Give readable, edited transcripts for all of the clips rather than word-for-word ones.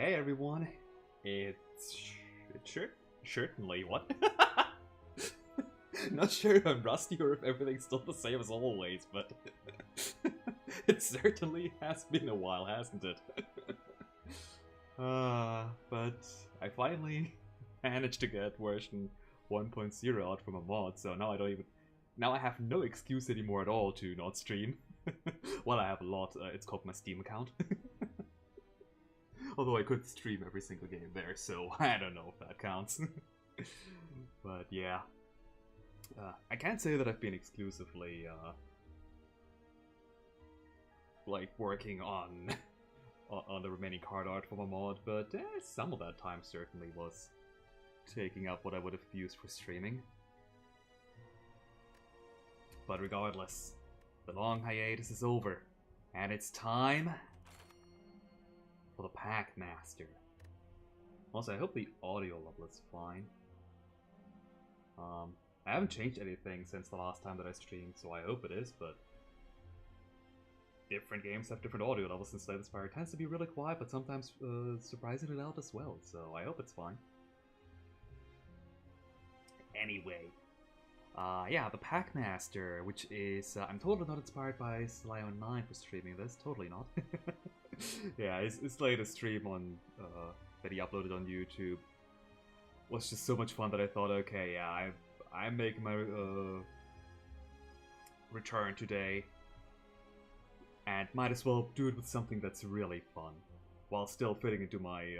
Hey everyone, it's certainly what? Not sure if I'm rusty or if everything's still the same as always, but it certainly has been a while, hasn't it? But I finally managed to get version 1.0 out from a mod, so now now I have no excuse anymore at all to not stream. Well, I have a lot. It's called my Steam account. Although I could stream every single game there, so I don't know if that counts. But yeah. I can't say that I've been exclusively like working on the remaining card art for my mod, but some of that time certainly was taking up what I would have used for streaming. But regardless, the long hiatus is over, and it's time for the Packmaster. Also, I hope the audio level is fine. I haven't changed anything since the last time that I streamed, so I hope it is, but different games have different audio levels, and Slay the Spire tends to be really quiet, but sometimes surprisingly loud as well, so I hope it's fine. Anyway, yeah, the Packmaster, which is, I'm totally not inspired by Sly09 for streaming this, totally not. Yeah, his latest stream on that he uploaded on YouTube was just so much fun that I thought, okay, yeah, I'm making my return today, and might as well do it with something that's really fun, while still fitting into my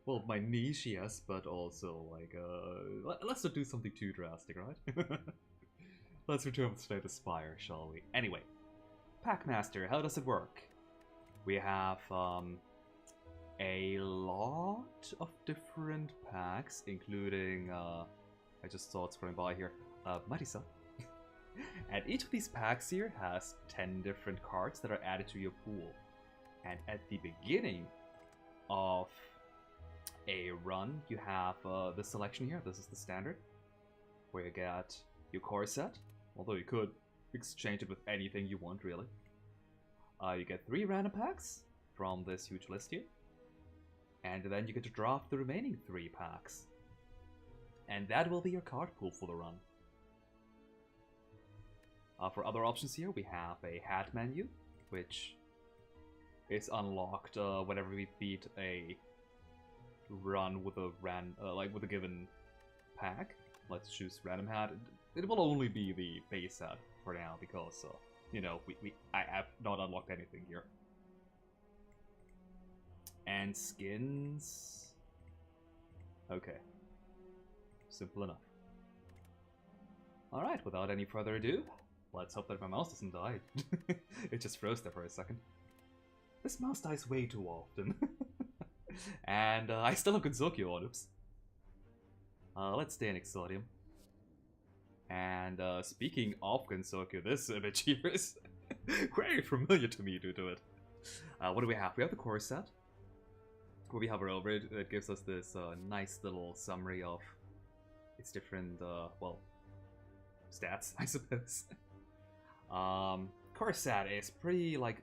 well, my niche, yes, but also like let's not do something too drastic, right? Let's return to Slay the Spire, shall we? Anyway, Packmaster, how does it work? We have a lot of different packs, including, I just saw it scrolling by here, Marisa. And each of these packs here has 10 different cards that are added to your pool. And at the beginning of a run, you have this selection here. This is the standard, where you get your core set, although you could exchange it with anything you want, really. You get 3 random packs from this huge list here. And then you get to draft the remaining 3 packs. And that will be your card pool for the run. For other options here, we have a hat menu, which is unlocked whenever we beat a run with a with a given pack. Let's choose random hat. It will only be the base hat for now because you know, I have not unlocked anything here. And skins. Okay. Simple enough. Alright, without any further ado, let's hope that my mouse doesn't die. It just froze there for a second. This mouse dies way too often. And I still have Gensokyo on, oops. Let's stay in Exodium. And speaking of Gensokyo, this image here is very familiar to me due to it. What do we have? We have the core set, where we hover over it. It gives us this nice little summary of its different, well, stats, I suppose. Core set is pretty, like,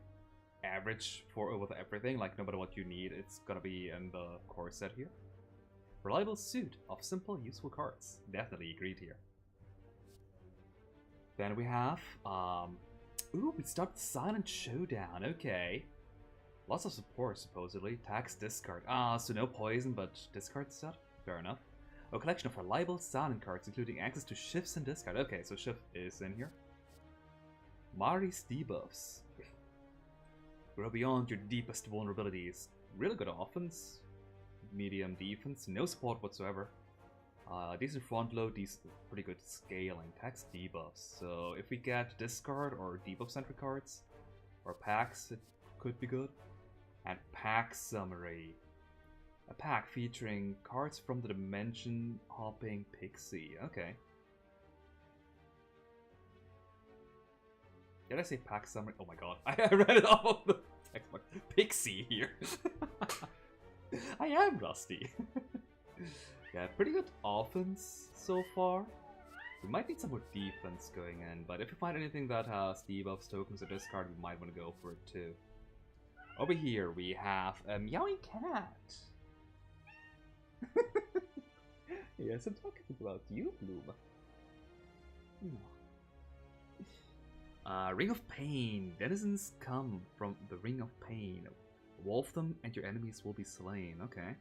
average with everything. Like, no matter what you need, it's gonna be in the core set here. Reliable suit of simple, useful cards. Definitely agreed here. Then we have, ooh, we start the Silent Showdown, okay. Lots of support, supposedly. Tax, discard. So no poison, but discard stuff? Fair enough. A collection of reliable silent cards, including access to shifts and discard. Okay, so shift is in here. Mari's debuffs. Grow beyond your deepest vulnerabilities. Really good offense. Medium defense. No support whatsoever. Decent front load, pretty good scaling. Tax debuffs. So if we get discard or debuff centric cards, or packs, it could be good. And pack summary. A pack featuring cards from the dimension hopping pixie. Okay. Did I say pack summary? Oh my god. I read it off of the textbook. Pixie here. I am rusty. Yeah, pretty good offense so far. We might need some more defense going in, but if you find anything that has debuffs, tokens, or discard, we might want to go for it too. Over here we have a meowing cat. Yes, I'm talking about you, Bloom. Ring of Pain. Denizens come from the Ring of Pain. Wolf them and your enemies will be slain. Okay.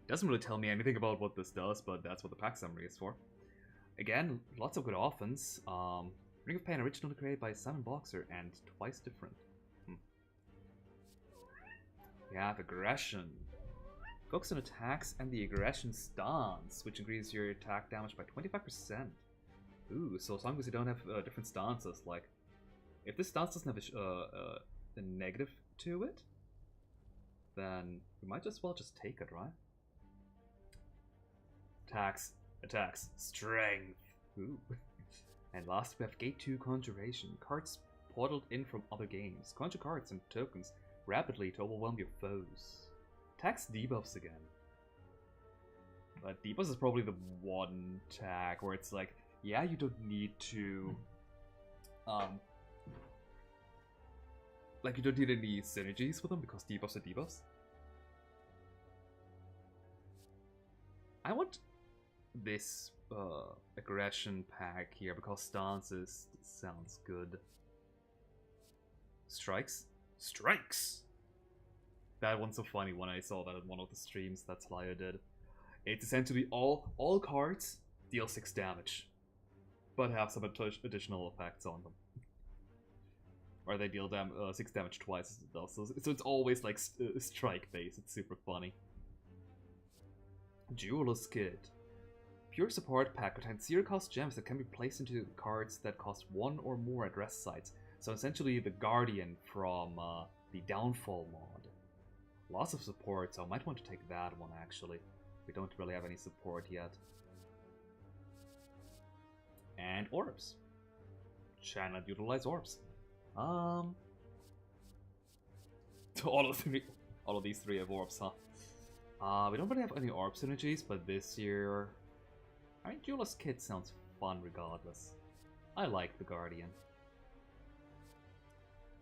Doesn't really tell me anything about what this does, but that's what the pack summary is for. Again, lots of good offense. Ring of Pain originally created by Simon Boxer and twice different. We have Aggression. Focus on attacks and the Aggression stance, which increases your attack damage by 25%. Ooh, so as long as you don't have different stances, like, if this stance doesn't have a negative to it, then we might as well just take it, right? Attacks, strength. Ooh. And last we have Gate 2 Conjuration. Cards portaled in from other games. Conjure cards and tokens rapidly to overwhelm your foes. Attacks debuffs again. But debuffs is probably the one tag where it's like, yeah, you don't need to like, you don't need any synergies with them because debuffs are debuffs. I want this aggression pack here because stances sounds good. Strikes? That one's so funny when I saw that in one of the streams that Slayer did. It's essentially all cards deal 6 damage, but have some additional effects on them. Or they deal 6 damage twice, so it's always like strike based. It's super funny. Jeweler's Kit. Pure support pack contains 0 cost gems that can be placed into cards that cost 1 or more at rest sites. So essentially the Guardian from the Downfall mod. Lots of support, so I might want to take that one actually. We don't really have any support yet. And orbs. Channel utilize orbs. All of these three have orbs, huh? We don't really have any orb synergies, but this year, I mean, Jeweler's Kit sounds fun regardless. I like the Guardian.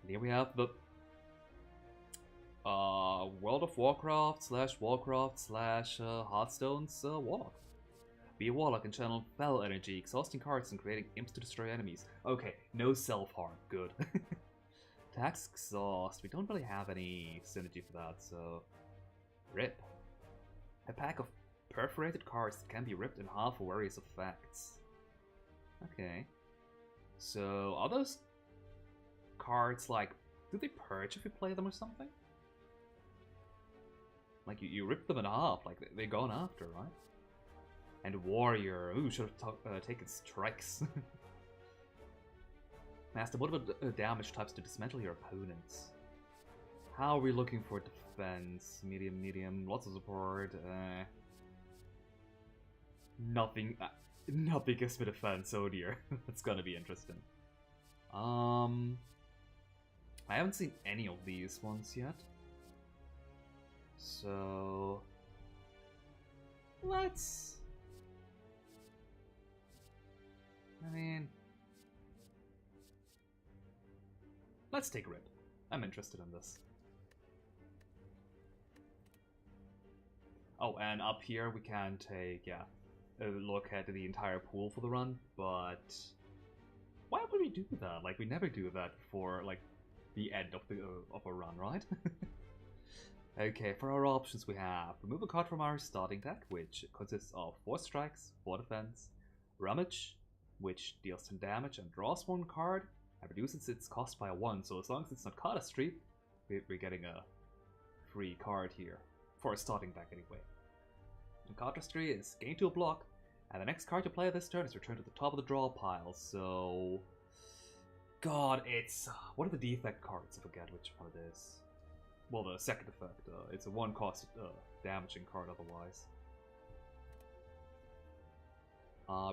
And here we have the World of Warcraft / Warcraft / Hearthstone's Warlock. Be a Warlock and channel Fell energy, exhausting cards and creating imps to destroy enemies. Okay, no self-harm, good. Tax Exhaust, we don't really have any synergy for that, so... Rip. A pack of perforated cards that can be ripped in half for various effects. Okay. So, are those cards like... do they purge if you play them or something? Like, you rip them in half, like, they're gone after, right? And Warrior, ooh, should have taken Strikes. Master, what about damage types to dismantle your opponents? How are we looking for defense? Medium, lots of support, nothing gives me defense, oh dear. That's gonna be interesting. I haven't seen any of these ones yet. So... let's... I mean... let's take Rip. I'm interested in this. Oh, and up here we can take, yeah, a look at the entire pool for the run, but... why would we do that? Like, we never do that before, like, the end of a run, right? Okay, for our options we have remove a card from our starting deck, which consists of 4 strikes, 4 defense, Rummage, which deals 10 damage and draws 1 card, and reduces its cost by 1, so as long as it's not Cardistry, we're getting a free card here, for a starting deck anyway. And Cardistry is gain 2 block, and the next card you play this turn is returned to the top of the draw pile, so... god, it's... what are the defect cards? I forget which one it is. Well, the second effect, it's a 1 cost damaging card otherwise.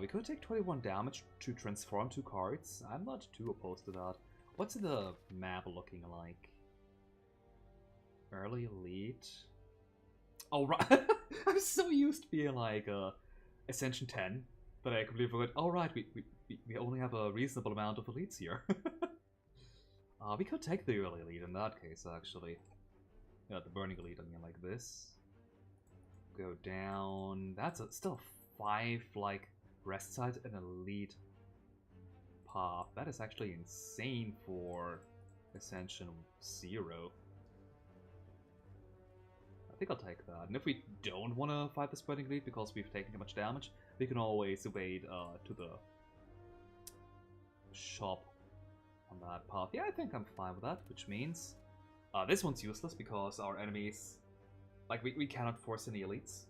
We could take 21 damage to transform 2 cards. I'm not too opposed to that. What's the map looking like? Early Elite? Oh, right. I'm so used to being like Ascension 10 that I completely forgot. Oh, right, we only have a reasonable amount of elites here. We could take the Early Elite in that case, actually. the Burning Elite, I mean, like this. Go down. That's still 5, like, rest sides and Elite path. That is actually insane for Ascension 0. I think I'll take that. And if we don't want to fight the Spreading Elite because we've taken too much damage, we can always evade to the shop on that path. Yeah, I think I'm fine with that, which means this one's useless because our enemies, like, we cannot force any elites.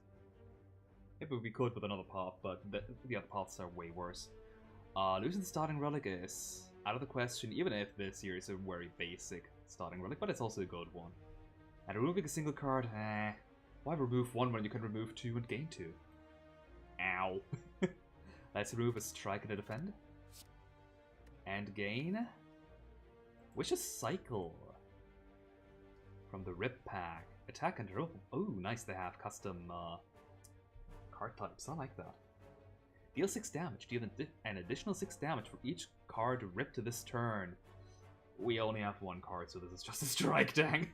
Maybe we could with another path, but the other paths are way worse. Losing the starting relic is out of the question, even if this here is a very basic starting relic, but it's also a good one. And removing a single card, why remove 1 when you can remove 2 and gain 2? Ow. Let's remove a strike and a defend. And gain Vicious Cycle from the Rip Pack. Attack and roll. Oh, nice, they have custom card types. I like that. Deal 6 damage. Deal an additional 6 damage for each card ripped to this turn. We only have 1 card, so this is just a strike, dang.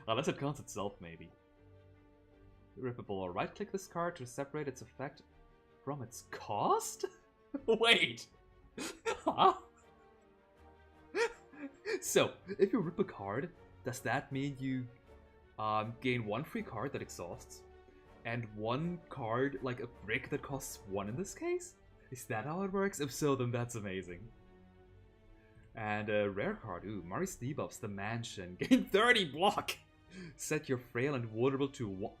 Unless it counts itself, maybe. Rippable. Right-click this card to separate its effect from its cost? Wait! Huh? So, if you rip a card, does that mean you gain 1 free card that exhausts? And 1 card, like a brick that costs 1 in this case? Is that how it works? If so, then that's amazing. And a rare card, ooh, Mari's debuffs, the Mansion. Gain 30 block! Set your frail and vulnerable to what?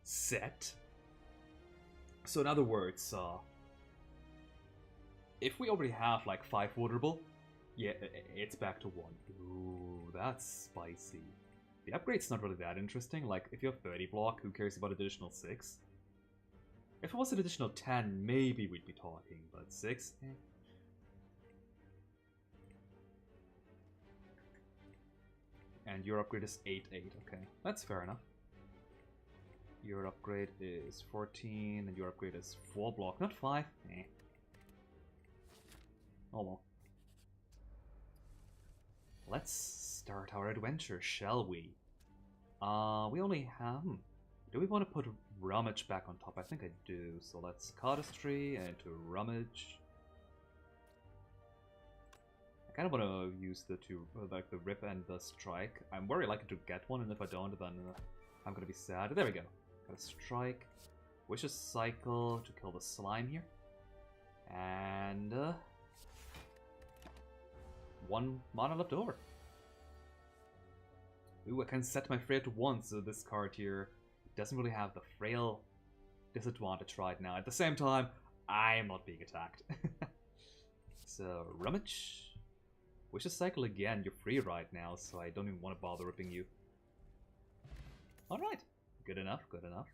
Set? So in other words, if we already have like 5 vulnerable, yeah, it's back to 1. Ooh, that's spicy. The upgrade's not really that interesting, like if you have 30 block, who cares about additional 6? If it was an additional 10, maybe we'd be talking, but 6? Eh. And your upgrade is 8-8, okay. That's fair enough. Your upgrade is 14, and your upgrade is 4 block, not 5. Eh. Oh well. Let's start our adventure, shall we? We only have... do we want to put Rummage back on top? I think I do. So let's Cardistry and to Rummage. I kind of want to use the two, like the Rip and the Strike. I'm very likely to get one, and if I don't, then I'm gonna be sad. There we go. Got a Strike. Vicious Cycle to kill the slime here. And 1 mana left over. Ooh, I can set my Frail to 1, so this card here doesn't really have the Frail disadvantage right now. At the same time, I'm not being attacked. So, Rummage. Vicious Cycle again, you're free right now, so I don't even want to bother ripping you. Alright, good enough, good enough.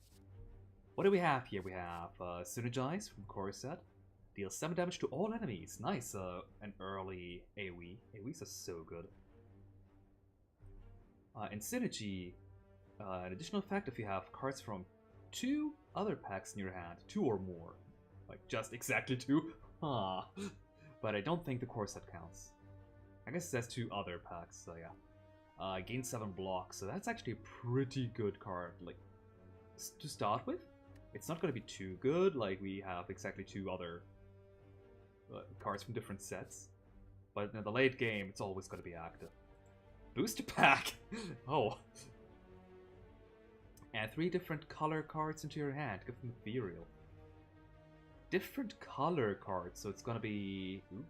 What do we have here? We have Synergize from Corset. Deals 7 damage to all enemies. Nice, an early AoE. AoEs are so good. In Synergy, an additional effect if you have cards from 2 other packs in your hand. 2 or more. Like, just exactly 2. Huh. But I don't think the Corset counts. I guess it says 2 other packs, so yeah. Gain 7 blocks, so that's actually a pretty good card. Like, to start with, it's not going to be too good. Like, we have exactly 2 other cards from different sets. But in the late game, it's always going to be active. Booster pack! Oh. Add 3 different color cards into your hand. Give them Ethereal. Different color cards, so it's going to be... Ooh.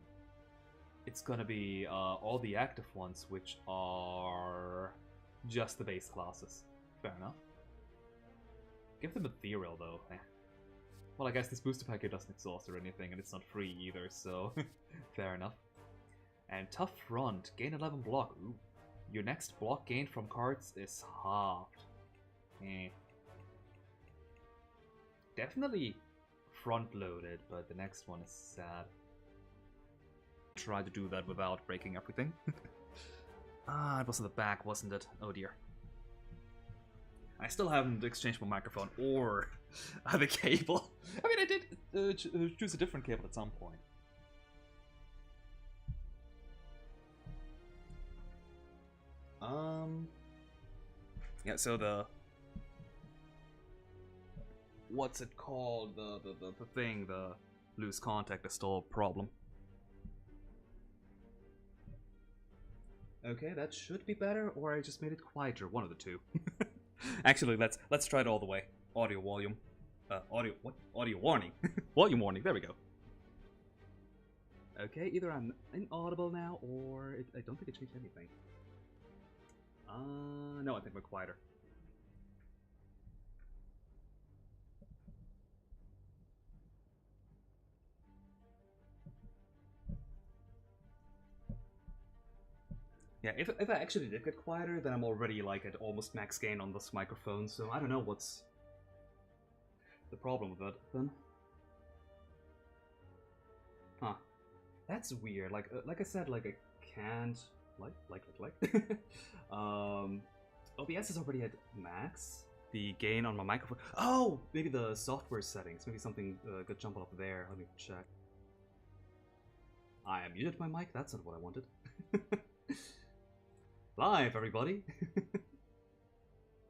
It's gonna be all the active ones, which are just the base classes. Fair enough. Give them Ethereal, though. Eh. Well, I guess this booster packet doesn't exhaust or anything, and it's not free either, so fair enough. And Tough Front, gain 11 block. Ooh. Your next block gain from cards is halved. Eh. Definitely front-loaded, but the next one is sad. Try to do that without breaking everything. It was in the back, wasn't it? Oh dear. I still haven't exchanged my microphone or the cable. I mean, I did choose a different cable at some point. Yeah, so the... What's it called? The thing, the loose contact is still a problem. Okay, that should be better, or I just made it quieter, one of the two. Actually, let's try it all the way. Audio volume. Audio warning. Volume warning, there we go. Okay, either I'm inaudible now, or I don't think it changed anything. No, I think we're quieter. Yeah, if I actually did get quieter, then I'm already like at almost max gain on this microphone, so I don't know what's the problem with it then. Huh. That's weird. Like I said, like I can't OBS is already at max. The gain on my microphone. Oh, maybe the software settings. Maybe something good jump up there. Let me check. I muted my mic. That's not what I wanted. Live, everybody.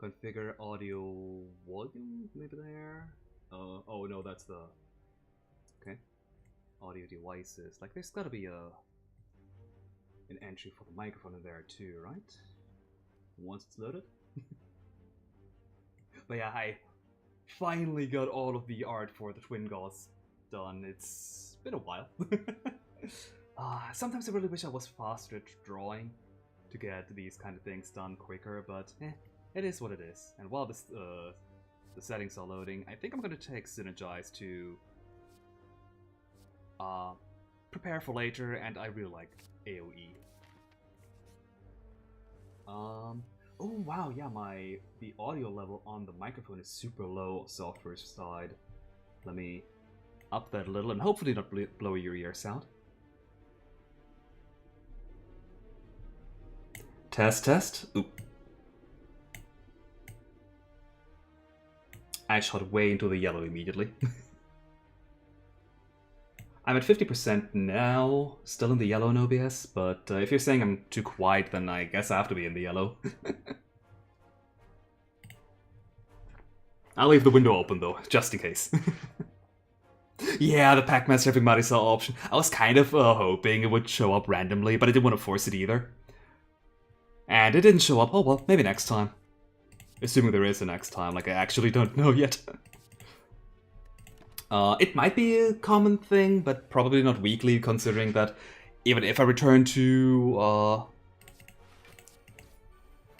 Configure audio volume. Maybe there. Oh no, that's the. Okay. Audio devices. Like, there's gotta be an entry for the microphone in there too, right? Once it's loaded. But yeah, I finally got all of the art for the Twin Gods done. It's been a while. Sometimes I really wish I was faster at drawing to get these kind of things done quicker, but it is what it is. And while this, the settings are loading, I think I'm going to take Synergize to prepare for later, and I really like AoE. Oh wow, yeah, the audio level on the microphone is super low software side. Let me up that a little and hopefully not blow your ears out. Test. Ooh. I shot way into the yellow immediately. I'm at 50% now, still in the yellow in OBS, but if you're saying I'm too quiet, then I guess I have to be in the yellow. I'll leave the window open though, just in case. Yeah, the Packmaster having Marisol option. I was kind of hoping it would show up randomly, but I didn't want to force it either. And it didn't show up. Oh well, maybe next time. Assuming there is a next time, like I actually don't know yet. It might be a common thing, but probably not weekly, considering that even if I return to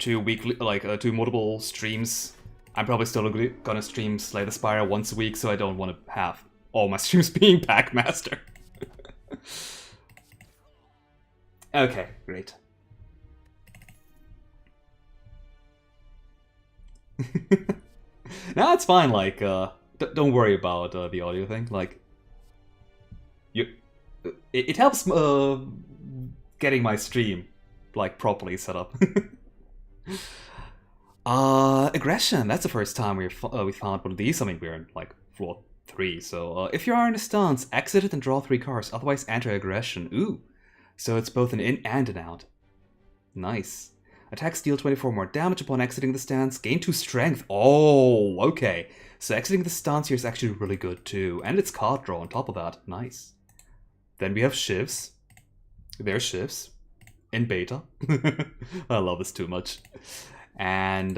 weekly, like to multiple streams, I'm probably still gonna stream Slay the Spire once a week, so I don't want to have all my streams being Packmaster. Okay, great. No, it's fine. Like, don't worry about the audio thing. Like, it helps getting my stream like properly set up. Aggression. That's the first time we found one of these. I mean, we're in like floor 3. So if you are in a stance, exit it and draw 3 cards. Otherwise, enter aggression. Ooh. So it's both an in and an out. Nice. Attacks deal 24 more damage upon exiting the stance. Gain 2 strength. Oh, okay. So exiting the stance here is actually really good too. And it's card draw on top of that. Nice. Then we have shivs. There's shivs. In beta. I love this too much. And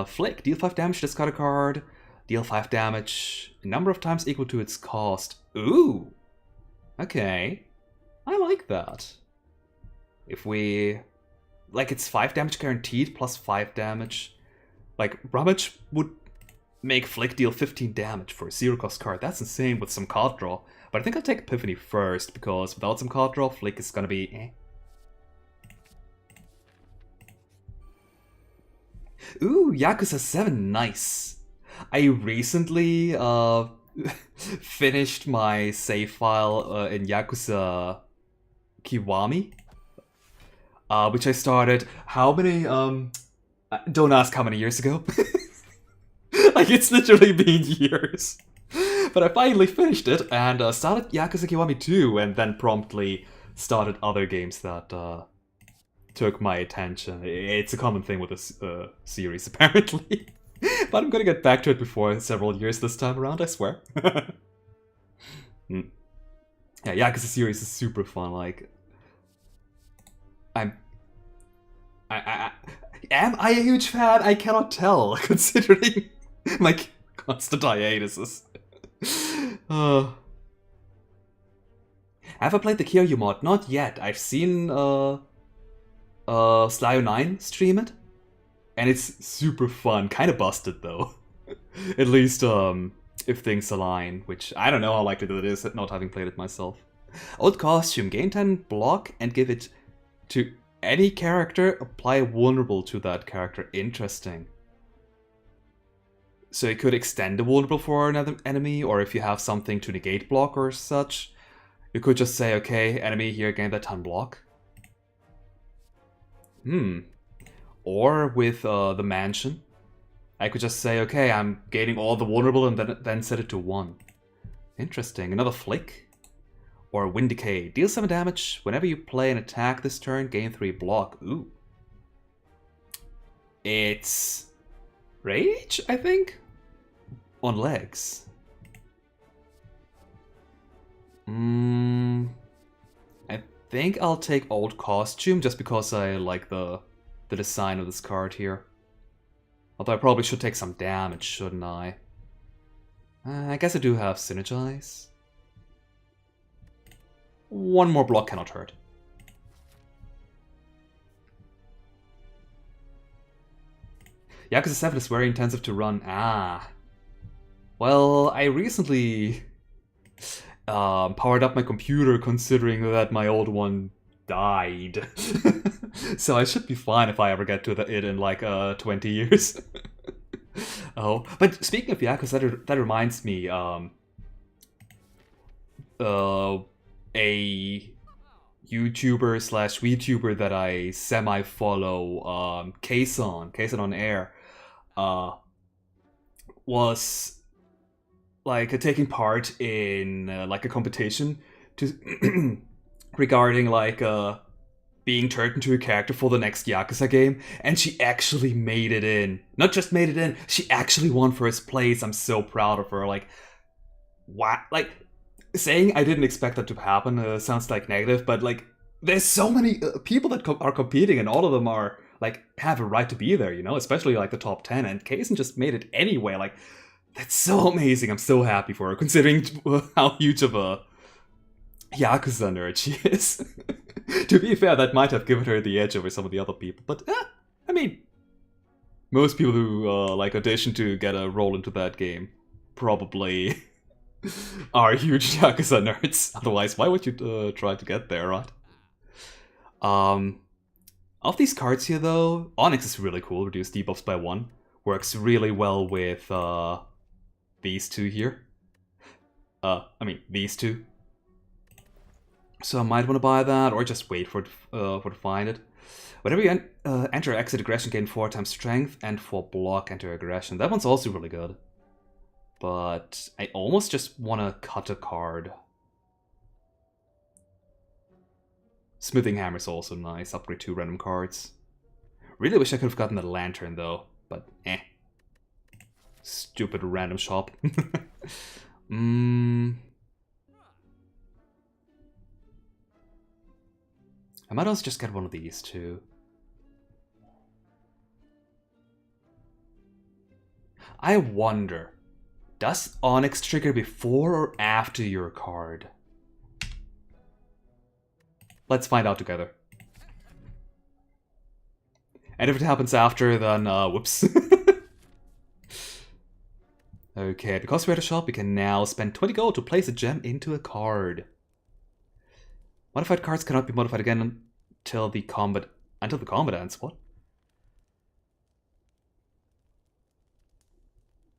flick. Deal 5 damage, discard a card. Deal 5 damage. A number of times equal to its cost. Ooh. Okay. I like that. If we... Like, it's 5 damage guaranteed, plus 5 damage. Like, Rummage would make Flick deal 15 damage for a 0-cost card. That's insane with some card draw. But I think I'll take Epiphany first, because without some card draw, Flick is gonna be eh. Ooh, Yakuza 7, nice. I recently finished my save file in Yakuza Kiwami. Which I started, how many, don't ask how many years ago. Like, it's literally been years. But I finally finished it, and started Yakuza Kiwami 2, and then promptly started other games that took my attention. It's a common thing with this series, apparently. But I'm gonna get back to it before several years this time around, I swear. Yeah, because the series is super fun. Like, am I a huge fan? I cannot tell, considering my constant hiatuses. Have I played the Kiryu mod? Not yet. I've seen Slyo9 stream it, and it's super fun. Kind of busted though. At least if things align, which I don't know how likely that is, not having played it myself. Old costume, gain 10 block and give it to any character, apply vulnerable to that character. Interesting. So it could extend the vulnerable for another enemy, or if you have something to negate block or such, you could just say, okay, enemy here, gain that 10 block. Or with the mansion, I could just say, okay, I'm gaining all the vulnerable and then set it to 1. Interesting. Another flick. Or Wind Decay. Deal 7 damage. Whenever you play an attack this turn, gain 3 block. Ooh. It's Rage, I think? On legs. I think I'll take Old Costume just because I like the design of this card here. Although I probably should take some damage, shouldn't I? I guess I do have Synergize. 1 more block cannot hurt. Yeah, because the 7 is very intensive to run. Well, I recently powered up my computer considering that my old one died. So I should be fine if I ever get to it in like 20 years. Oh, but speaking of Yakuza, that reminds me, a YouTuber slash VTuber that I semi-follow, Kayson on Air, was like taking part in like a competition to regarding like being turned into a character for the next Yakuza game, and she actually made it in. Not just made it in, she actually won first place. I'm so proud of her. Like, wow, like, saying I didn't expect that to happen sounds like negative, but like, there's so many people that are competing, and all of them are like have a right to be there, you know, especially like the top 10, and Kaysen just made it anyway. Like, that's so amazing. I'm so happy for her, considering how huge of a Yakuza nerd she is. To be fair, that might have given her the edge over some of the other people, but I mean, most people who like audition to get a role into that game probably are huge Yakuza nerds. Otherwise, why would you try to get there, right? Of these cards here, though, Onyx is really cool. Reduce debuffs by 1. Works really well with these two here. I mean, these two. So I might want to buy that, or just wait for to find it. Whenever you enter exit aggression, gain 4 times strength, and for block, enter aggression. That one's also really good. But I almost just want to cut a card. Smithing Hammer is also nice. Upgrade 2 random cards. Really wish I could have gotten the Lantern though, but stupid random shop. I might also just get one of these too. I wonder, does Onyx trigger before or after your card? Let's find out together. And if it happens after, then whoops. Okay, because we're at a shop, we can now spend 20 gold to place a gem into a card. Modified cards cannot be modified again until the combat ends. What?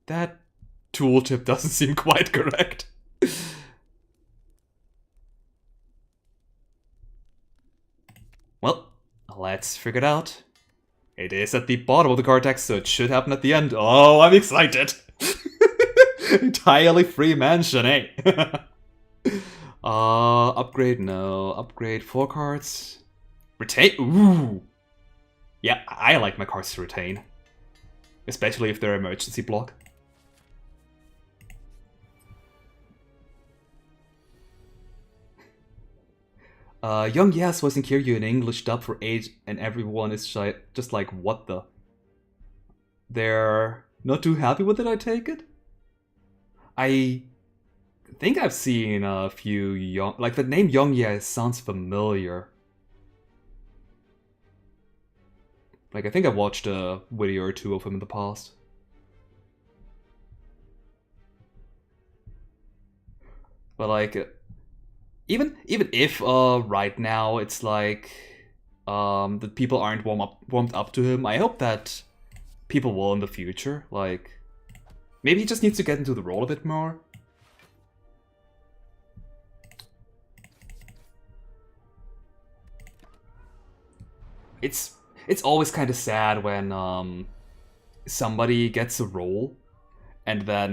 That tooltip doesn't seem quite correct. Well, let's figure it out. It is at the bottom of the card text, so it should happen at the end. Oh, I'm excited! Entirely free mansion, eh? Upgrade, no. Upgrade 4 cards. Retain? Ooh! Yeah, I like my cards to retain. Especially if they're emergency block. Young Yas was in Kiryu in English dub for age, and everyone is shy, just like, what the? They're not too happy with it, I take it? I think I've seen a few young... Like, the name Young Yas sounds familiar. Like, I think I watched a video or two of him in the past. But, like... Even if right now it's like the people aren't warmed up to him, I hope that people will in the future. Like, maybe he just needs to get into the role a bit more. It's always kind of sad when somebody gets a role and then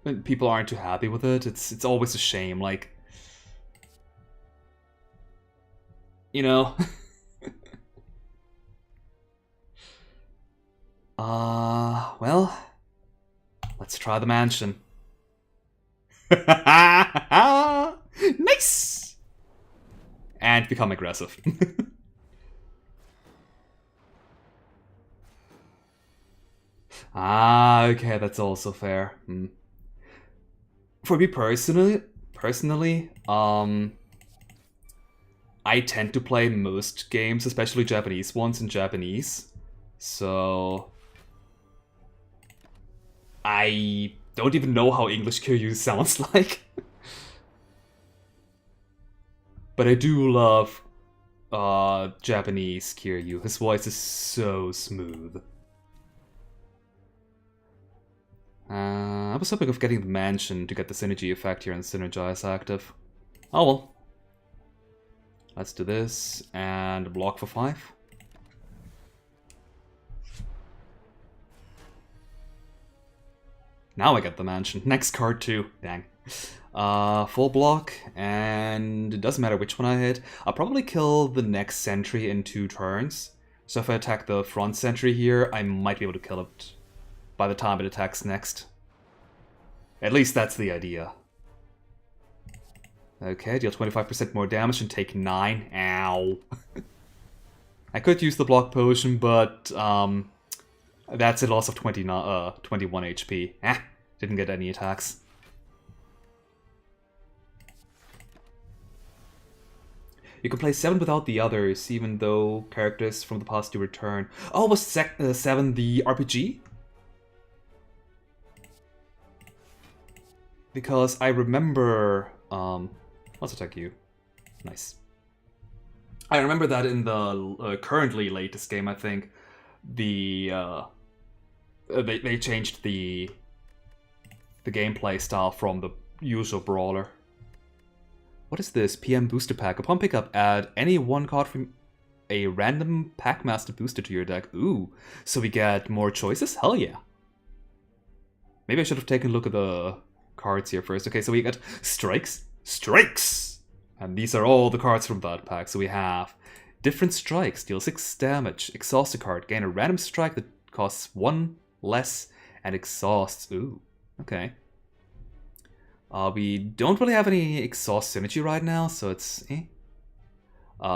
when people aren't too happy with it. It's always a shame. Like, you know. Well, let's try the mansion. Nice! And become aggressive. Okay, that's also fair. For me personally, I tend to play most games, especially Japanese ones, in Japanese. So I don't even know how English Kiryu sounds like. But I do love Japanese Kiryu. His voice is so smooth. I was hoping of getting the mansion to get the synergy effect here and synergize active. Oh well. Let's do this and block for 5. Now I get the mansion. Next card too. Dang. Full block, and it doesn't matter which one I hit. I'll probably kill the next sentry in 2 turns. So if I attack the front sentry here, I might be able to kill it by the time it attacks next. At least that's the idea. Okay, deal 25% more damage and take 9. Ow. I could use the block potion, but that's a loss of 21 HP. Didn't get any attacks. You can play 7 without the others, even though characters from the past do return. Oh, was 7 the RPG? Because I remember... let's attack you. Nice. I remember that in the currently latest game, I think, they changed the gameplay style from the usual brawler. What is this? PM booster pack. Upon pickup, add any one card from a random Packmaster booster to your deck. Ooh, so we get more choices? Hell yeah. Maybe I should have taken a look at the cards here first. Okay, so we got strikes. Strikes! And these are all the cards from that pack. So we have different strikes, deal 6 damage, exhaust a card, gain a random strike that costs 1 less, and exhausts. Ooh, okay. We don't really have any exhaust synergy right now, so it's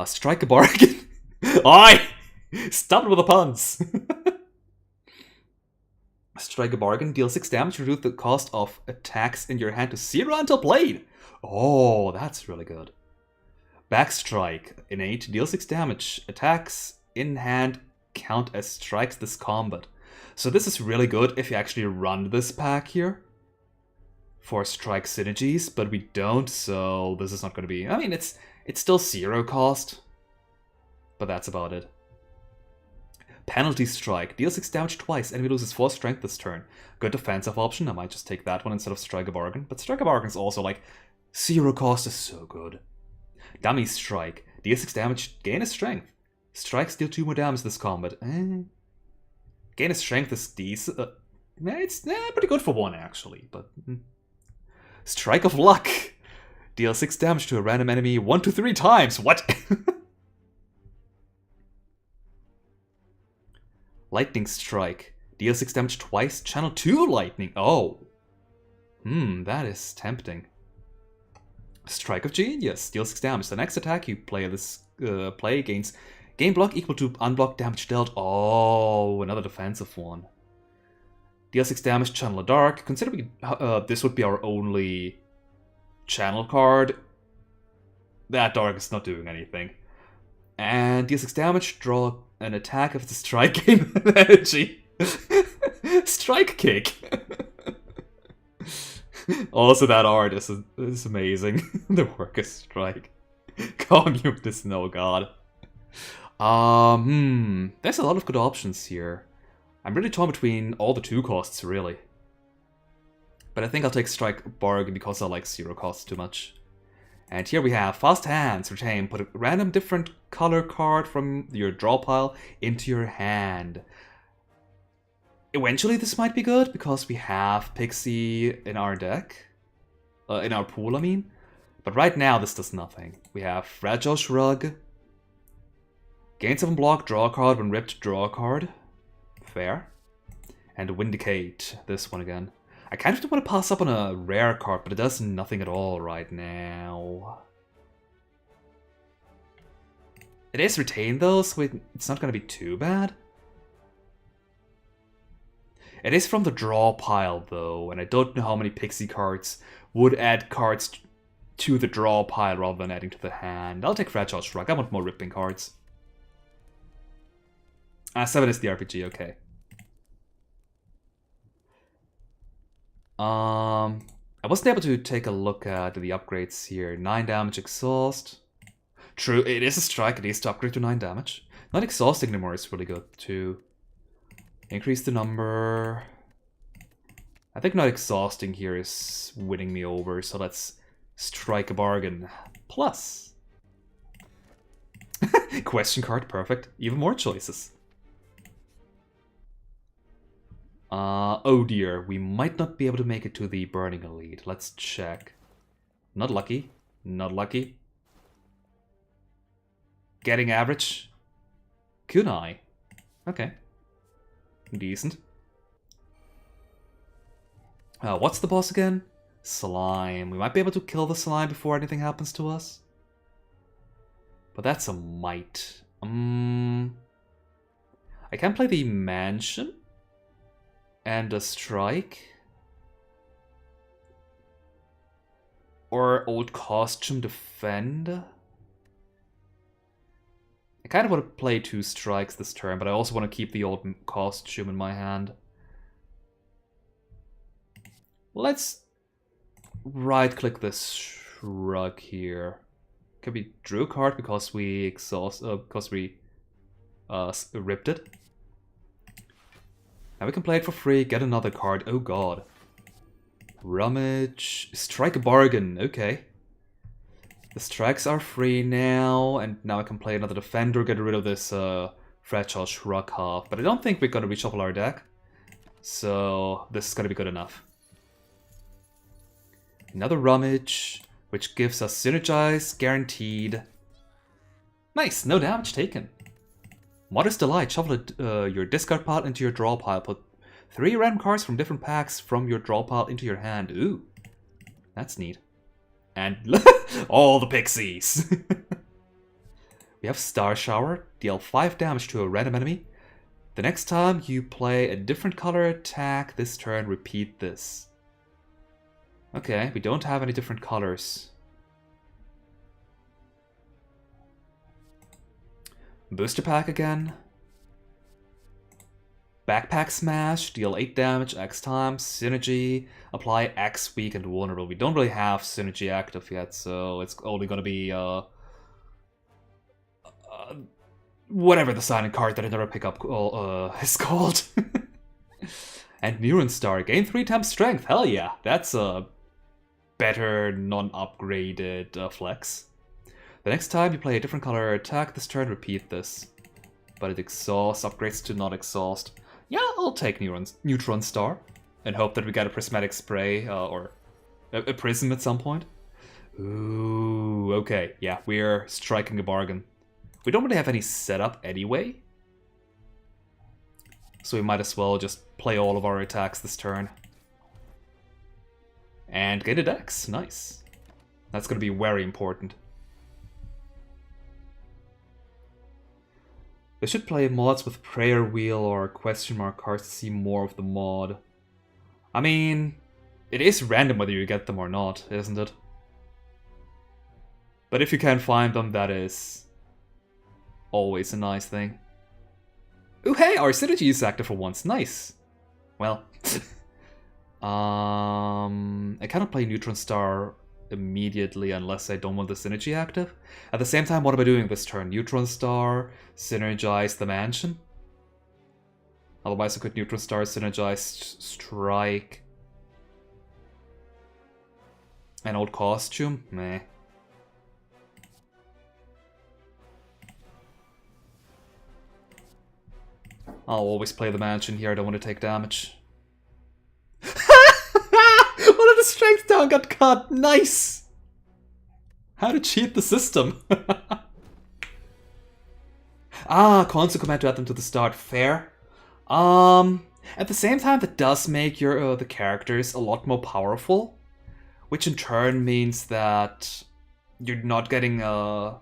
strike a bargain. Oi! Stop with the puns! Strike a bargain, deal 6 damage, reduce the cost of attacks in your hand to 0 until played. Oh, that's really good. Backstrike, innate, deal 6 damage. Attacks in hand count as strikes this combat. So this is really good if you actually run this pack here for strike synergies, but we don't, so this is not going to be... I mean, it's still 0 cost, but that's about it. Penalty Strike. Deal 6 damage twice, enemy loses 4 strength this turn. Good defensive option, I might just take that one instead of Strike a Bargain. But Strike a Bargain is also like, 0 cost is so good. Dummy Strike. Deal 6 damage, gain a strength. Strikes deal 2 more damage this combat. Gain a strength is decent. It's pretty good for 1 actually, but... Strike of Luck. Deal 6 damage to a random enemy 1 to 3 times. What? Lightning Strike. Deal 6 damage twice. Channel 2 lightning. Oh. That is tempting. Strike of Genius. Deal 6 damage. The next attack you play gains game block equal to unblocked damage dealt. Oh, another defensive one. Deal 6 damage. Channel a Dark. Considering this would be our only channel card, that Dark is not doing anything. And deal 6 damage. Draw an attack if it's a strike game energy. Strike kick. Also, that art is amazing. The worker strike. Commute this, no god. There's a lot of good options here. I'm really torn between all the 2 costs, really. But I think I'll take Strike Bargain because I like 0 costs too much. And here we have Fast Hands. Retain. Put a random different color card from your draw pile into your hand. Eventually this might be good, because we have Pixie in our deck. In our pool, I mean. But right now this does nothing. We have Fragile Shrug. Gain 7 block, draw a card. When ripped, draw a card. Fair. And Vindicate. This one again. I kind of want to pass up on a rare card, but it does nothing at all right now. It is Retain though, so it's not going to be too bad. It is from the draw pile though, and I don't know how many Pixie cards would add cards to the draw pile rather than adding to the hand. I'll take Fragile Shrug, I want more ripping cards. 7 is the RPG, okay. I wasn't able to take a look at the upgrades here. 9 damage exhaust. True, it is a strike, it is to upgrade to 9 damage. Not exhausting anymore is really good too. Increase the number. I think not exhausting here is winning me over, so let's strike a bargain. Plus. Question card, perfect. Even more choices. Oh dear, we might not be able to make it to the Burning Elite. Let's check. Not lucky. Not lucky. Getting average. Kunai. Okay. Decent. What's the boss again? Slime. We might be able to kill the slime before anything happens to us. But that's a might. I can play the mansion. And a strike. Or old costume defend. I kind of want to play 2 strikes this turn, but I also want to keep the old costume in my hand. Let's right-click this shrug here. Can we drew a card because we ripped it? Now we can play it for free, get another card. Oh god. Rummage. Strike a bargain. Okay. The strikes are free now, and now I can play another defender, get rid of this Fragile Shrug half. But I don't think we're going to reshuffle our deck. So this is going to be good enough. Another Rummage, which gives us Synergize, guaranteed. Nice, no damage taken. Modest Delight, shuffle your discard pile into your draw pile. Put 3 random cards from different packs from your draw pile into your hand. Ooh, that's neat. And all the pixies. We have Star Shower, deal 5 damage to a random enemy. The next time you play a different color attack this turn, repeat this. Okay, we don't have any different colors. Booster pack again. Backpack Smash, deal 8 damage X times. Synergy, apply X, weak and vulnerable. We don't really have Synergy active yet, so it's only gonna be whatever the silent card that I never pick up is called. And Neuron Star, gain 3 times strength. Hell yeah, that's a better non-upgraded flex. The next time you play a different color attack this turn, repeat this. But it exhausts, upgrades to not exhaust. Yeah, I'll take Neutron Star and hope that we get a Prismatic Spray or a Prism at some point. Ooh, okay, yeah, we're striking a bargain. We don't really have any setup anyway. So we might as well just play all of our attacks this turn. And get a dex. Nice. That's going to be very important. They should play mods with prayer wheel or question mark cards to see more of the mod. I mean, it is random whether you get them or not, isn't it? But if you can find them, that is always a nice thing. Ooh, hey, our synergy is active for once. Nice. Well, I cannot play Neutron Star immediately unless I don't want the synergy active. At the same time, what am I doing this turn? Neutron Star, synergize the mansion. Otherwise, I could Neutron Star, synergize strike. An old costume? Meh. I'll always play the mansion here, I don't want to take damage. One of the strength down got cut, nice! How to cheat the system. Console command to add them to the start, fair. At the same time, that does make your the characters a lot more powerful, which in turn means that you're not getting a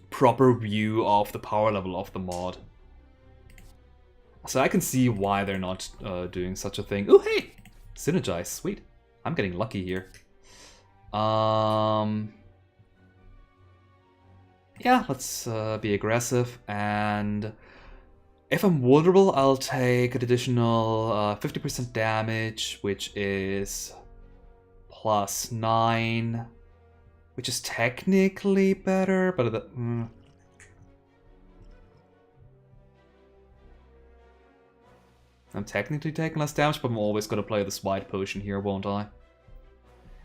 proper view of the power level of the mod. So I can see why they're not doing such a thing. Oh, hey! Synergize, sweet. I'm getting lucky here. Yeah, let's be aggressive, and if I'm vulnerable, I'll take an additional 50% damage, which is +9, which is technically better, but I'm technically taking less damage, but I'm always going to play this white potion here, won't I?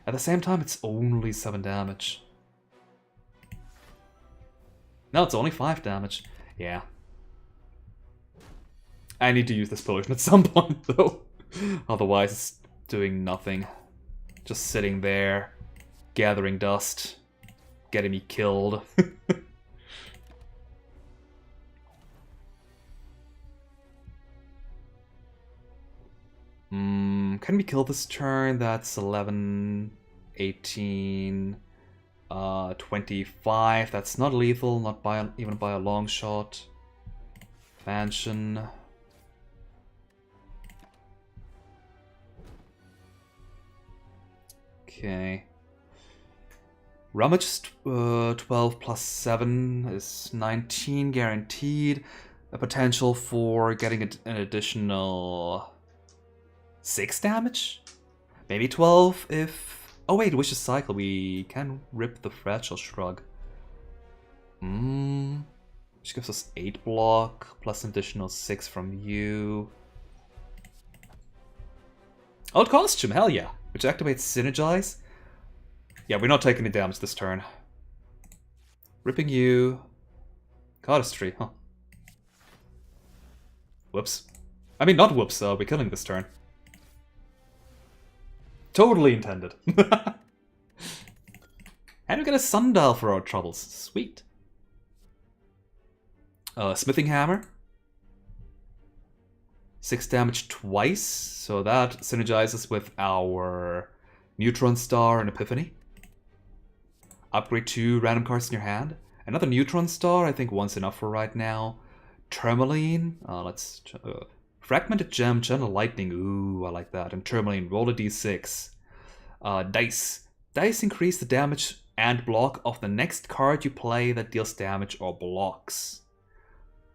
At the same time, it's only 7 damage. No, it's only 5 damage. Yeah. I need to use this potion at some point, though. Otherwise, it's doing nothing. Just sitting there, gathering dust, getting me killed. Can we kill this turn? That's 11, 18, 25. That's not lethal, not by even by a long shot. Mansion. Okay. Rummage 12 plus 7 is 19 guaranteed. A potential for getting an additional 6 damage? Maybe 12 if... Oh wait, Wish's Cycle. We can rip the Fragile Shrug. Which gives us 8 block, plus an additional 6 from you. Old Costume, hell yeah. Which activates Synergize. Yeah, we're not taking any damage this turn. Ripping you. Cardistry, huh. Whoops. I mean, not whoops, we're killing this turn. Totally intended. And we get a sundial for our troubles. Sweet. Smithing Hammer. 6 damage twice, so that synergizes with our Neutron Star and Epiphany. Upgrade 2 random cards in your hand. Another Neutron Star, I think one's enough for right now. Tourmaline, let's... Fragmented Gem, Channel Lightning, ooh, I like that. And Tourmaline, roll a d6. Dice. Dice increase the damage and block of the next card you play that deals damage or blocks.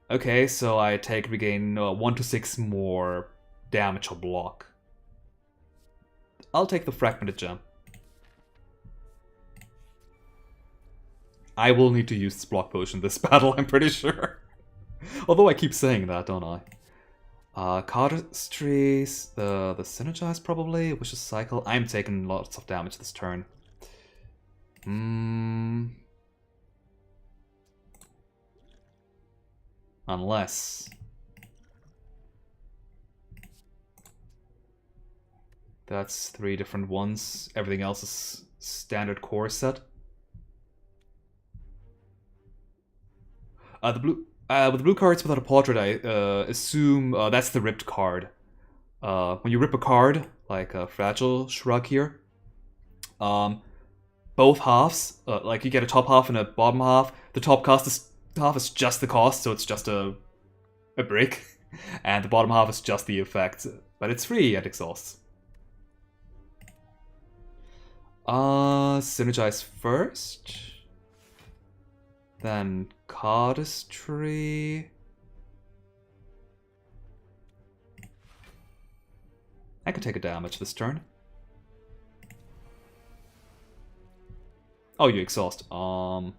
Okay, so I regain 1 to 6 more damage or block. I'll take the Fragmented Gem. I will need to use this block potion this battle, I'm pretty sure. Although I keep saying that, don't I? Cardistries, the Synergize probably, Wish's Cycle. I'm taking lots of damage this turn. Unless... That's 3 different ones. Everything else is standard core set. The blue... With blue cards without a portrait, I assume that's the ripped card. When you rip a card, like a Fragile Shrug here, both halves, like you get a top half and a bottom half. The top half is just the cost, so it's just a brick, and the bottom half is just the effect. But it's free and exhausts. Synergize first. Then Cardistry. I can take a damage this turn. Oh, you exhaust. One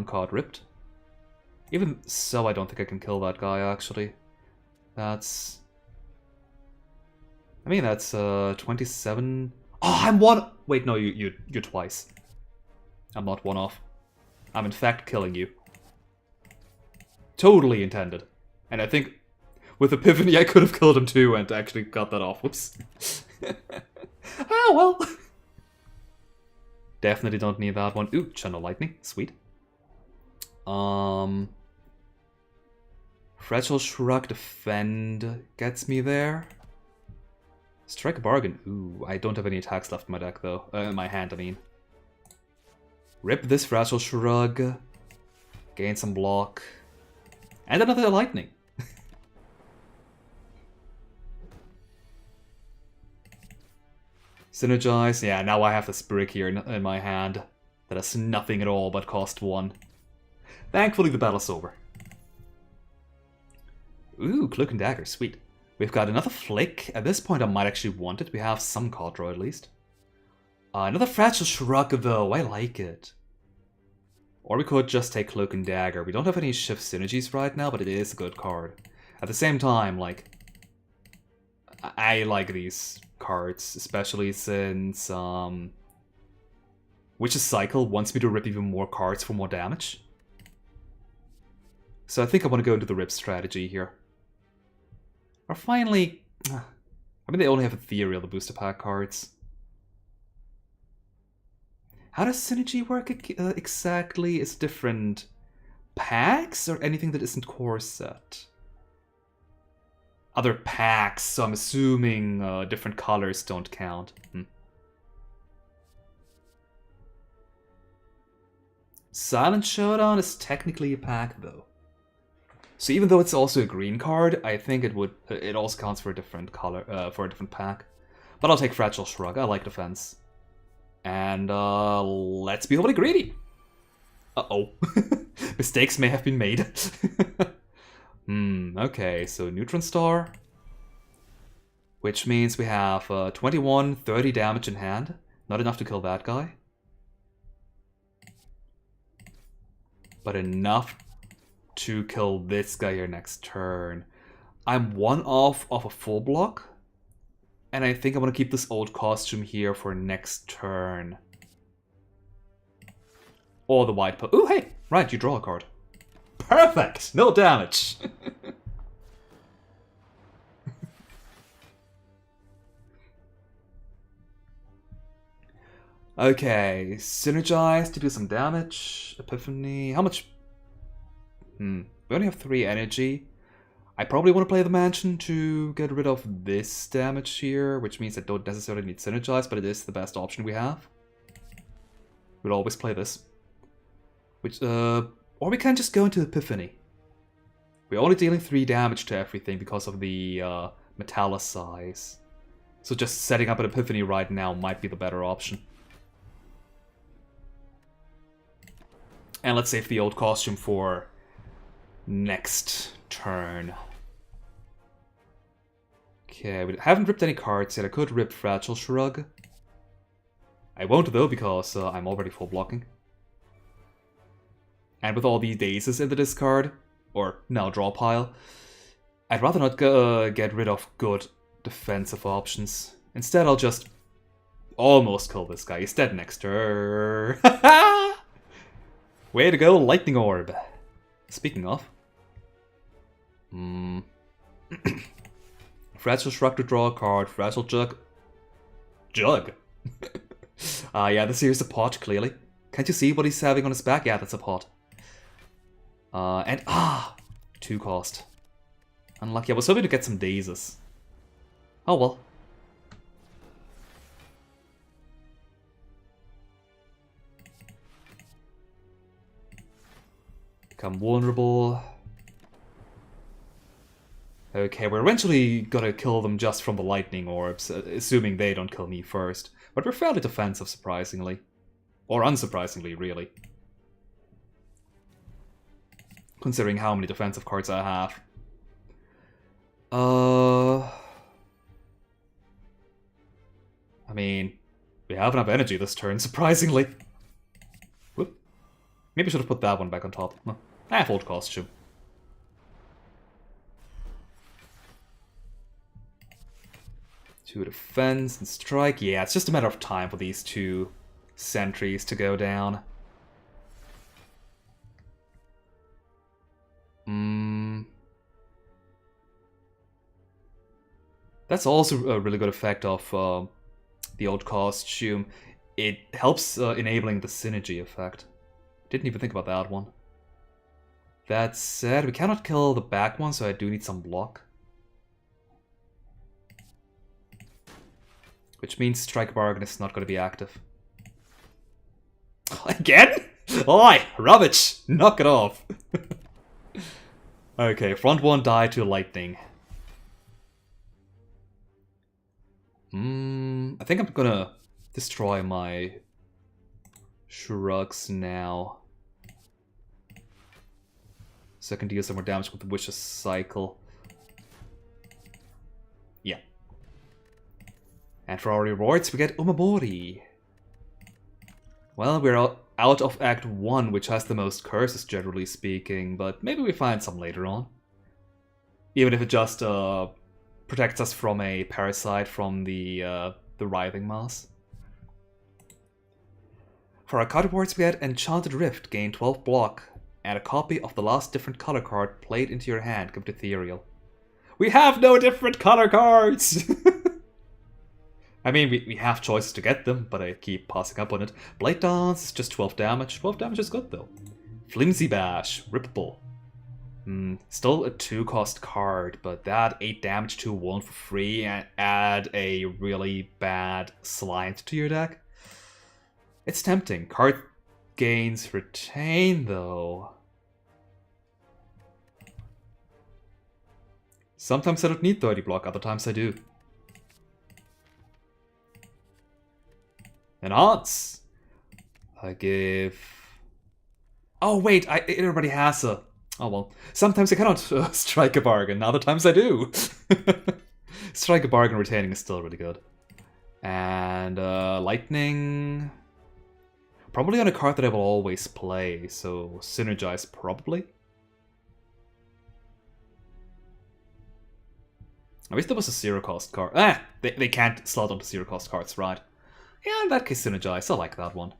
card ripped. Even so, I don't think I can kill that guy, actually. That's... I mean, that's 27... Oh, I'm one... Wait, no, you're twice. I'm not one off. I'm in fact killing you. Totally intended. And I think with Epiphany I could have killed him too and actually got that off. Whoops. Oh, well. Definitely don't need that one. Ooh, Channel Lightning. Sweet. Fragile Shrug Defend gets me there. Strike a Bargain. Ooh, I don't have any attacks left in my deck though. In my hand, I mean. Rip this Fragile Shrug. Gain some block. And another Lightning. Synergize. Yeah, now I have this brick here in my hand that has nothing at all but cost 1. Thankfully, the battle's over. Ooh, Cloak and Dagger. Sweet. We've got another Flick. At this point, I might actually want it. We have some card draw, at least. Another Fragile Shrug, though. I like it. Or we could just take Cloak and Dagger. We don't have any shift synergies right now, but it is a good card. At the same time, like... I like these cards, especially since... Witch's Cycle wants me to rip even more cards for more damage. So I think I want to go into the rip strategy here. Or finally... I mean, they only have Ethereal, the booster pack cards. How does Synergy work exactly? Is it different packs or anything that isn't core set? Other packs, so I'm assuming different colors don't count. Silent Showdown is technically a pack, though. So even though it's also a green card, I think it also counts for a different color, for a different pack. But I'll take Fragile Shrug. I like defense. And let's be overly greedy. Uh-oh. Mistakes may have been made. Okay, so Neutron Star. Which means we have 21, 30 damage in hand. Not enough to kill that guy. But enough to kill this guy here next turn. I'm one off of a full block. And I think I want to keep this old costume here for next turn. Or the white... Oh, hey! Right, you draw a card. Perfect! No damage! Okay, Synergize to do some damage. Epiphany... How much... We only have 3 energy. I probably want to play the Mansion to get rid of this damage here, which means I don't necessarily need Synergize, but it is the best option we have. We'll always play this. Or we can just go into Epiphany. We're only dealing 3 damage to everything because of the Metallicize. So just setting up an Epiphany right now might be the better option. And let's save the old costume for next turn. Okay, we haven't ripped any cards yet. I could rip Fragile Shrug. I won't though because I'm already full blocking. And with all these dazes in the discard, or now draw pile, I'd rather not get rid of good defensive options. Instead, I'll just almost kill this guy. He's dead next turn. Way to go, Lightning Orb. Speaking of. Fragile Shrug to draw a card. Fragile Jug. Jug? Yeah, this here's a pot, clearly. Can't you see what he's having on his back? Yeah, that's a pot. And 2 cost. Unlucky. I was hoping to get some daisies. Oh well. Become vulnerable. Okay, we're eventually gonna kill them just from the lightning orbs, assuming they don't kill me first. But we're fairly defensive, surprisingly. Or unsurprisingly, really. Considering how many defensive cards I have. I mean, we have enough energy this turn, surprisingly. Whoop. Maybe I should have put that one back on top. Old costume. Two defense and strike. Yeah, it's just a matter of time for these 2 sentries to go down. That's also a really good effect of the old costume. It helps enabling the synergy effect. Didn't even think about that one. That said, we cannot kill the back one, so I do need some block. Which means Strike Bargain is not going to be active. Again? Oi! Rubbish! Knock it off! Okay, front 1 died to lightning. I think I'm gonna destroy my shrugs now. So I can deal some more damage with the Vicious Cycle. Yeah. And for our rewards, we get Umamori. Well, we're out of Act 1, which has the most curses, generally speaking, but maybe we find some later on. Even if it just protects us from a parasite from the Writhing Mass. For our card rewards, we get Enchanted Rift, gain 12 block, and a copy of the last different color card played into your hand, give it Ethereal. We have no different color cards! I mean, we have choices to get them, but I keep passing up on it. Blade Dance is just 12 damage. 12 damage is good, though. Flimsy Bash, rippable. Still a 2-cost card, but that 8 damage to 1 for free and add a really bad slide to your deck. It's tempting. Card gains retain, though. Sometimes I don't need 30 block, other times I do. Enhance! I give... Oh wait, it already has a... Oh well. Sometimes I cannot strike a bargain, other times I do. Strike a bargain retaining is still really good. And lightning... Probably on a card that I will always play, so Synergize probably. I wish there was a 0-cost card. They can't slot onto 0-cost cards, right? Yeah, in that case, Synergize. I like that one.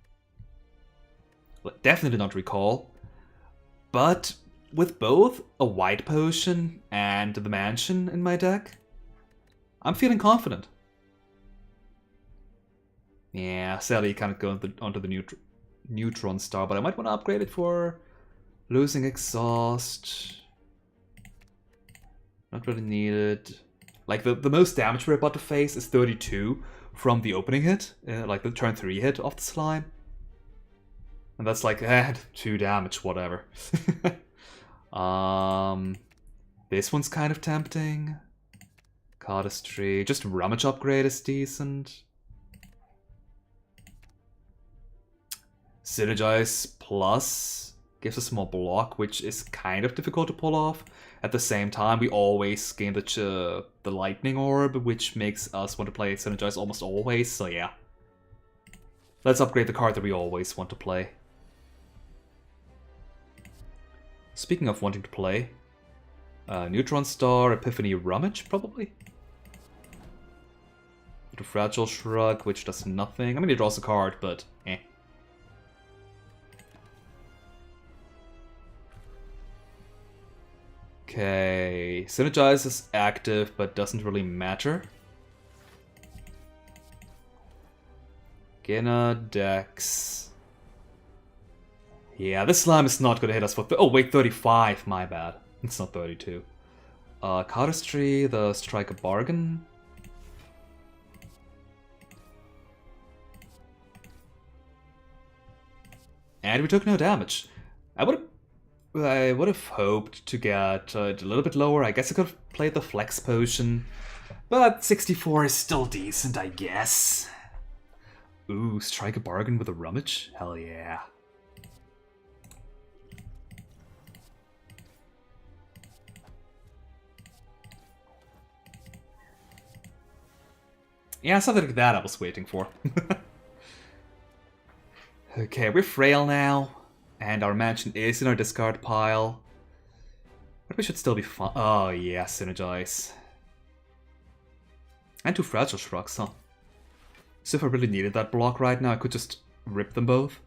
Definitely not Recall. But with both a White Potion and the Mansion in my deck, I'm feeling confident. Yeah, sadly, can't go onto the Neutron Star, but I might want to upgrade it for losing Exhaust. Not really needed. Like, the most damage we're about to face is 32 from the opening hit, like the turn 3 hit of the slime. And that's like, 2 damage, whatever. This one's kind of tempting. Cardistry, just Rummage Upgrade is decent. Synergize Plus gives us more block, which is kind of difficult to pull off. At the same time, we always gain the Lightning Orb, which makes us want to play Synergize almost always, so yeah. Let's upgrade the card that we always want to play. Speaking of wanting to play, Neutron Star, Epiphany Rummage, probably? The Fragile Shrug, which does nothing. I mean, it draws a card, but eh. Okay, Synergize is active, but doesn't really matter. Beginner Dex. Yeah, this slime is not gonna hit us for... Oh, wait, 35. My bad. It's not 32. Cardistry, the Strike a Bargain. And we took no damage. I would have hoped to get it a little bit lower. I guess I could have played the Flex Potion. But 64 is still decent, I guess. Ooh, Strike a Bargain with a Rummage? Hell yeah. Yeah, something like that I was waiting for. Okay, we're frail now, and our mansion is in our discard pile. But we should still be fine. Oh yeah, Synergize. And 2 Fragile Shrugs, huh? So if I really needed that block right now, I could just rip them both.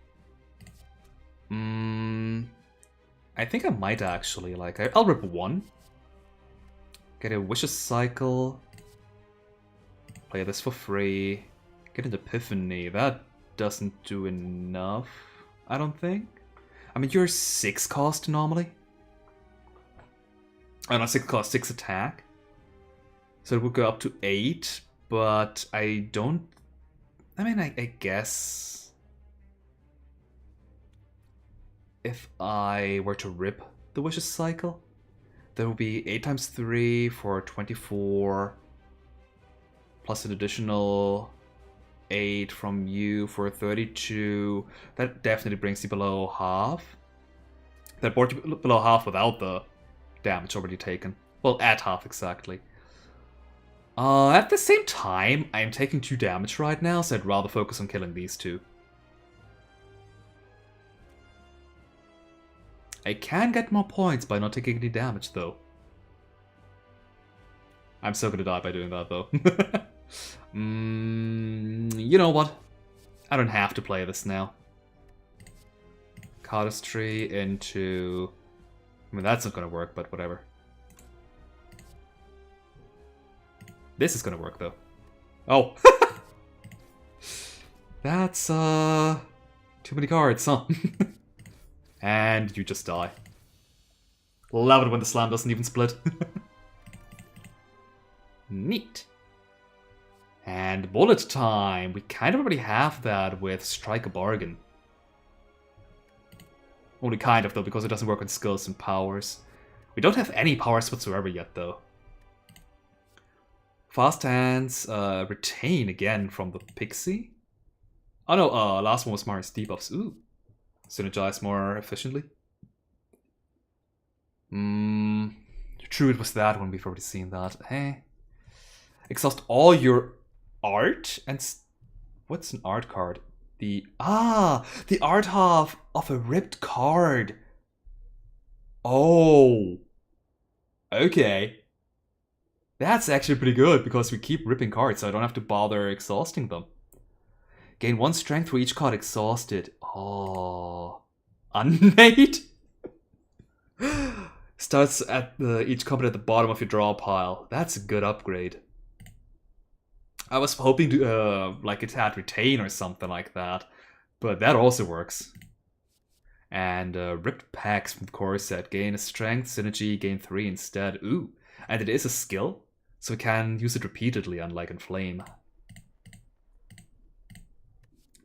I think I might actually, like, I'll rip 1. Get a Vicious Cycle. Play this for free. Get an Epiphany. That doesn't do enough, I don't think. I mean, you're 6 cost normally. Oh, not 6 cost, 6 attack. So it would go up to 8, but I don't... I mean, I guess... if I were to rip the Vicious Cycle, that would be 8 times 3 for 24... plus an additional 8 from you for 32. That definitely brings you below half. That brought you below half without the damage already taken. Well, at half exactly. At the same time, I am taking 2 damage right now, so I'd rather focus on killing these 2. I can get more points by not taking any damage, though. I'm still gonna die by doing that, though. You know what? I don't have to play this now. Cardistry into... I mean, that's not gonna work, but whatever. This is gonna work, though. Oh! That's, too many cards, huh? And you just die. Love it when the slam doesn't even split. Neat. And bullet time. We kind of already have that with Strike a Bargain. Only kind of, though, because it doesn't work on skills and powers. We don't have any powers whatsoever yet, though. Fast Hands, retain again from the Pixie. Oh no, last one was Marius debuffs. Ooh. Synergize more efficiently. True, it was that one. We've already seen that. Hey. Exhaust all your art and... what's an art card? The art half of a ripped card. Oh. Okay. That's actually pretty good because we keep ripping cards, so I don't have to bother exhausting them. Gain 1 strength for each card exhausted. Oh. Unmade? Starts at each combat at the bottom of your draw pile. That's a good upgrade. I was hoping to, like it had retain or something like that, but that also works. And ripped packs from the core set. Gain a strength, synergy, gain 3 instead. Ooh, and it is a skill, so we can use it repeatedly, unlike Inflame.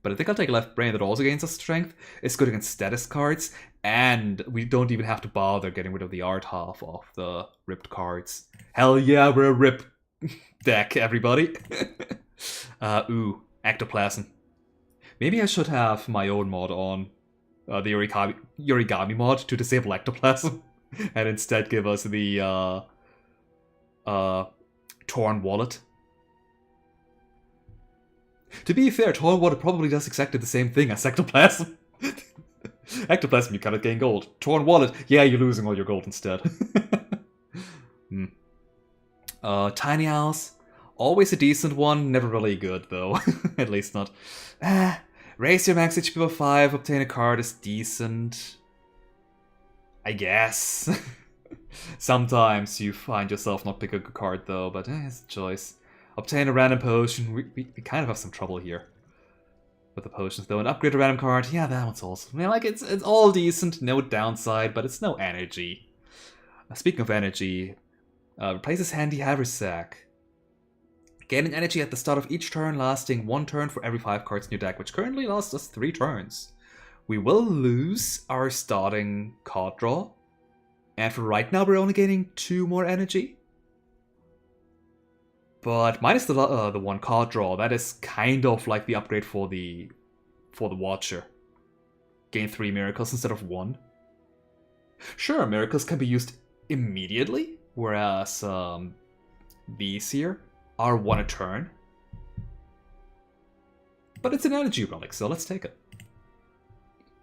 But I think I'll take a left brain that also gains a strength. It's good against status cards, and we don't even have to bother getting rid of the art half of the ripped cards. Hell yeah, we're a rip deck, everybody. Ooh, Ectoplasm. Maybe I should have my own mod on the origami mod to disable Ectoplasm, and instead give us the Torn Wallet. To be fair, Torn Wallet probably does exactly the same thing as Ectoplasm. Ectoplasm, you cannot gain gold. Torn Wallet, yeah, you're losing all your gold instead. Tiny Owls, always a decent one, never really good though. At least not. Raise your max HP by 5, obtain a card is decent. I guess. Sometimes you find yourself not picking a good card though, but it's a choice. Obtain a random potion. We kind of have some trouble here. with the potions though. An upgrade a random card, yeah, that one's awesome. I mean, like it's all decent, no downside, but it's no energy. Speaking of energy, replaces Handy Haversack. Gaining energy at the start of each turn, lasting 1 turn for every 5 cards in your deck, which currently lasts us 3 turns. We will lose our starting card draw, and for right now we're only gaining 2 more energy. But minus the 1 card draw, that is kind of like the upgrade for the Watcher. Gain 3 miracles instead of 1. Sure, miracles can be used immediately, whereas these here are 1 a turn. But it's an energy relic, so let's take it.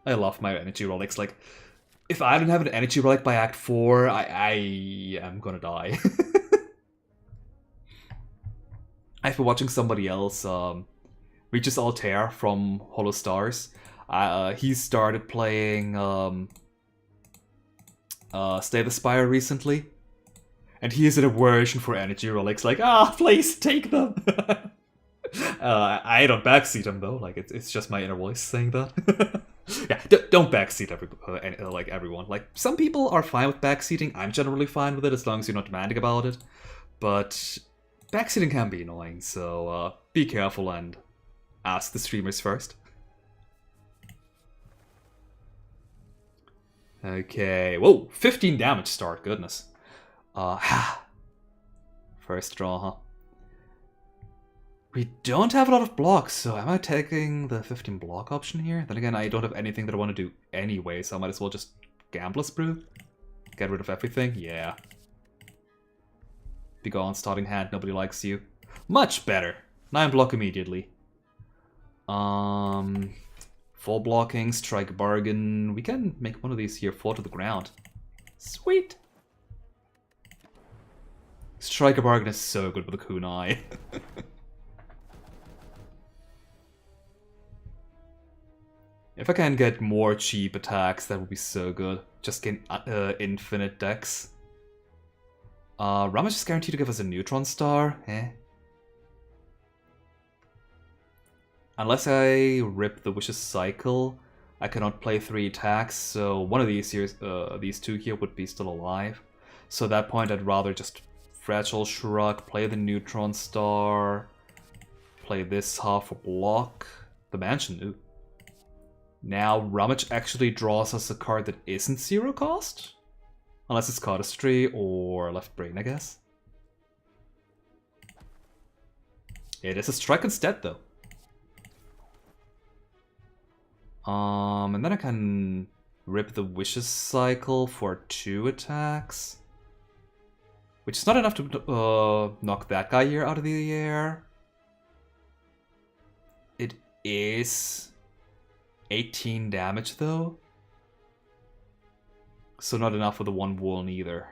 I love my energy relics. Like, if I don't have an energy relic by Act 4, I am gonna die. I've been watching somebody else, Reaches Altair from Hollow Stars. He started playing Stay the Spire recently. And he has an aversion for energy relics, like, please take them! I don't backseat him though, like, it's just my inner voice saying that. Yeah, don't backseat everyone. Like, some people are fine with backseating, I'm generally fine with it as long as you're not demanding about it. But backseating can be annoying, so be careful and ask the streamers first. Okay, whoa, 15 damage start, goodness. First draw, huh? We don't have a lot of blocks, so am I taking the 15 block option here? Then again, I don't have anything that I want to do anyway, so I might as well just Gambler's Brew. Get rid of everything, yeah. Be gone, starting hand, nobody likes you. Much better. 9 block immediately. 4 blocking, strike bargain. We can make one of these here fall to the ground. Sweet. Strike a bargain is so good with a kunai. If I can get more cheap attacks, that would be so good. Just get infinite decks. Ramage is guaranteed to give us a neutron star. Unless I rip the Wish's Cycle, I cannot play 3 attacks, so one of these here, these 2 here would be still alive. So at that point I'd rather just Fragile Shrug, play the neutron star, play this half a block. The Mansion, ooh. Now, Rummage actually draws us a card that isn't 0 cost? Unless it's Cardistry or Left Brain, I guess. It is a strike instead, though. And then I can rip the Wishes Cycle for 2 attacks. Which is not enough to knock that guy here out of the air. It is 18 damage though. So not enough for the 1 wound either.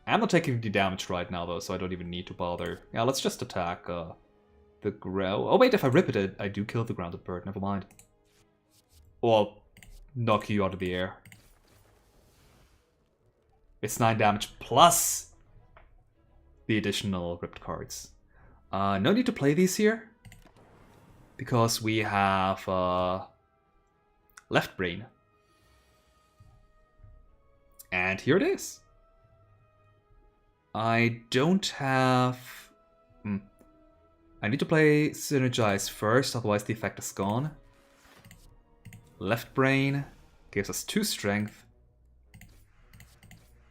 I'm not taking the damage right now though, so I don't even need to bother. Yeah, let's just attack the ground. Oh wait, if I rip it, I do kill the grounded bird, never mind. Or I'll knock you out of the air. It's 9 damage plus the additional ripped cards. No need to play these here. Because we have Left Brain. And here it is. I don't have... I need to play Synergize first, otherwise the effect is gone. Left Brain gives us 2 strength.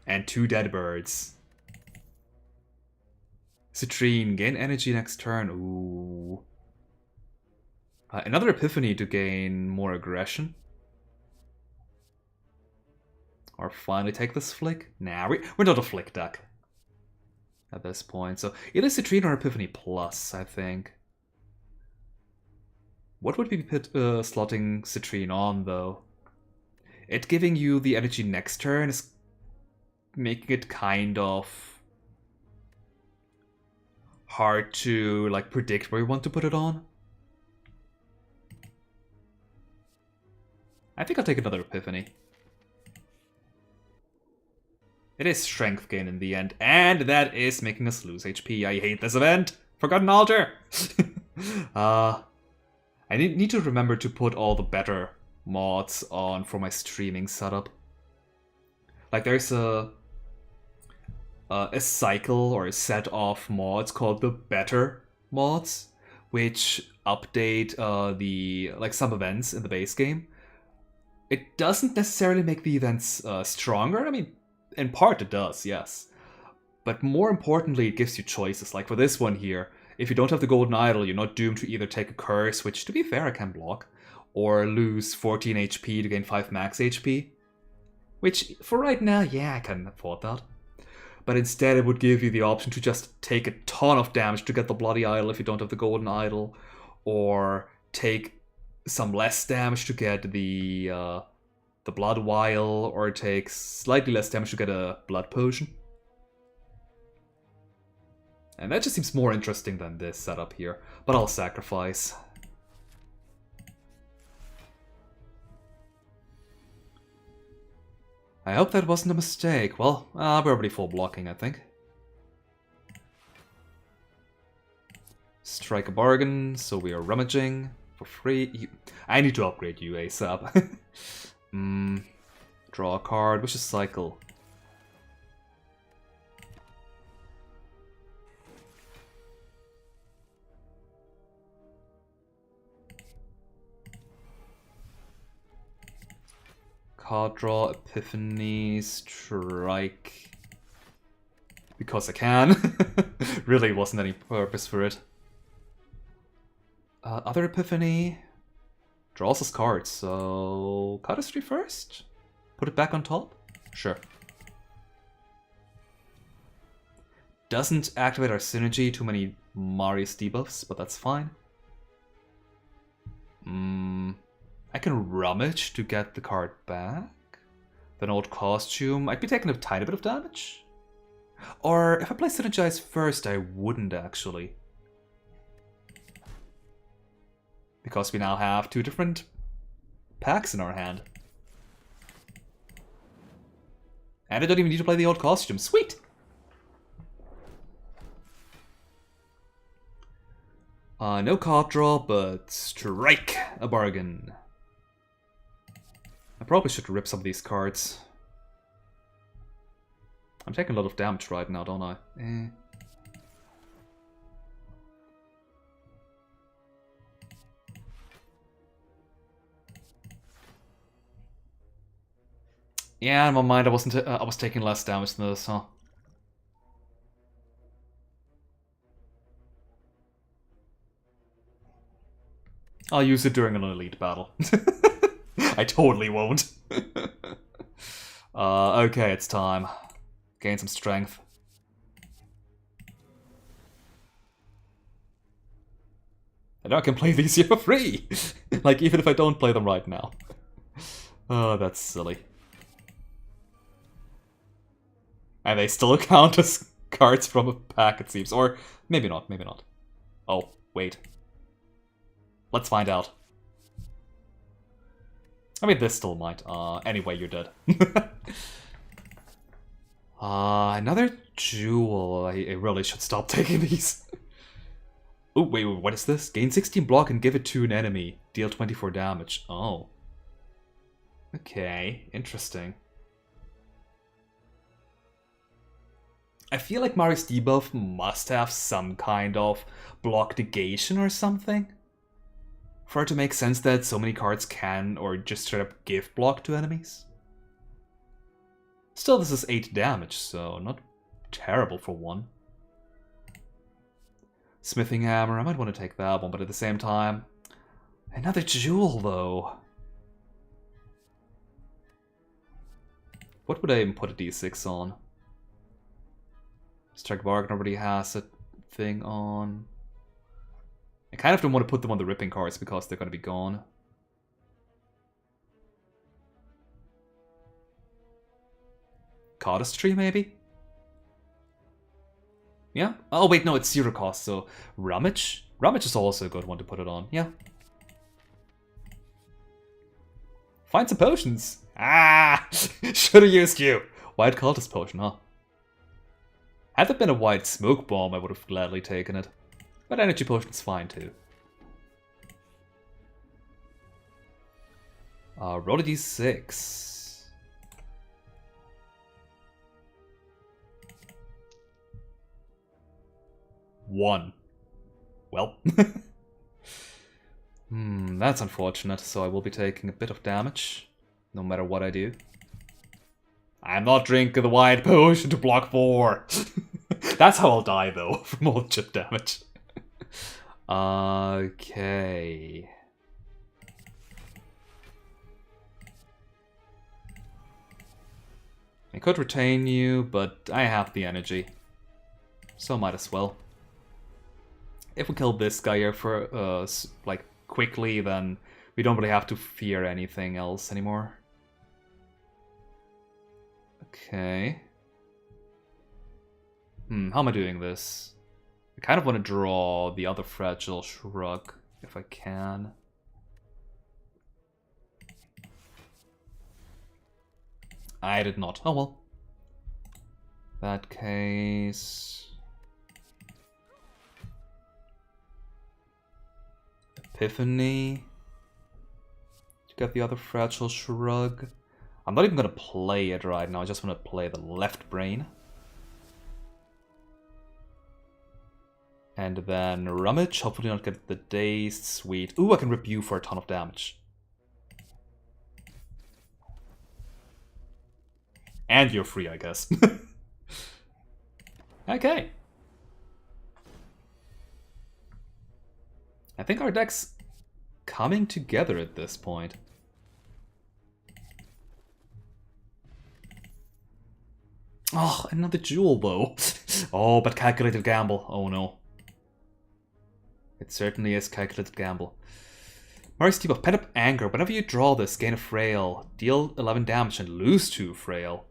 And 2 dead birds. Citrine, gain energy next turn. Ooh. Another Epiphany to gain more aggression. Or finally take this flick? Nah, we're not a flick deck at this point. So either Citrine or Epiphany Plus, I think. What would we be slotting Citrine on, though? It giving you the energy next turn is making it kind of hard to like predict where you want to put it on. I think I'll take another Epiphany. It is strength gain in the end, and that is making us lose HP. I hate this event! Forgotten Altar! I need to remember to put all the better mods on for my streaming setup. Like there's a cycle or a set of mods called the better mods, which update the some events in the base game. It doesn't necessarily make the events stronger. I mean, in part it does, yes. But more importantly, it gives you choices. Like for this one here, if you don't have the golden idol, you're not doomed to either take a curse, which to be fair I can block, or lose 14 HP to gain 5 max HP. Which, for right now, yeah, I can afford that. But instead it would give you the option to just take a ton of damage to get the bloody idol if you don't have the golden idol, or take some less damage to get the blood vial, or take slightly less damage to get a blood potion. And that just seems more interesting than this setup here, but I'll sacrifice. I hope that wasn't a mistake. Well, we're already full blocking, I think. Strike a bargain, so we are rummaging for free. I need to upgrade you ASAP. Draw a card, which is cycle. Card draw, Epiphany, strike. Because I can. Really wasn't any purpose for it. Other Epiphany. Draws us cards, so... Cardistry first? Put it back on top? Sure. Doesn't activate our synergy, too many Marius debuffs, but that's fine. I can rummage to get the card back. Then old costume. I'd be taking a tiny bit of damage. Or if I play Synergize first, I wouldn't actually. Because we now have 2 different packs in our hand. And I don't even need to play the old costume. Sweet! No card draw, but strike a bargain. I probably should rip some of these cards. I'm taking a lot of damage right now, don't I? Yeah, in my mind I was taking less damage than this, huh? I'll use it during an elite battle. I totally won't. Okay, it's time. Gain some strength. And now I can play these here for free! Like, even if I don't play them right now. Oh, that's silly. And they still count as cards from a pack, it seems. Or, maybe not, maybe not. Oh, wait. Let's find out. I mean, this still might. Anyway, you're dead. Another jewel. I really should stop taking these. Oh, wait, what is this? Gain 16 block and give it to an enemy. Deal 24 damage. Oh. Okay, interesting. I feel like Marius debuff must have some kind of block negation or something. For it to make sense that so many cards can or just straight up give block to enemies. Still, this is 8 damage, so not terrible for one. Smithing Hammer, I might want to take that one, but at the same time... Another jewel, though. What would I even put a d6 on? Strike Bargain already has a thing on... I kind of don't want to put them on the ripping cards because they're going to be gone. Cardistry, maybe? Yeah? Oh, wait, no, it's 0 cost, so... Rummage? Rummage is also a good one to put it on, yeah. Find some potions! Ah! Should've used you! White Cultist Potion, huh? Had there been a White Smoke Bomb, I would have gladly taken it. But Energy Potion's fine, too. Roll a d6. 1. Well. That's unfortunate, so I will be taking a bit of damage, no matter what I do. I'm not drinking the white potion to block 4. That's how I'll die, though, from all chip damage. Okay. I could retain you, but I have the energy. So might as well. If we kill this guy here for, like, quickly, then we don't really have to fear anything else anymore. Okay. How am I doing this? I kind of want to draw the other Fragile Shrug, if I can. I did not. Oh well. That case... Epiphany. To get the other Fragile Shrug. I'm not even going to play it right now, I just want to play the left brain. And then Rummage, hopefully not get the Dazed, sweet. Ooh, I can rip you for a ton of damage. And you're free, I guess. Okay. I think our deck's coming together at this point. Oh, another jewel, though. Oh, but calculated gamble. Oh, no. It certainly is calculated gamble. Mari's debuff, Pent Up Anger. Whenever you draw this, gain a frail. Deal 11 damage and lose 2 frail.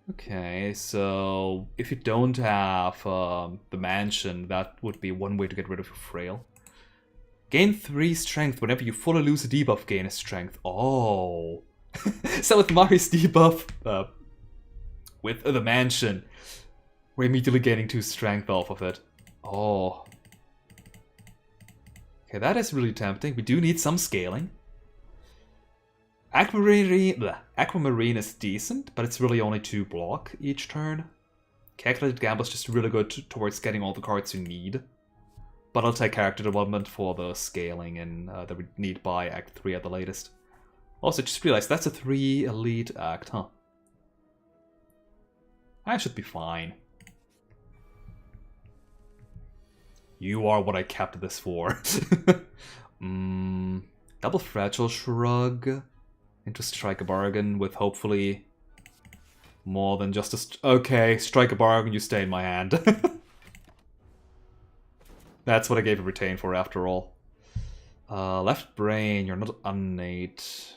Okay, so if you don't have the mansion, that would be one way to get rid of your frail. Gain 3 strength. Whenever you fully lose a debuff, gain a strength. Oh. So with Mari's debuff, with the mansion, we're immediately gaining 2 strength off of it. Oh. Okay, that is really tempting. We do need some scaling. Aquamarine is decent, but it's really only 2 block each turn. Calculated Gamble is just really good towards getting all the cards you need. But I'll take character development for the scaling and that we need by Act 3 at the latest. Also, just realized that's a 3 elite act, huh? I should be fine. You are what I kept this for. Double Fragile Shrug. Into Strike a Bargain with hopefully more than just a... Okay, Strike a Bargain, you stay in my hand. That's what I gave a retain for after all. Left Brain, you're not innate.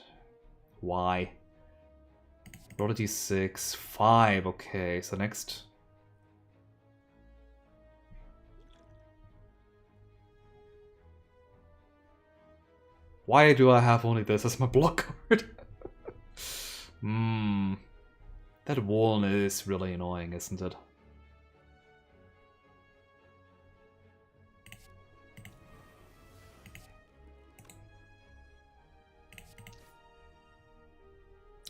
Why? Roll a d6. 5, okay, so next... Why do I have only this as my block card? That wall is really annoying, isn't it?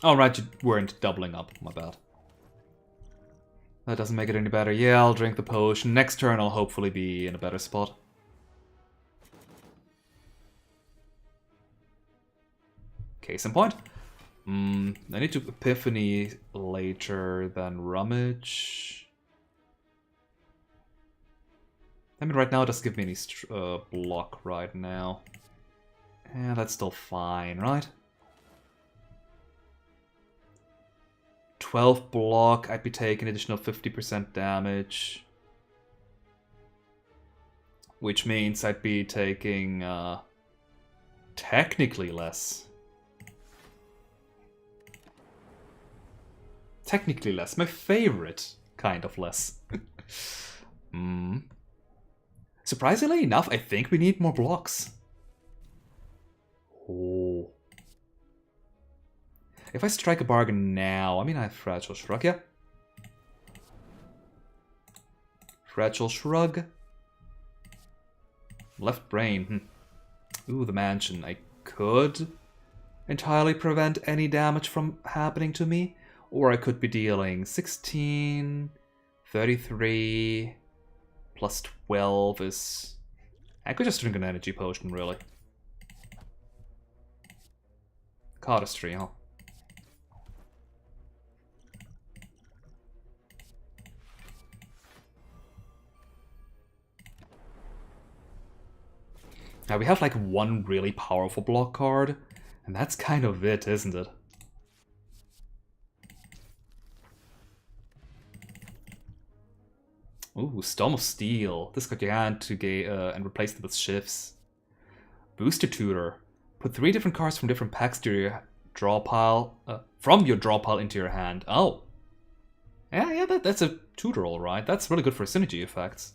Oh, right, you weren't doubling up. My bad. That doesn't make it any better. Yeah, I'll drink the potion. Next turn I'll hopefully be in a better spot. Case in point. I need to Epiphany later than Rummage. I mean, right now it doesn't give me any block right now. Yeah, that's still fine, right? 12 block, I'd be taking additional 50% damage. Which means I'd be taking technically less. Technically less. My favorite kind of less. Surprisingly enough, I think we need more blocks. Oh. If I strike a bargain now, I mean I have Fragile Shrug, yeah? Fragile Shrug. Left Brain. Ooh, the mansion. I could entirely prevent any damage from happening to me. Or I could be dealing 16, 33, plus 12 is... I could just drink an energy potion, really. Cardistry, huh? Now we have like one really powerful block card, and that's kind of it, isn't it? Ooh, Storm of Steel. Discard your hand to and replace them with shifts. Booster Tutor. Put 3 different cards from different packs to your draw pile, from your draw pile into your hand. Oh. Yeah, that's a tutor, alright. That's really good for synergy effects.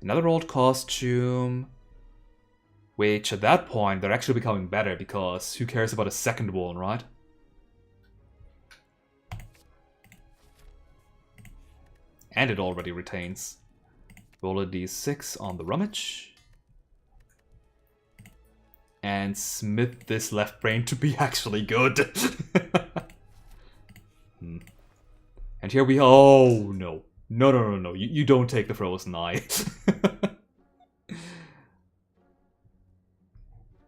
Another old costume. Which, at that point, they're actually becoming better, because who cares about a second one, right? And it already retains. Roll a d6 on the rummage. And smith this left brain to be actually good. And here we... Oh, no. No. You don't take the frozen eye.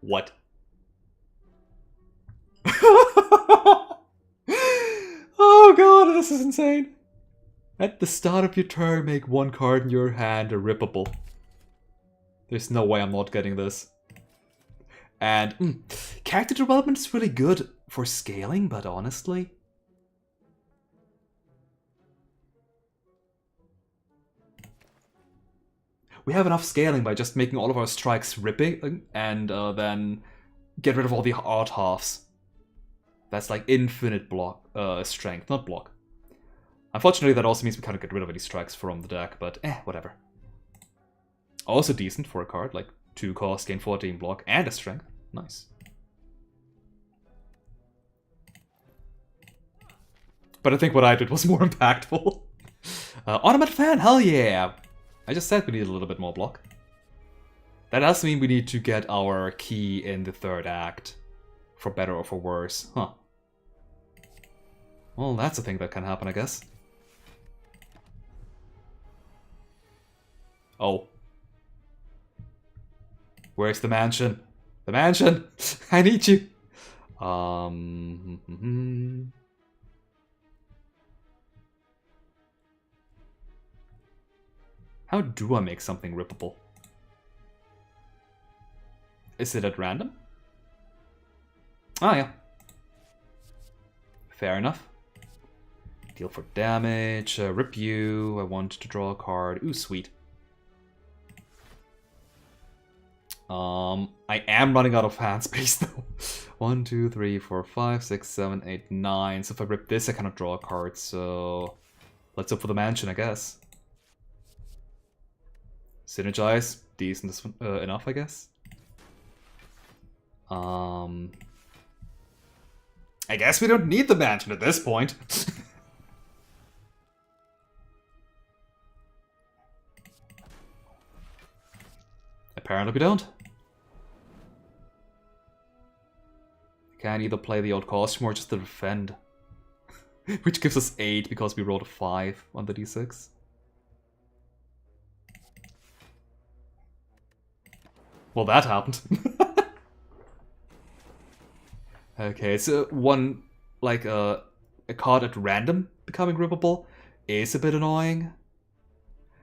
What? Oh god, this is insane. At the start of your turn, make 1 card in your hand a rippable. There's no way I'm not getting this. And character development is really good for scaling, but honestly... We have enough scaling by just making all of our strikes ripping and then get rid of all the odd halves. That's like infinite block, strength, not block. Unfortunately, that also means we can't get rid of any strikes from the deck, but whatever. Also decent for a card, like 2 cost, gain 14 block, and a strength. Nice. But I think what I did was more impactful. Ornament Fan, hell yeah! I just said we need a little bit more block. That does mean we need to get our key in the 3rd act. For better or for worse. Huh. Well, that's a thing that can happen, I guess. Oh. Where's the mansion? The mansion! I need you! How do I make something rippable? Is it at random? Ah, yeah. Fair enough. Deal for damage, rip you, I want to draw a card. Ooh, sweet. I am running out of hand space though. 1, 2, 3, 4, 5, 6, 7, 8, 9. So if I rip this, I cannot draw a card, so... Let's hope for the mansion, I guess. Synergize, decent enough, I guess. I guess we don't need the mansion at this point. Apparently we don't. Can either play the old costume or just the defend. Which gives us 8 because we rolled a 5 on the d6. Well, that happened. Okay, so one, like, a card at random becoming rippable is a bit annoying.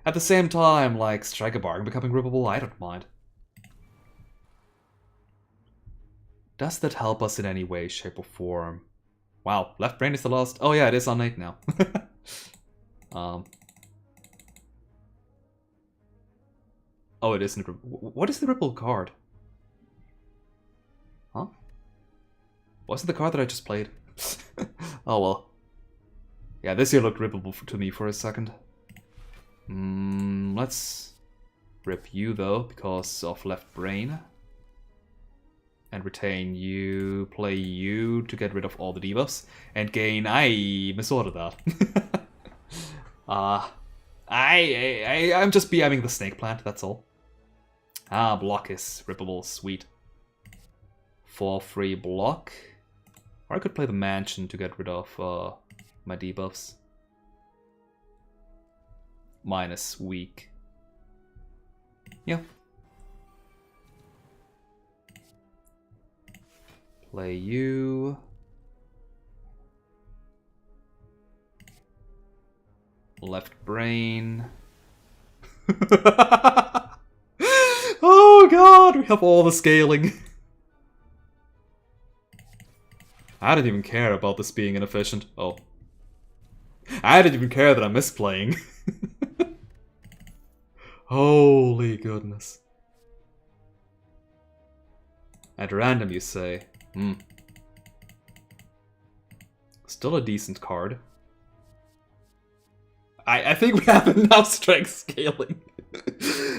At the same time, like, Strike a Bargain becoming rippable, I don't mind. Does that help us in any way, shape, or form? Wow, left brain is the last... Oh yeah, it is on 8 now. Oh, it isn't... What is the ripple card? Huh? Wasn't the card that I just played? Oh well. Yeah, this here looked rippable to me for a second. Let's rip you though, because of left brain. And retain you, play you to get rid of all the debuffs. And gain... I misordered that. I'm just BMing the snake plant, that's all. Ah, block is rippable, sweet. 4 free block. Or I could play the mansion to get rid of my debuffs. Minus weak. Yeah. Play you. Left brain. Oh god, we have all the scaling. I didn't even care about this being inefficient. Oh. I didn't even care that I'm misplaying. Holy goodness. At random, you say? Hmm. Still a decent card. I think we have enough strength scaling.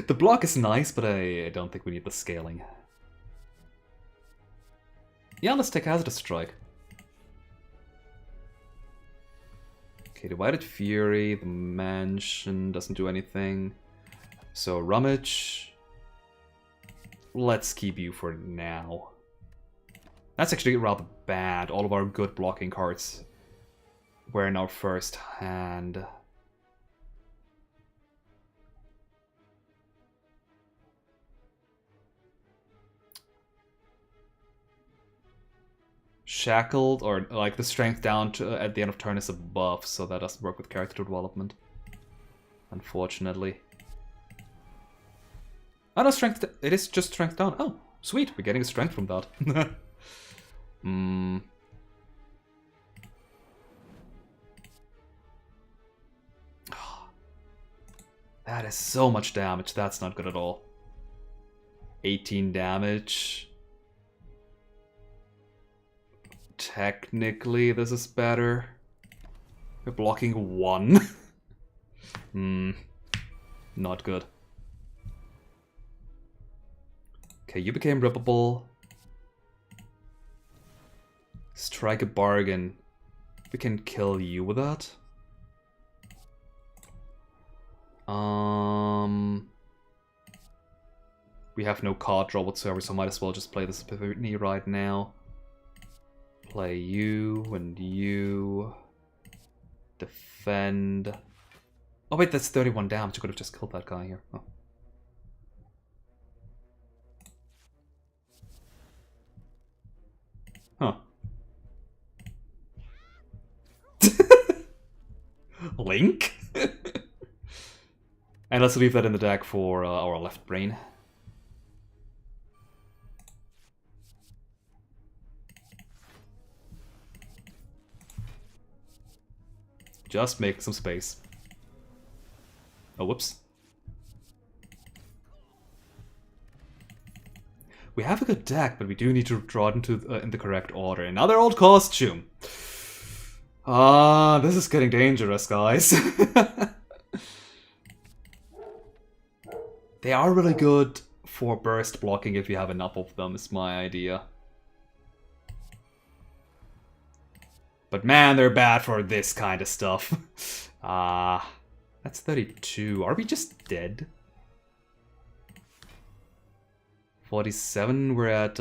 The block is nice, but I don't think we need the scaling. Yeah, let's take Hazardous Strike. Okay, Divided Fury, the mansion doesn't do anything. So Rummage. Let's keep you for now. That's actually rather bad. All of our good blocking cards were in our first hand. Shackled, or like the strength down to, at the end of turn is a buff, so that doesn't work with character development. Unfortunately. Oh no, strength, it is just strength down. Oh, sweet, we're getting a strength from that. That is so much damage, that's not good at all. 18 damage. Technically, this is better. We're blocking 1. Not good. Okay, you became rippable. Strike a bargain. We can kill you with that. We have no card draw whatsoever, so might as well just play this Epiphany right now. Play you and you. Defend. Oh wait, that's 31 damage. You could have just killed that guy here. Oh. Huh. Link? And let's leave that in the deck for our left brain. Just make some space. Oh, whoops. We have a good deck, but we do need to draw it into in the correct order. Another old costume. This is getting dangerous, guys. They are really good for burst blocking if you have enough of them, is my idea. But man, they're bad for this kind of stuff. That's 32. Are we just dead? 47, we're at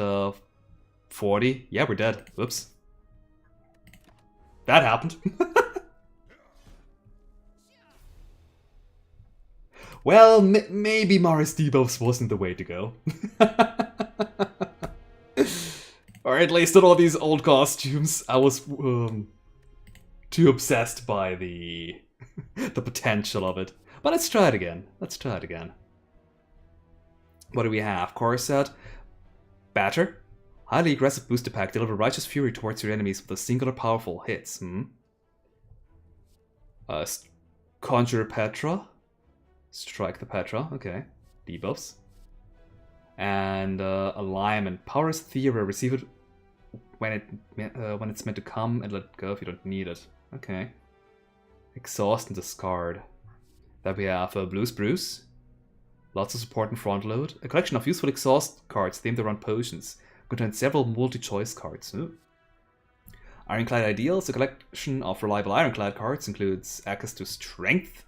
40. Yeah, we're dead. Whoops. That happened. Well, maybe Mars debuffs wasn't the way to go. Or at least in all these old costumes, I was too obsessed by the potential of it. But let's try it again. Let's try it again. What do we have? Corset. Batter. Highly aggressive booster pack. Deliver righteous fury towards your enemies with a singular powerful hits. Conjure Petra. Strike the Petra. Okay. Debuffs. And alignment. Powers Theory. Receive it when it's meant to come and let it go if you don't need it. Okay. Exhaust and discard. Then we have Blue Spruce. Lots of support and front load. A collection of useful exhaust cards themed around potions. Contains several multi-choice cards. Ooh. Ironclad Ideals. A collection of reliable Ironclad cards includes access to Strength.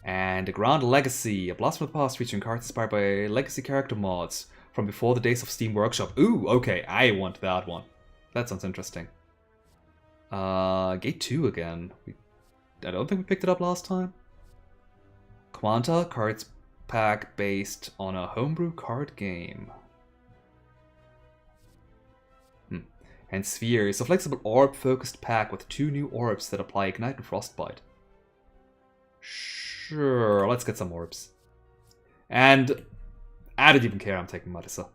And a Grand Legacy. A blast from the past featuring cards inspired by legacy character mods from before the days of Steam Workshop. Ooh, okay, I want that one. That sounds interesting. Gate 2 again. I don't think we picked it up last time. Quanta, cards pack based on a homebrew card game. And Sphere is a flexible orb-focused pack with 2 new orbs that apply Ignite and Frostbite. Sure, let's get some orbs. And I don't even care, I'm taking Marisa.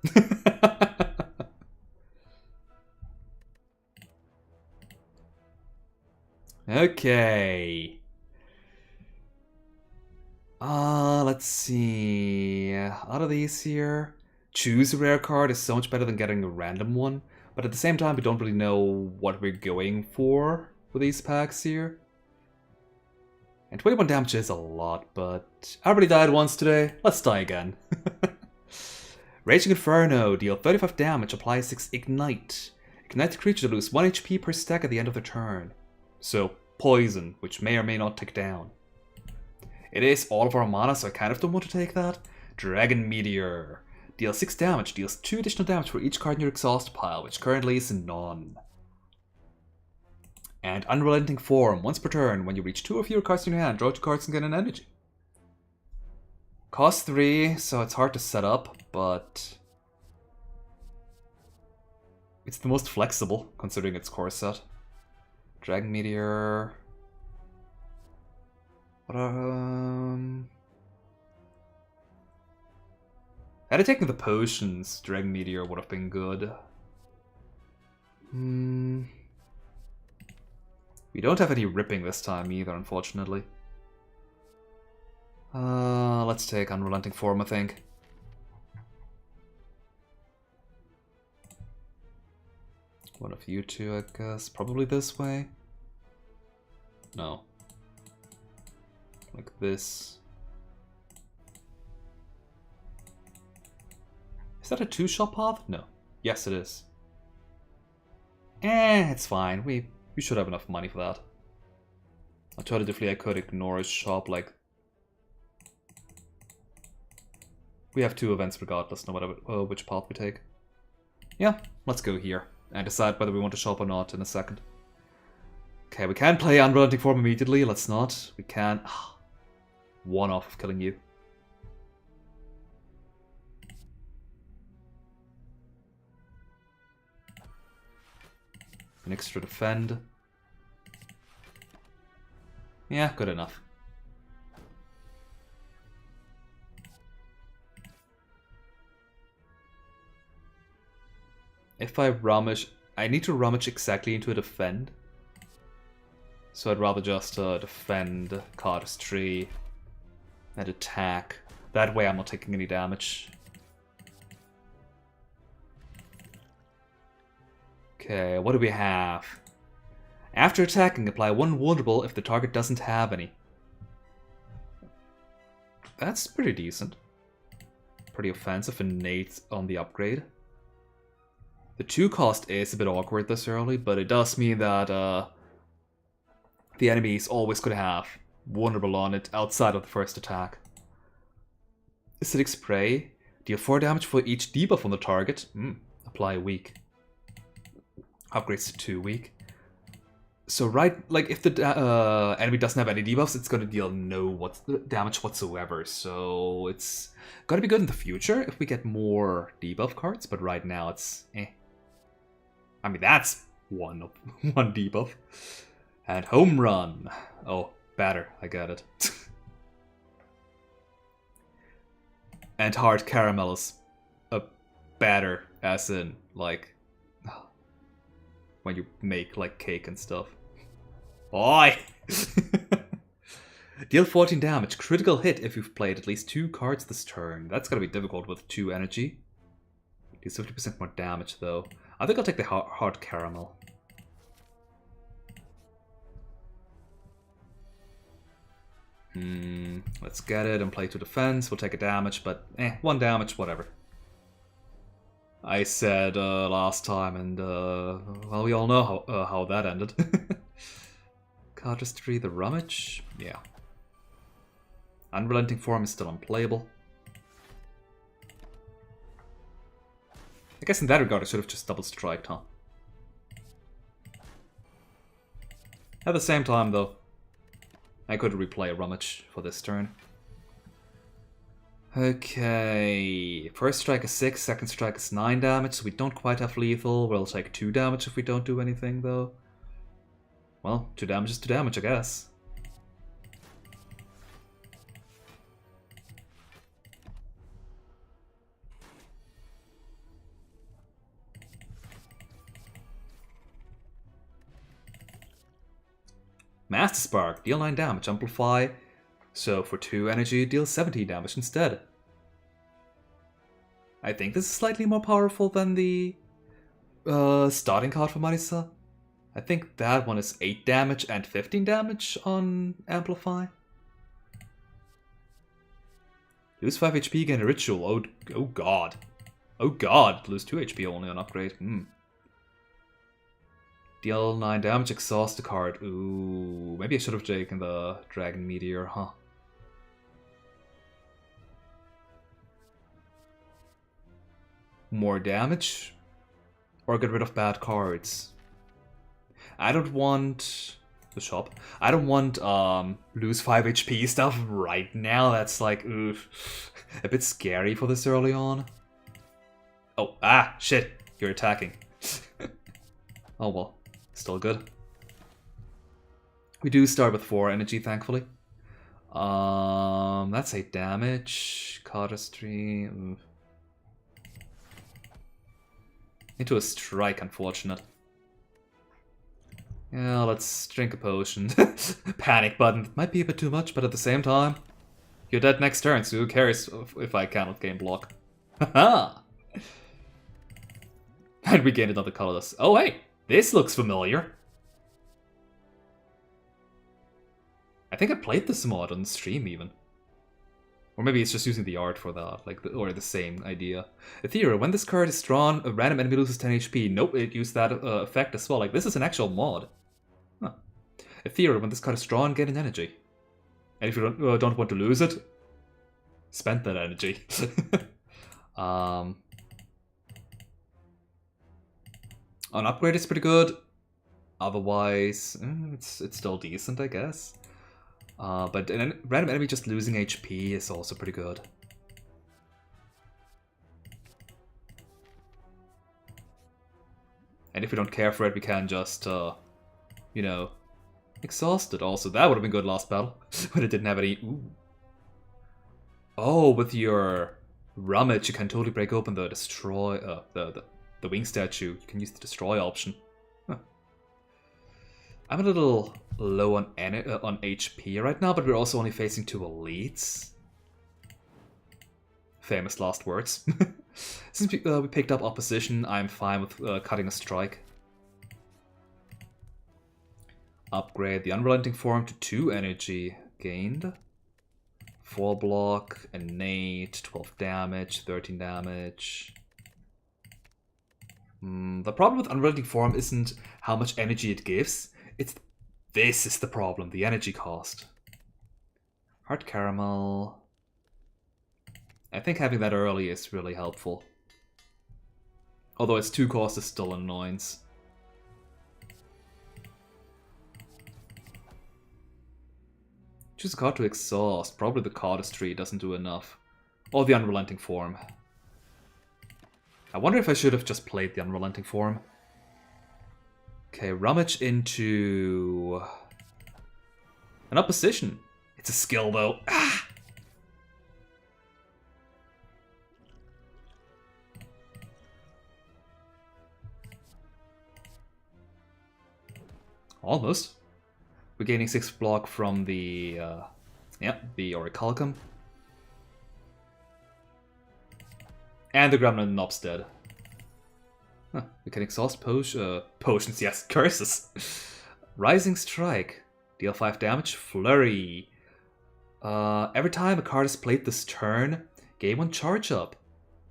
Okay. Let's see. Out of these here, choose a rare card is so much better than getting a random one. But at the same time, we don't really know what we're going for with these packs here. And 21 damage is a lot, but I already died once today. Let's die again. Raging Inferno, deal 35 damage, apply 6 Ignite. Ignite the creature to lose 1 HP per stack at the end of the turn. So, poison, which may or may not tick down. It is all of our mana, so I kind of don't want to take that. Dragon Meteor. Deals 6 damage, deals 2 additional damage for each card in your exhaust pile, which currently is none. And Unrelenting Form, once per turn, when you reach 2 or fewer cards in your hand, draw 2 cards and get an energy. Cost 3, so it's hard to set up, but it's the most flexible, considering its core set. Dragon Meteor. Had I taken the potions, Dragon Meteor would have been good. We don't have any ripping this time either, unfortunately. Let's take Unrelenting Form, I think. One of you two, I guess. Probably this way. No. Like this. Is that a 2-shot path? No. Yes, it is. It's fine. We should have enough money for that. Alternatively, I could ignore a shop like... We have 2 events regardless, no matter which path we take. Yeah, let's go here. And decide whether we want to shop or not in a second. Okay, we can play Unrelenting Form immediately. Let's not. We can... One off of killing you. An extra defend. Yeah, good enough. If I rummage... I need to rummage exactly into a defend. So I'd rather just defend cardistry and attack. That way I'm not taking any damage. Okay, what do we have? After attacking, apply 1 vulnerable if the target doesn't have any. That's pretty decent. Pretty offensive and innate on the upgrade. The 2 cost is a bit awkward this early, but it does mean that the enemy is always going to have vulnerable on it outside of the first attack. Acidic Spray. Deal 4 damage for each debuff on the target. Apply weak. Upgrades to 2 weak. So like if the enemy doesn't have any debuffs, it's going to deal no damage whatsoever. So it's going to be good in the future if we get more debuff cards, but right now it's eh. I mean, that's one debuff. And Home Run. Oh, batter. I got it. And Hard Caramel is a batter, as in, like, when you make, like, cake and stuff. Oi! Deal 14 damage. Critical hit if you've played at least 2 cards this turn. That's gonna be difficult with 2 energy. Deals 50% more damage, though. I think I'll take the Hard Caramel. Let's get it and play 2 defense. We'll take a damage, but 1 damage, whatever. I said last time, and well, we all know how that ended. Cardistry, the Rummage? Yeah. Unrelenting Form is still unplayable. I guess in that regard I should have just double striked, huh? At the same time, though, I could replay a Rummage for this turn. Okay, first strike is 6, second strike is 9 damage, so we don't quite have lethal. We'll take 2 damage if we don't do anything, though. Well, 2 damage is 2 damage, I guess. Master Spark, deal 9 damage, amplify. So for 2 energy, deal 17 damage instead. I think this is slightly more powerful than the starting card for Marisa. I think that one is 8 damage and 15 damage on amplify. Lose 5 HP, gain a ritual. Oh god. Oh god, lose 2 HP only on upgrade. Deal 9 damage, exhaust the card. Ooh, maybe I should have taken the Dragon Meteor, huh? More damage? Or get rid of bad cards? I don't want the shop. I don't want lose 5 HP stuff right now. That's like, oof, a bit scary for this early on. Oh, shit, you're attacking. Oh well, still good. We do start with 4 energy, thankfully. That's 8 damage. Cardistry. Oof. Into a strike, unfortunate. Yeah, let's drink a potion. Panic button. Might be a bit too much, but at the same time, you're dead next turn, so who cares if I cannot game block? Haha! And we gain another colorless. Oh hey, this looks familiar. I think I played this mod on stream even. Or maybe it's just using the art for that, like or the same idea. Ethereal, when this card is drawn, a random enemy loses 10 HP. Nope, it used that effect as well. Like, this is an actual mod. Huh. Ethereal, when this card is drawn, gain an energy. And if you don't want to lose it, spend that energy. On upgrade, it's pretty good. Otherwise, it's still decent, I guess. But a random enemy just losing HP is also pretty good. And if we don't care for it, we can just, you know, exhaust it also. That would have been good last battle, but it didn't have any... Ooh. Oh, with your Rummage, you can totally break open the destroy, the wing statue. You can use the destroy option. Huh. I'm a little low on HP right now, but we're also only facing 2 elites. Famous last words. Since we picked up opposition, I'm fine with cutting a strike. Upgrade the Unrelenting Form to 2 energy gained. 4 block, innate, 12 damage, 13 damage. The problem with Unrelenting Form isn't how much energy it gives. This is the problem, the energy cost. Hard Caramel. I think having that early is really helpful. Although its 2 cost is still an annoyance. Choose a card to exhaust. Probably the Cardistry doesn't do enough. Or the Unrelenting Form. I wonder if I should have just played the Unrelenting Form. Okay, Rummage into an opposition. It's a skill though. Almost. We're gaining 6 block from the Orichalcum. And the Gremlin Knob's dead. Huh, we can exhaust potions, yes, curses. Rising Strike. Deal 5 damage. Flurry. Every time a card is played this turn, gain 1 charge up.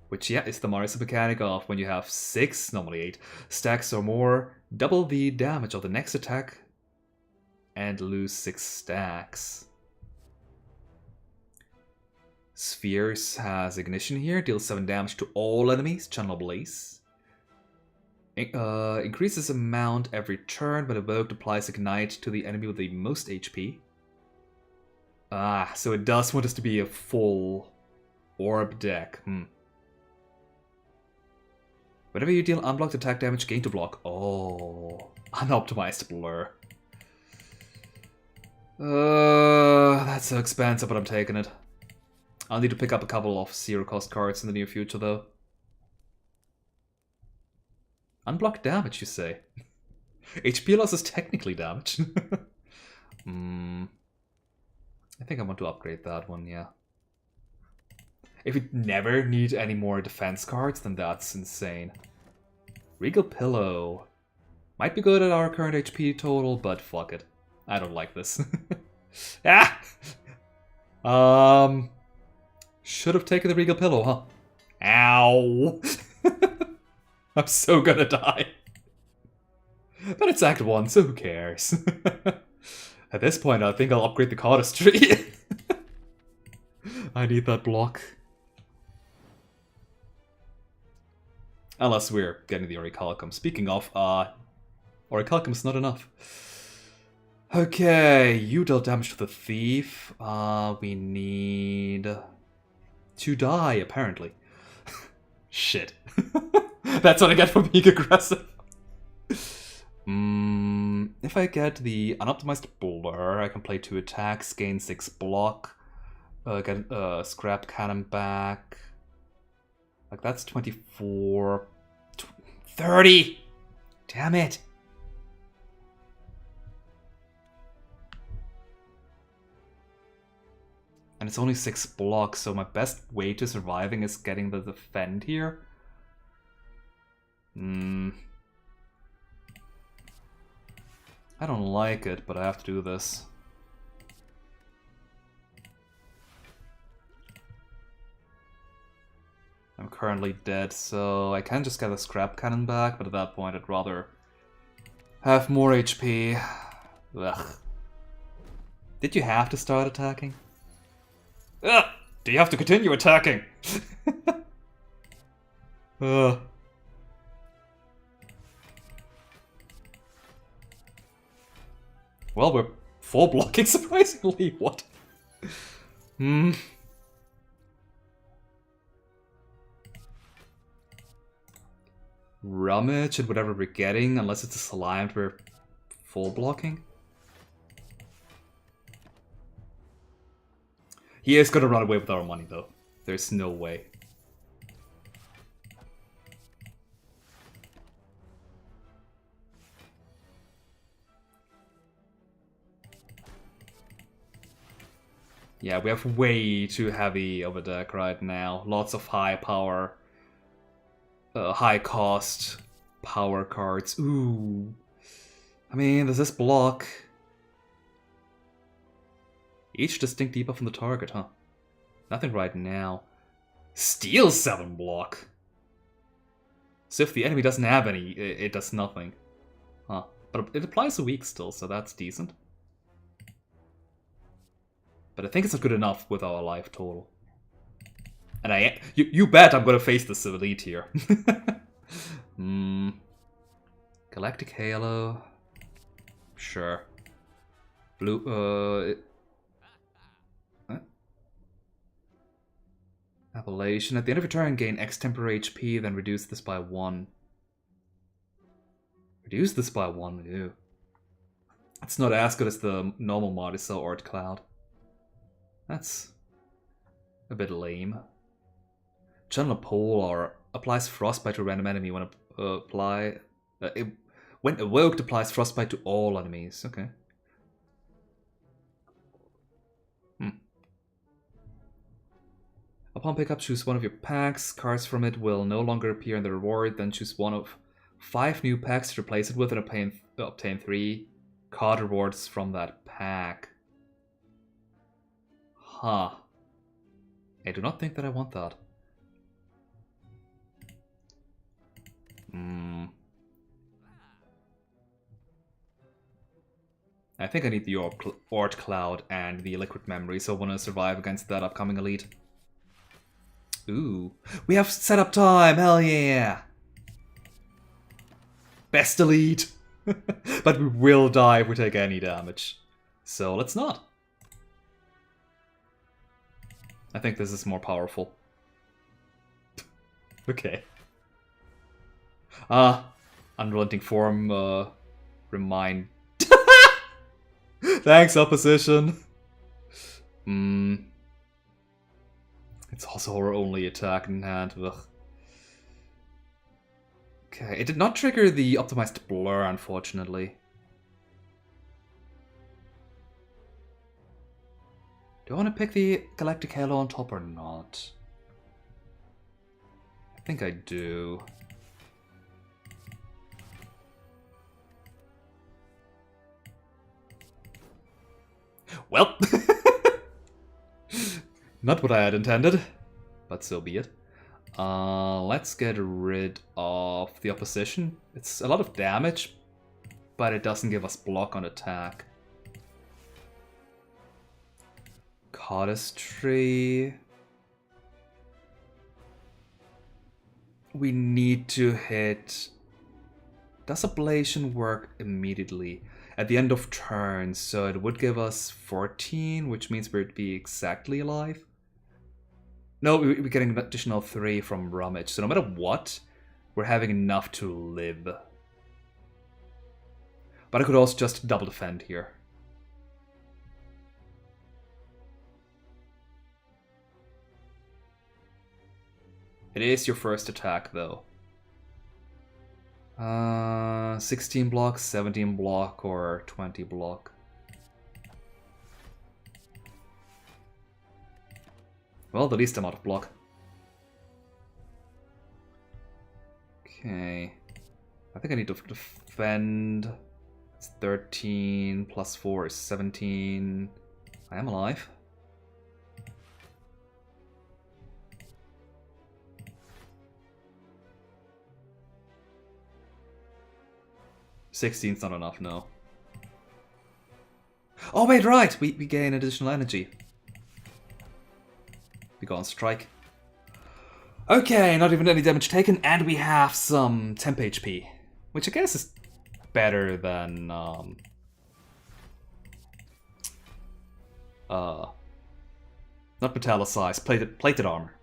Which, yeah, is the Marisa mechanic of when you have 6, normally 8, stacks or more, double the damage of the next attack and lose 6 stacks. Spheres has Ignition here, deals 7 damage to all enemies, Channel Blaze. Increases amount every turn, but evoked applies Ignite to the enemy with the most HP. Ah, so it does want us to be a full orb deck. Whenever you deal unblocked attack damage, gain to block. Oh, unoptimized blur. That's so expensive, but I'm taking it. I'll need to pick up a couple of zero-cost cards in the near future, though. Unblocked damage, you say? HP loss is technically damage. I think I want to upgrade that one, yeah. If we never need any more defense cards, then that's insane. Regal Pillow. Might be good at our current HP total, but fuck it. I don't like this. Should have taken the Regal Pillow, huh? Ow! I'm so gonna die. But it's Act 1, so who cares? At this point, I think I'll upgrade the cardistry. I need that block. Unless we're getting the Orichalcum. Speaking of, Orichalcum is not enough. Okay, you dealt damage to the thief. We need to die, apparently. Shit. That's what I get for being aggressive. If I get the unoptimized blur, I can play 2 attacks, gain 6 block, get scrap cannon back. Like, that's 24... 30! Damn it! And it's only 6 blocks, so my best way to surviving is getting the defend here. I don't like it, but I have to do this. I'm currently dead, so I can just get a scrap cannon back, but at that point I'd rather have more HP. Ugh. Did you have to start attacking? Ugh! Do you have to continue attacking? Ugh. Well, we're full blocking, surprisingly. What? Rummage and whatever we're getting, unless it's a slime, we're full blocking. He is gonna run away with our money, though. There's no way. Yeah, we have way too heavy of a deck right now. Lots of high power, high cost power cards. Ooh. I mean, does this block? Each distinct debuff on the target, huh? Nothing right now. Steal 7 block! So if the enemy doesn't have any, it does nothing. Huh. But it applies a weak still, so that's decent. But I think it's not good enough with our life total. And you bet I'm gonna face this elite here. Galactic Halo. Sure. Blue, Appellation. At the end of your turn, gain X temporary HP, then reduce this by 1. Reduce this by 1, ew. It's not as good as the normal mod, so Art Cloud. That's a bit lame. Channel Polar applies Frostbite to a random enemy when when evoked applies Frostbite to all enemies. Okay. Upon pickup, choose one of your packs. Cards from it will no longer appear in the reward. Then choose one of 5 new packs to replace it with and obtain 3 card rewards from that pack. Huh. I do not think that I want that. I think I need the Art Cloud and the Liquid Memory, so I want to survive against that upcoming elite. Ooh. We have setup time! Hell yeah! best elite. But we will die if we take any damage. So let's not. I think this is more powerful. Okay. Unrelenting form, remind. Thanks, opposition. It's also our only attack in hand. Ugh. Okay, it did not trigger the optimized blur, unfortunately. Do I want to pick the Galactic Halo on top or not? I think I do. Well, not what I had intended, but so be it. Let's get rid of the opposition. It's a lot of damage, but it doesn't give us block on attack. Codistry. We need to hit. Does Ablation work immediately? At the end of turn, so it would give us 14, which means we'd be exactly alive. No, we're getting an additional 3 from Rummage, so no matter what, we're having enough to live. But I could also just double defend here. It is your first attack, though. 16 block, 17 block, or 20 block. Well, the least amount of block. Okay. I think I need to defend. It's 13 plus 4 is 17. I am alive. $16's not enough, no. Oh wait, right! We gain additional energy. We go on strike. Okay, not even any damage taken, and we have some temp HP. Which I guess is better than... not metallicized, plated armor.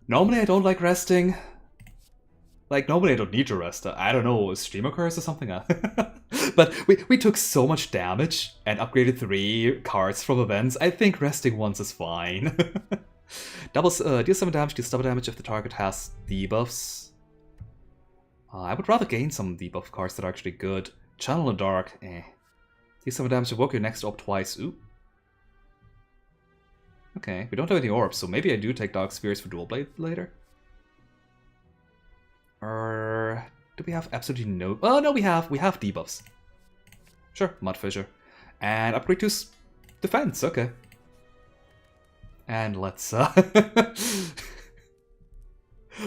Normally I don't like resting. Like, normally I don't need to rest. I don't know, streamer curse or something? But we took so much damage and upgraded 3 cards from events. I think resting once is fine. Deal 7 damage, deals double damage if the target has debuffs. I would rather gain some debuff cards that are actually good. Channel in the Dark, eh. Deal 7 damage, evoke your next orb twice. Ooh. Okay, we don't have any orbs, so maybe I do take Dark Spheres for Dual Blade later. Or do we have absolutely no... Oh, no, we have debuffs. Sure, Mud Fissure. And upgrade to defense, okay. And let's...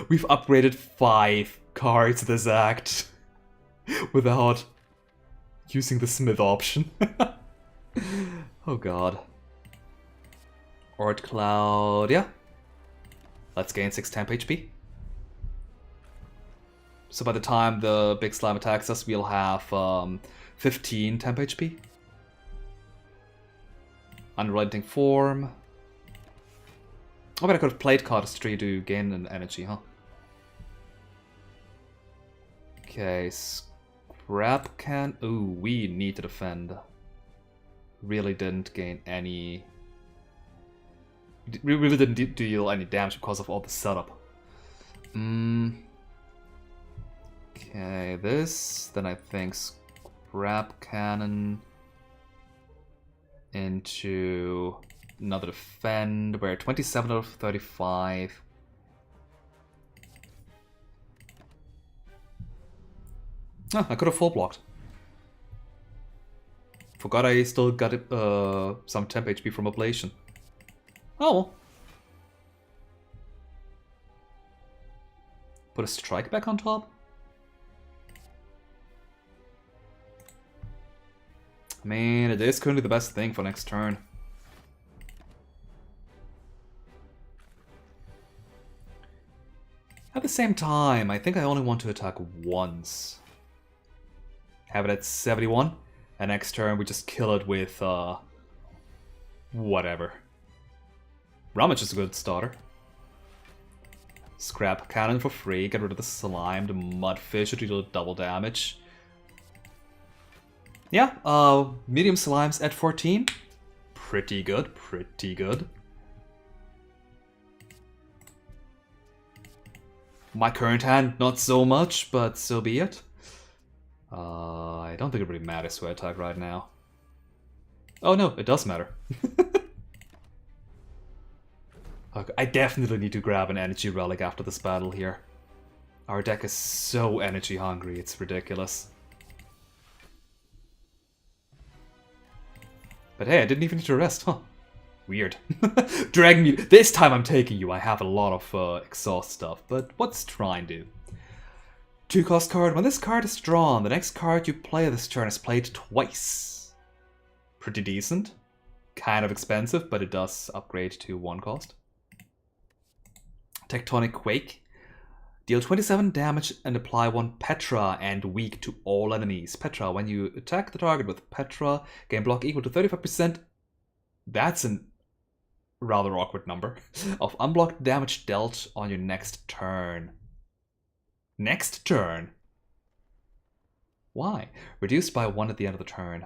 We've upgraded 5 cards this act without using the Smith option. Oh god. Ord Cloud, yeah. Let's gain 6 temp HP. So by the time the big slime attacks us, we'll have 15 temp HP. Unrelenting form. Oh, but I could have played Cardistry to gain an energy, huh? Okay, scrap can. Ooh, we need to defend. Really didn't gain any. We really didn't deal any damage because of all the setup. Okay, this, then I think scrap cannon into another defend. We're 27 out of 35. Ah, I could have full blocked. Forgot I still got some temp HP from Ablation. Oh well. Put a strike back on top? I mean, it is currently the best thing for next turn. At the same time, I think I only want to attack once. Have it at 71, and next turn we just kill it with, whatever. Rummage is a good starter. Scrap cannon for free, get rid of the slime, the mudfish should deal double damage. Yeah, medium slimes at 14. Pretty good, pretty good. My current hand, not so much, but so be it. I don't think it really matters who I attack right now. Oh no, it does matter. Okay, I definitely need to grab an energy relic after this battle here. Our deck is so energy hungry, it's ridiculous. But hey, I didn't even need to rest, huh? Weird. Drag me. This time I'm taking you. I have a lot of exhaust stuff, but what's try and do? 2-cost card. When this card is drawn, the next card you play this turn is played twice. Pretty decent. Kind of expensive, but it does upgrade to 1 cost. Tectonic Quake. Deal 27 damage and apply 1 Petra and weak to all enemies. Petra, when you attack the target with Petra, gain block equal to 35%. That's a rather awkward number. Of unblocked damage dealt on your next turn. Next turn? Why? Reduced by 1 at the end of the turn.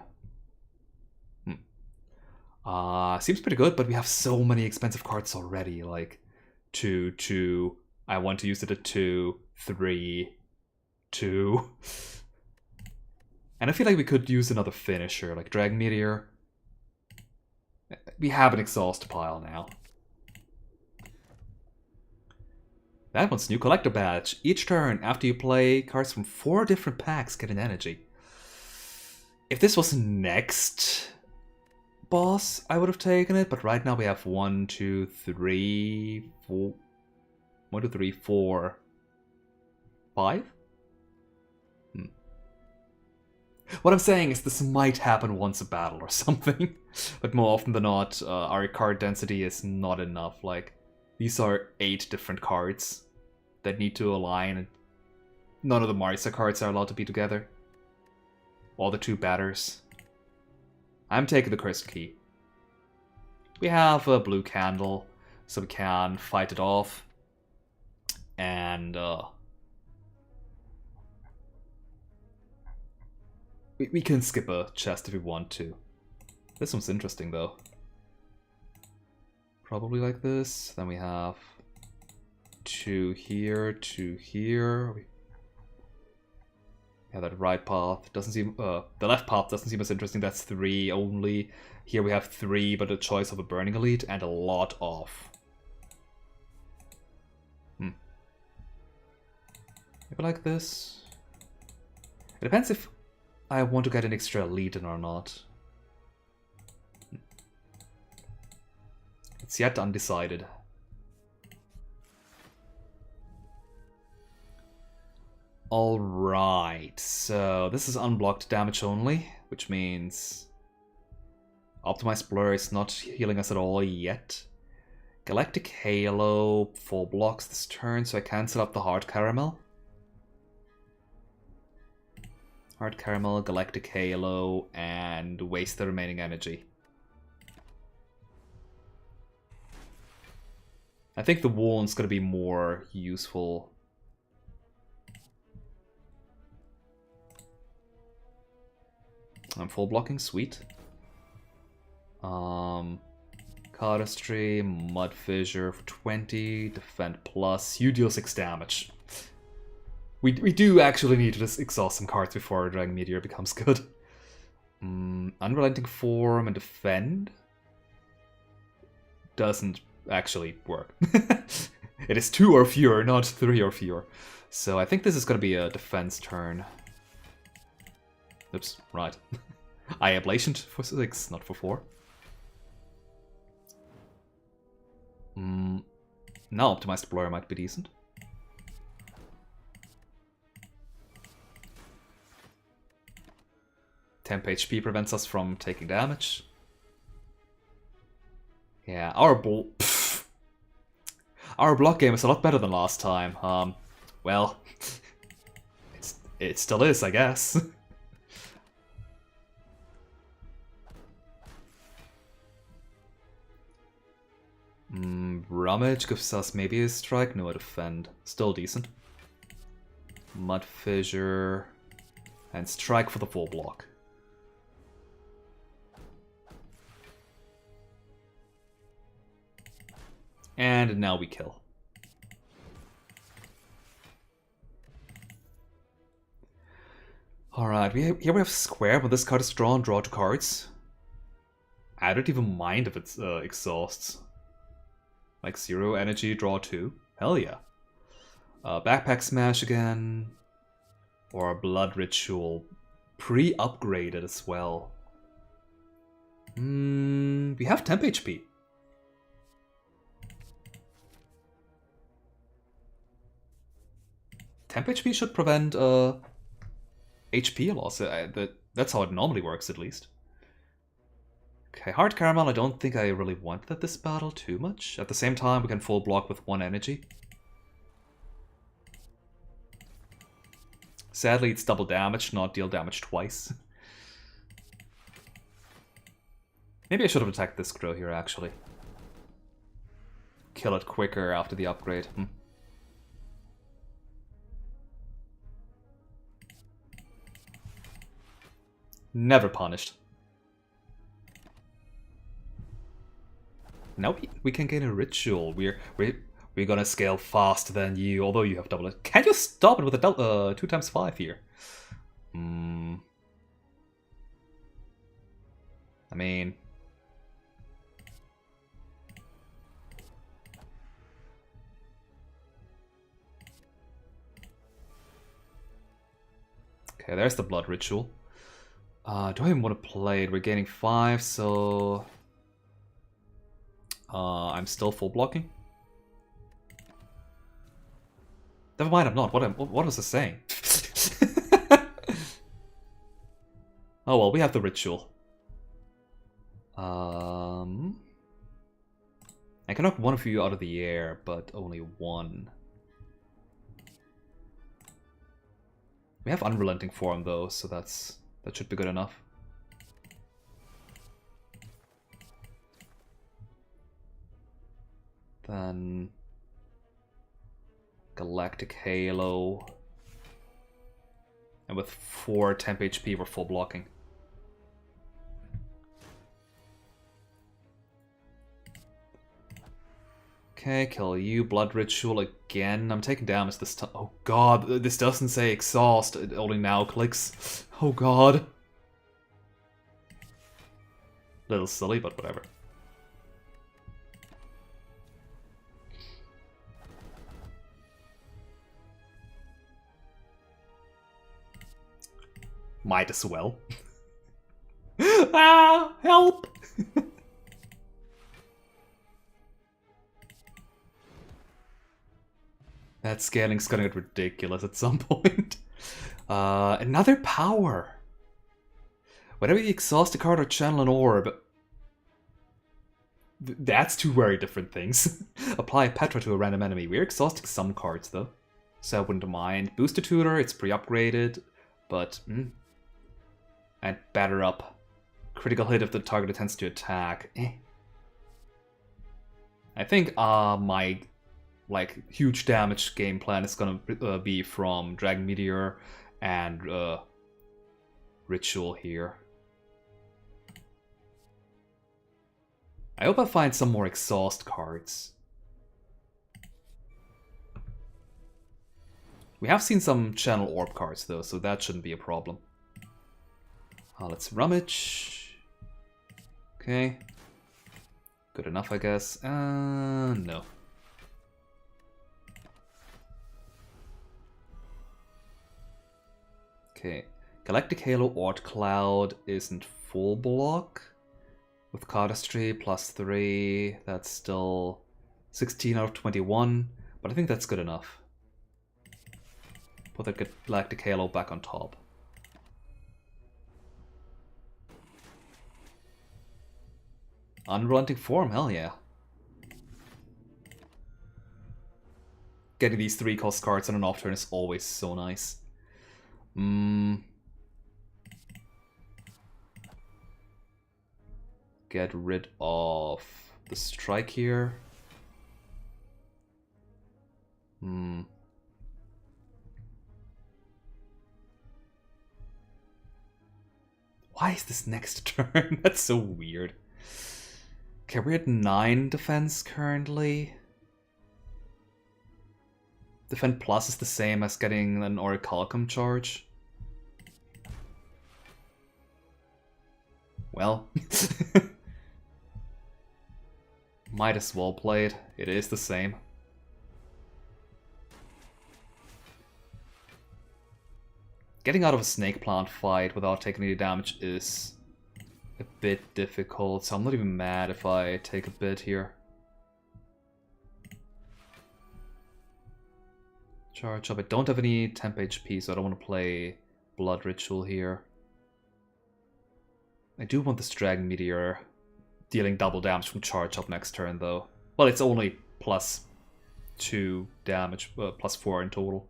Seems pretty good, but we have so many expensive cards already. Like 2, 2. I want to use it at 2, 3, 2. And I feel like we could use another finisher, like Dragon Meteor. We have an exhaust pile now. That one's new collector badge. Each turn, after you play, cards from 4 different packs get an energy. If this was next boss, I would have taken it, but right now we have 1, 2, 3, 4... 1, 2, 3, 4, 5? What I'm saying is this might happen once a battle or something. But more often than not, our card density is not enough. Like, these are 8 different cards that need to align, and none of the Marisa cards are allowed to be together. All the 2 batters. I'm taking the Cursed Key. We have a blue candle, so we can fight it off. And, we can skip a chest if we want to. This one's interesting, though. Probably like this. Then we have 2 here, 2 here. Yeah, that right path doesn't seem... the left path doesn't seem as interesting. That's 3 only. Here we have 3, but a choice of a Burning Elite and a lot of... Maybe like this. It depends if I want to get an extra elite in or not. It's yet undecided. Alright, so this is unblocked damage only, which means Optimized Blur is not healing us at all yet. Galactic Halo, 4 blocks this turn, so I cancel up the Hard Caramel. Hard Caramel, Galactic Halo, and waste the remaining energy. I think the wound's gonna be more useful. I'm full blocking, sweet. Cardistry, Mud Fissure for 20, Defend Plus, you deal 6 damage. We do actually need to just exhaust some cards before Dragon Meteor becomes good. Unrelenting Form and Defend doesn't actually work. It is 2 or fewer, not 3 or fewer. So I think this is going to be a defense turn. Oops, right. I Ablation for 6, not for 4. Now Optimized Blur might be decent. Temp HP prevents us from taking damage. Yeah, our our block game is a lot better than last time. Well, it still is, I guess. Rummage gives us maybe a strike. No, a defend. Still decent. Mud Fissure. And strike for the full block. And now we kill. Alright, here we have square. When this card is drawn, draw 2 cards. I don't even mind if it exhausts. Like 0 energy, draw 2. Hell yeah. Backpack Smash again. Or Blood Ritual. Pre-upgraded as well. We have temp HP. Temp HP should prevent HP loss. That's how it normally works, at least. Okay, Hard Caramel, I don't think I really wanted at this battle too much. At the same time, we can full block with 1 energy. Sadly, it's double damage, not deal damage twice. Maybe I should have attacked this Crow here, actually. Kill it quicker after the upgrade. Never punished. Now we can gain a ritual. We're gonna scale faster than you, although you have double it. Can you stop it with a 2x5 here? I mean, okay, there's the blood ritual. Do I even want to play it? We're gaining 5, so I'm still full blocking. Never mind, I'm not. What was I saying? Oh well, we have the ritual. I can knock one of you out of the air, but only one. We have Unrelenting Form though, so that should be good enough. Then Galactic Halo. And with 4 temp HP, we're full blocking. Okay, kill you. Blood Ritual again. I'm taking damage this time. Oh god, this doesn't say exhaust. It only now clicks. Oh god. Little silly, but whatever. Might as well. Ah, help! That scaling's gonna get ridiculous at some point. Another power. Whenever you exhaust a card or channel an orb, that's 2 very different things. Apply Petra to a random enemy. We're exhausting some cards though, so I wouldn't mind. Booster Tutor, it's pre-upgraded, but and batter up. Critical hit if the target attempts to attack. I think my huge damage game plan is gonna be from Dragon Meteor and Ritual here. I hope I find some more exhaust cards. We have seen some channel orb cards though, so that shouldn't be a problem. Let's rummage. Okay. Good enough, I guess. No. Okay. Galactic Halo Ord Cloud isn't full block. With Cardistry +3, that's still 16 out of 21, but I think that's good enough. Put that Galactic Halo back on top. Unrelenting Form, hell yeah. getting these 3-cost cards on an off turn is always so nice. Get rid of the strike here. Why is this next turn? That's so weird. Okay, we're at 9 defense currently. Defend plus is the same as getting an Orichalcum charge. Well, might as well play it. It is the same. Getting out of a snake plant fight without taking any damage is a bit difficult, so I'm not even mad if I take a bit here. Charge up. I don't have any temp HP, so I don't want to play Blood Ritual here. I do want this Dragon Meteor dealing double damage from charge up next turn, though. Well, it's only +2 damage, +4 in total.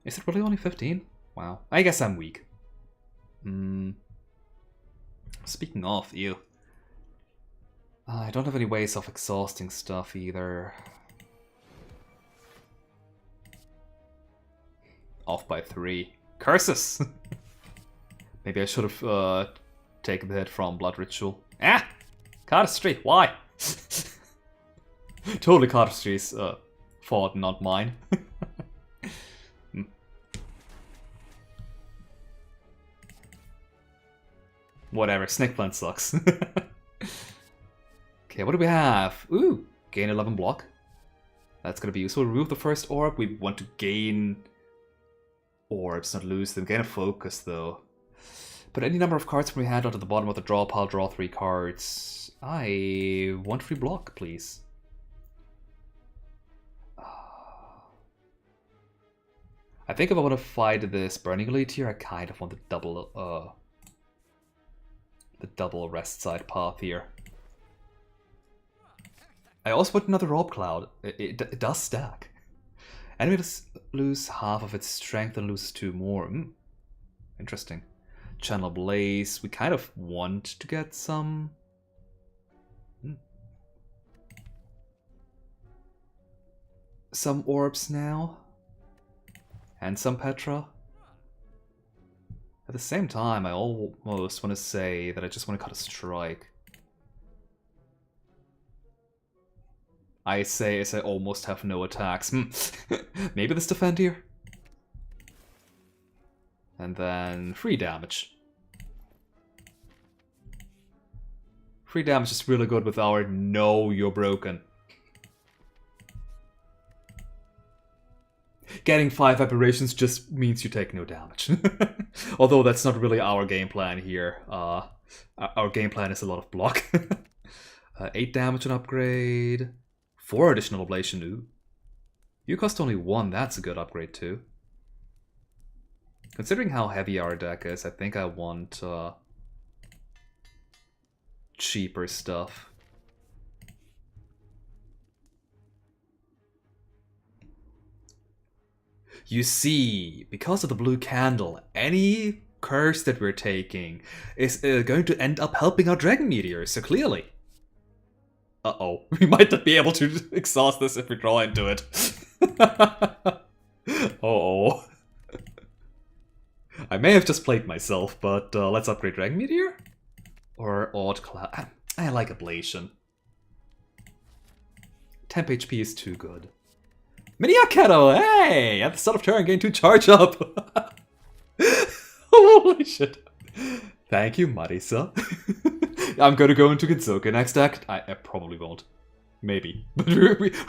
Is it really only 15? Wow. I guess I'm weak. Speaking of, ew. I don't have any ways of exhausting stuff either. Off by 3. Curses! Maybe I should have taken the hit from Blood Ritual. Ah! Cardistry, why? Totally Cardistry's fault, not mine. Whatever, Snake Plant sucks. Okay, what do we have? Ooh, gain 11 block. That's gonna be useful. Remove the first orb. We want to gain orbs, not lose them. Gain a focus, though. Put any number of cards from your hand onto the bottom of the draw pile, draw 3 cards. I want free block, please. I think if I want to fight this Burning Elite here, I kind of want the double rest side path here. I also want another Orb Cloud. It does stack. Enemy lose half of its strength and loses 2 more. Interesting. Channel Blaze. We kind of want to get some... some orbs now. And some Petra. At the same time, I almost want to say that I just want to cut a strike. I say as I almost have no attacks. Maybe this defend here? And then free damage. Free damage is really good with our no, you're broken. Getting 5 aberrations just means you take no damage. Although that's not really our game plan here. Our game plan is a lot of block. 8 damage on upgrade. 4 additional ablation. Ooh. You cost only 1, that's a good upgrade too. Considering how heavy our deck is, I think I want cheaper stuff. You see, because of the blue candle, any curse that we're taking is going to end up helping our Dragon Meteor, so clearly. Uh-oh, we might not be able to exhaust this if we draw into it. Uh-oh. I may have just played myself, but let's upgrade Dragon Meteor. Or Odd Cloud. I like Ablation. Temp HP is too good. Miniaketo, hey! At the start of turn, gain 2 charge up. Holy shit. Thank you, Marisa. I'm gonna go into Gensoka next act. I probably won't. Maybe. But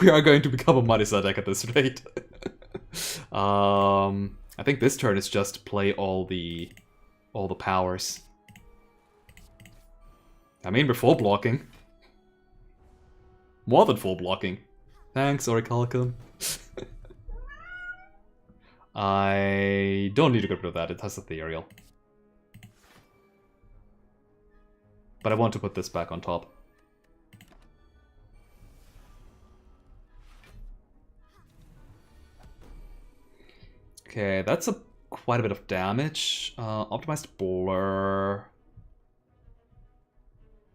we are going to become a Marisa deck at this rate. I think this turn is just play all the powers. I mean, we're full blocking. More than full blocking. Thanks, Orichalcum. I don't need to get rid of that, it has Ethereal. But I want to put this back on top. Okay, that's quite a bit of damage. Optimized Blur.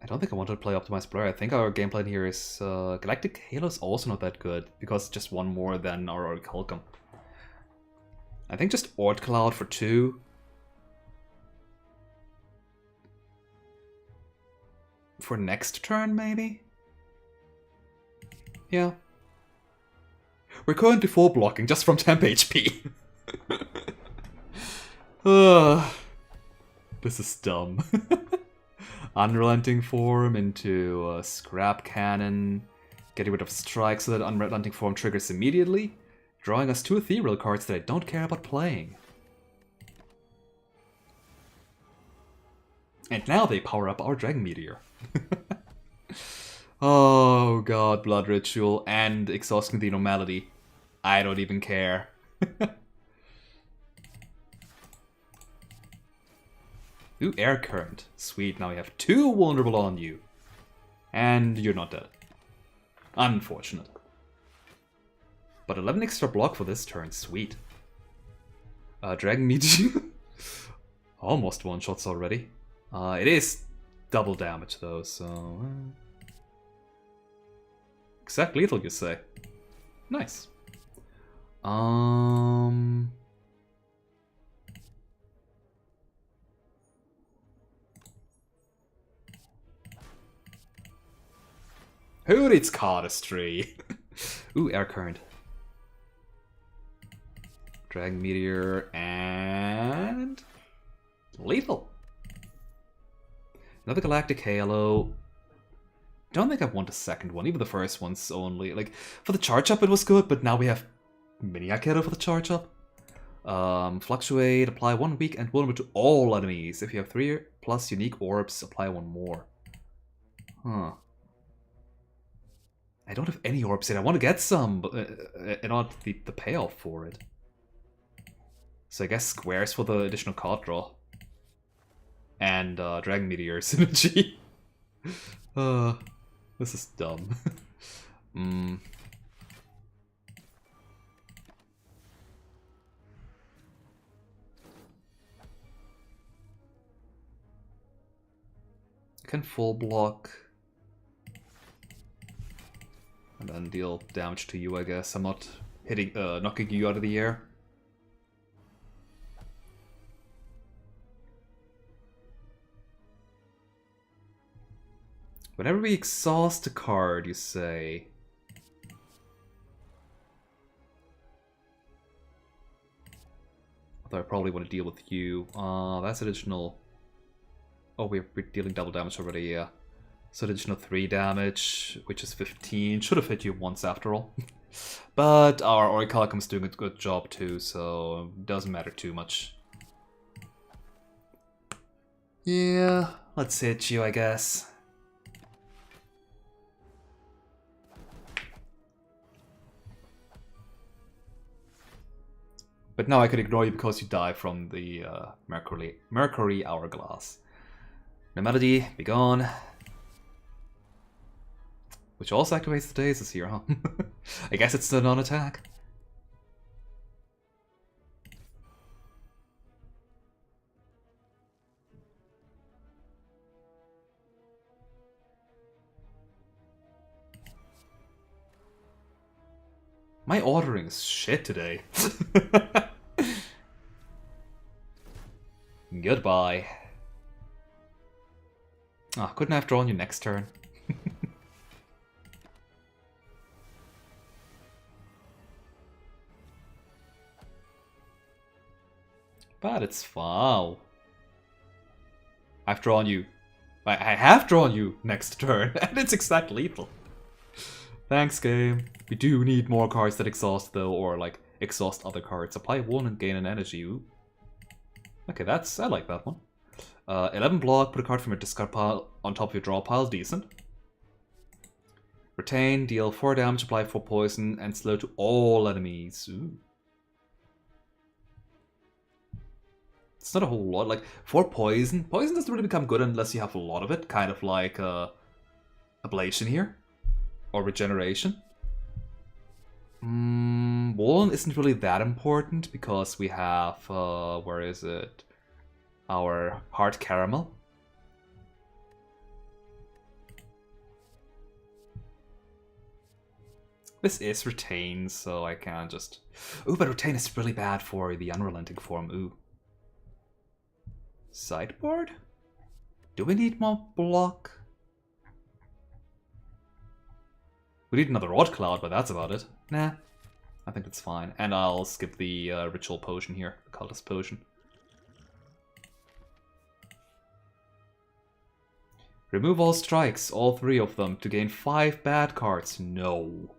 I don't think I wanted to play Optimized Blur. I think our game plan here is Galactic Halo is also not that good because it's just one more than our Orichalcum. I think just Ord Cloud for 2. For next turn, maybe? Yeah. We're currently full blocking just from temp HP. This is dumb. Unrelenting Form into Scrap Cannon. Getting rid of Strike so that Unrelenting Form triggers immediately. Drawing us 2 Ethereal cards that I don't care about playing. And now they power up our Dragon Meteor. Oh god, Blood Ritual and exhausting the Normality. I don't even care. Ooh, Air Current. Sweet, now we have 2 vulnerable on you. And you're not dead. Unfortunate. But 11 extra block for this turn, sweet. Dragon Meteor. Almost one-shots already. It is double damage though, so... Exact lethal, you say? Nice. Who needs Cardistry? Ooh, Air Current. Dragon Meteor and... Lethal. Another Galactic Halo. Don't think I want a second one, even the first one's only. Like, for the charge up it was good, but now we have Miniac Halo for the charge up. Fluctuate, apply 1 weak and vulnerable to all enemies. If you have 3 plus unique orbs, apply 1 more. Huh. I don't have any orbs yet. I want to get some, but not the payoff for it. So I guess squares for the additional card draw. And Dragon Meteor synergy. This is dumb. I can full block. And then deal damage to you, I guess. I'm not hitting, knocking you out of the air. Whenever we exhaust a card, you say... Although I probably want to deal with you. That's additional... Oh, we're dealing double damage already, yeah. So additional 3 damage, which is 15. Should have hit you once after all. But our Orichalcum's doing a good job too, so it doesn't matter too much. Yeah, let's hit you, I guess. But now I can ignore you because you die from the Mercury Hourglass. Normality, be gone. Which also activates the Daisies here, huh? I guess it's the non-attack. My ordering is shit today. Goodbye. Ah, couldn't I have drawn you next turn? But it's foul. I've drawn you. I have drawn you next turn, and it's exact lethal. Thanks, game. We do need more cards that exhaust, though, or like exhaust other cards. Apply 1 and gain an energy. Ooh. Okay, I like that one. 11 block, put a card from your discard pile on top of your draw pile. Decent. Retain, deal 4 damage, apply 4 poison, and slow to all enemies. Ooh. It's not a whole lot. Like, for poison, poison doesn't really become good unless you have a lot of it. Kind of like Ablation here. Or Regeneration. Woolen isn't really that important because we have, where is it? Our hard caramel. This is retain, so I can't just... Ooh, but retain is really bad for the unrelenting form, ooh. Sideboard? Do we need more block? We need another Rod Cloud, but that's about it. Nah, I think that's fine. And I'll skip the Ritual Potion here, the Cultist Potion. Remove all strikes, all 3 of them, to gain 5 bad cards. No.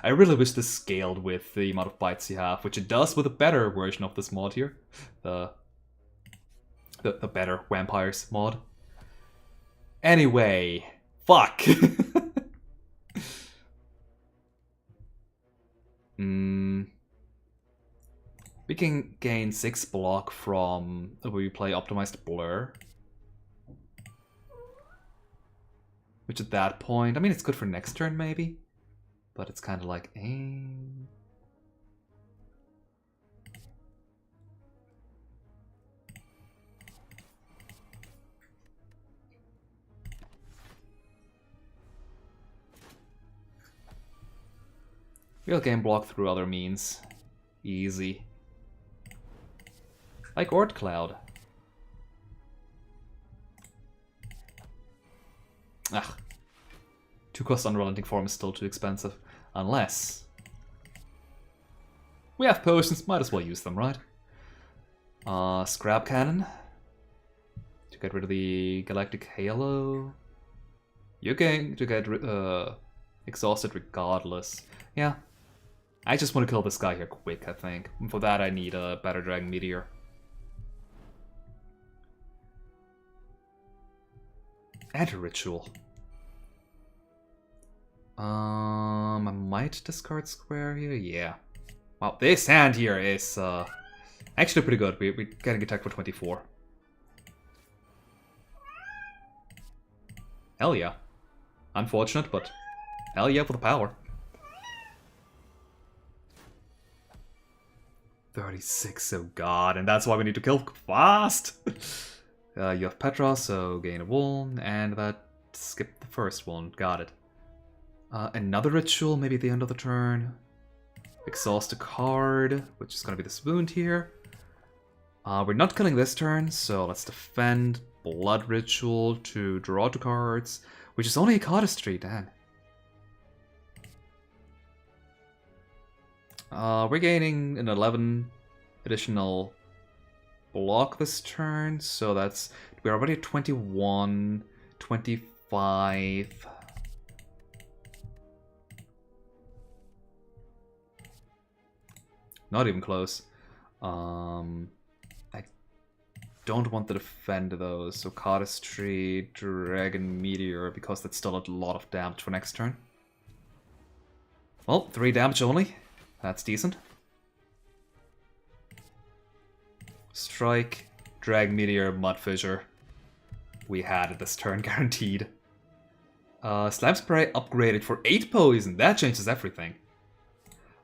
I really wish this scaled with the amount of bites you have, which it does with a better version of this mod here. The better Vampires mod. Anyway, fuck. We can gain 6 block from we play Optimized Blur. Which at that point, I mean, it's good for next turn maybe. But it's kind of like, We'll game block through other means. Easy. Like Ord Cloud. Ugh. 2-cost Unrelenting Form is still too expensive. Unless... we have potions, might as well use them, right? Scrap Cannon. To get rid of the Galactic Halo. You're going to get exhausted regardless. Yeah. I just want to kill this guy here quick, I think. And for that I need a better Dragon Meteor. And a Ritual. I might discard Square here, yeah. Wow, this hand here is actually pretty good. We're getting attacked for 24. Hell yeah. Unfortunate, but hell yeah for the power. 36, oh god, and that's why we need to kill fast! You have Petra, so gain a one, and that skipped the first one, got it. Another Ritual, maybe at the end of the turn. Exhaust a card, which is gonna be this wound here. We're not killing this turn, so let's defend. Blood Ritual to draw 2 cards, which is only a cardistry, dang. We're gaining an 11 additional block this turn, so that's... we're already at 21, 25... Not even close. I don't want to defend those, so Cardistry, Dragon Meteor, because that's still a lot of damage for next turn. Well, 3 damage only. That's decent. Strike, Dragon Meteor, Mud Fissure. We had it this turn, guaranteed. Slime Spray upgraded for 8 poison. That changes everything.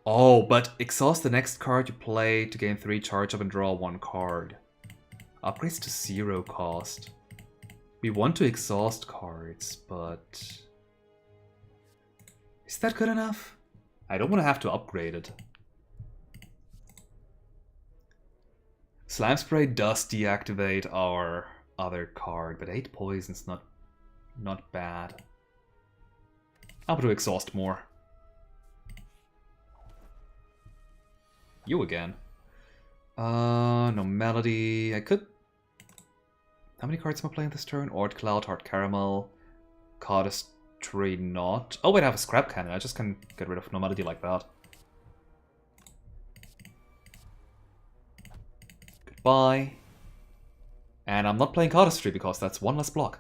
Oh, but exhaust the next card you play to gain 3 charge up and draw 1 card. Upgrades to 0 cost. We want to exhaust cards, but... is that good enough? I don't want to have to upgrade it. Slime Spray does deactivate our other card, but 8 poison's not bad. How about to exhaust more? You again. No Melody. I could... how many cards am I playing this turn? Ord Cloud, Hard Caramel, Cardistry not. Oh wait, I have a Scrap Cannon. I just can get rid of No Melody like that. Goodbye. And I'm not playing Cardistry because that's 1 less block.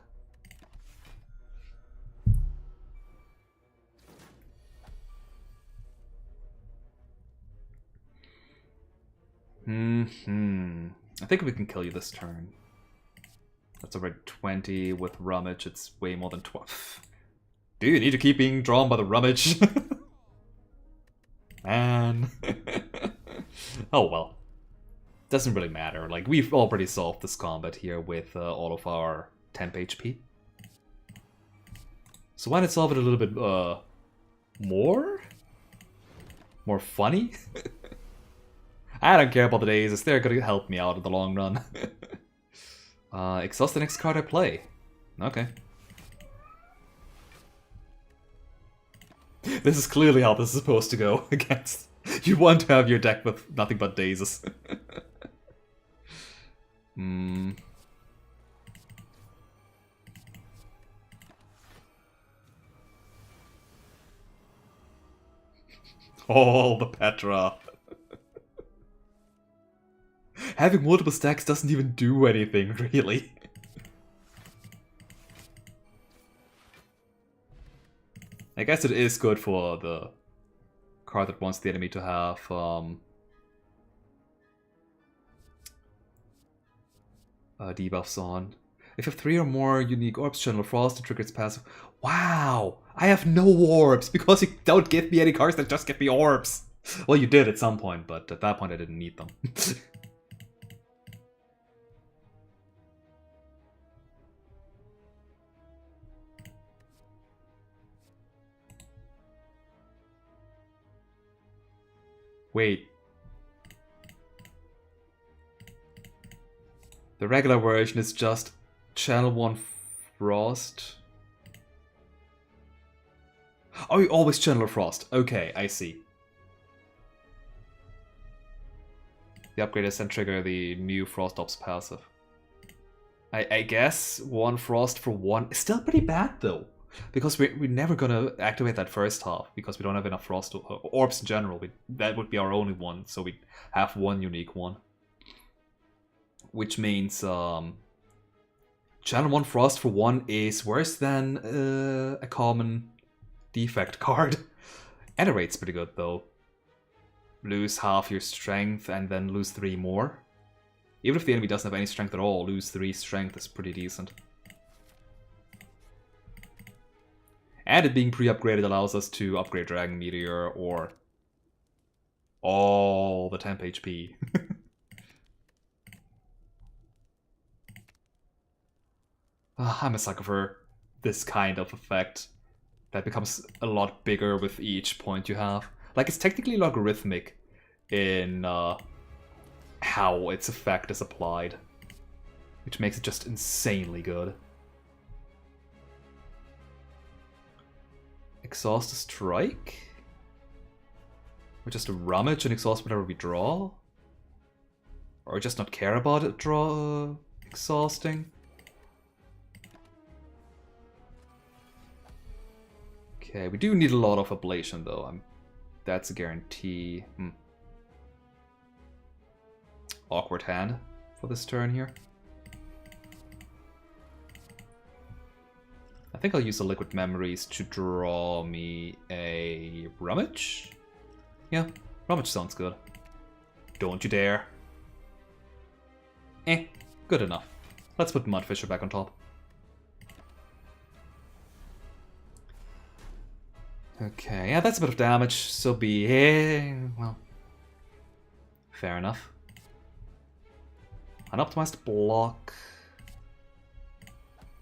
I think we can kill you this turn. That's already 20. With Rummage, it's way more than 12. Do you need to keep being drawn by the Rummage? man. Oh well. Doesn't really matter. Like, we've already solved this combat here with all of our temp HP. So why not solve it a little bit more? More funny? I don't care about the days, they're gonna help me out in the long run. Exhaust the next card I play. Okay. This is clearly how this is supposed to go against. You want to have your deck with nothing but dazes. Oh, the Petra. Having multiple stacks doesn't even do anything, really. I guess it is good for the card that wants the enemy to have debuffs on. If you have 3 or more unique orbs, Channel Frost, it triggers passive. Wow! I have no orbs because you don't give me any cards that just give me orbs! Well, you did at some point, but at that point I didn't need them. Wait. The regular version is just Channel 1 Frost. Oh, you always Channel Frost. Okay, I see. The upgraders then trigger the new Frost Ops passive. I guess 1 Frost for 1 is still pretty bad though. Because we're never gonna activate that first half, because we don't have enough Frost orbs in general. That would be our only one, so we have 1 unique one. Which means Channel 1 Frost for 1 is worse than a common defect card. And the rate's pretty good though. Lose half your strength and then lose 3 more. Even if the enemy doesn't have any strength at all, lose 3 strength is pretty decent. And it being pre-upgraded allows us to upgrade Dragon Meteor or all the temp HP. I'm a sucker for this kind of effect that becomes a lot bigger with each point you have. Like, it's technically logarithmic in how its effect is applied, which makes it just insanely good. Exhaust a strike? Or just a rummage and exhaust whenever we draw? Or just not care about it exhausting? Okay, we do need a lot of ablation though. That's a guarantee. Awkward hand for this turn here. I think I'll use the Liquid Memories to draw me a Rummage. Yeah, Rummage sounds good. Don't you dare. Good enough. Let's put Mudfisher back on top. Okay, yeah, that's a bit of damage, so be it. Well, fair enough. Unoptimized block.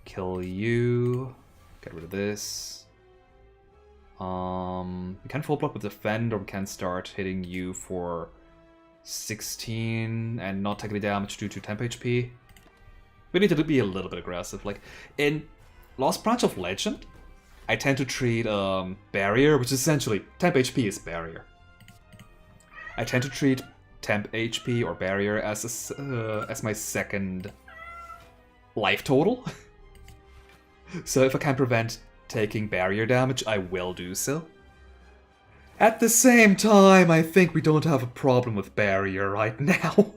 Kill you. Get rid of this. We can full block with defend, or we can start hitting you for 16 and not take any damage due to temp HP. We need to be a little bit aggressive. Like in Lost Branch of Legend, I tend to treat Barrier, which is essentially temp HP is Barrier. I tend to treat temp HP or Barrier as my second life total. So if I can prevent taking Barrier damage, I will do so. At the same time, I think we don't have a problem with Barrier right now.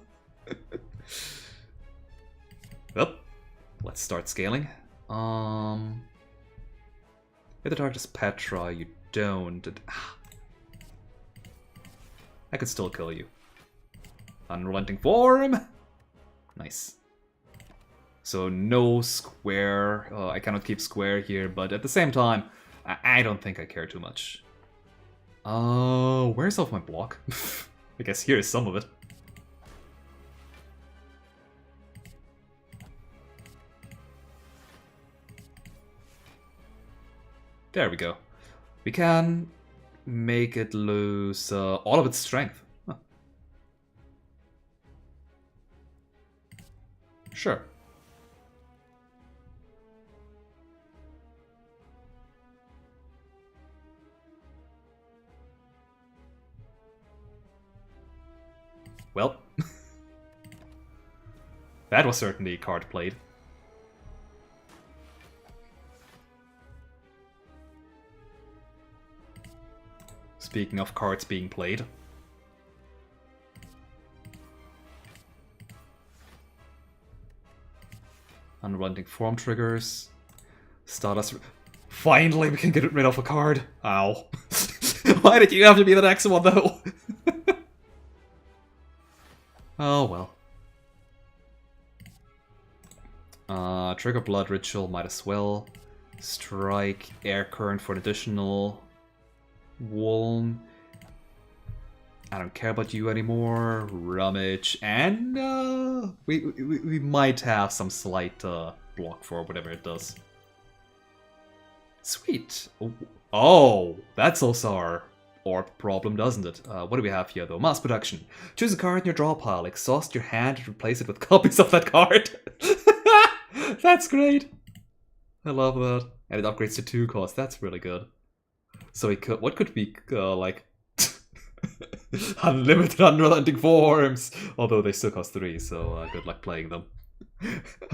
Well, let's start scaling. If the target is Petra, you don't. I could still kill you. Unrelenting Form! Nice. So no square. I cannot keep square here, but at the same time, I don't think I care too much. Where's off my block? I guess here is some of it. There we go. We can make it lose all of its strength. Huh. Sure. Well, that was certainly a card played. Speaking of cards being played. Unrelenting form triggers. Stardust. Finally, we can get rid of a card. Ow. Why did you have to be the next one, though? Oh, well. Trigger Blood Ritual, might as well. Strike, Air Current for an additional Wulm. I don't care about you anymore. Rummage, and we might have some slight block for whatever it does. Sweet. Oh, that's also our orb problem, doesn't it? What do we have here, though? Mass production. Choose a card in your draw pile. Exhaust your hand and replace it with copies of that card. That's great. I love that. And it upgrades to 2 cost. That's really good. So we could, what could be like unlimited unrelenting forms? Although they still cost 3, so good luck playing them.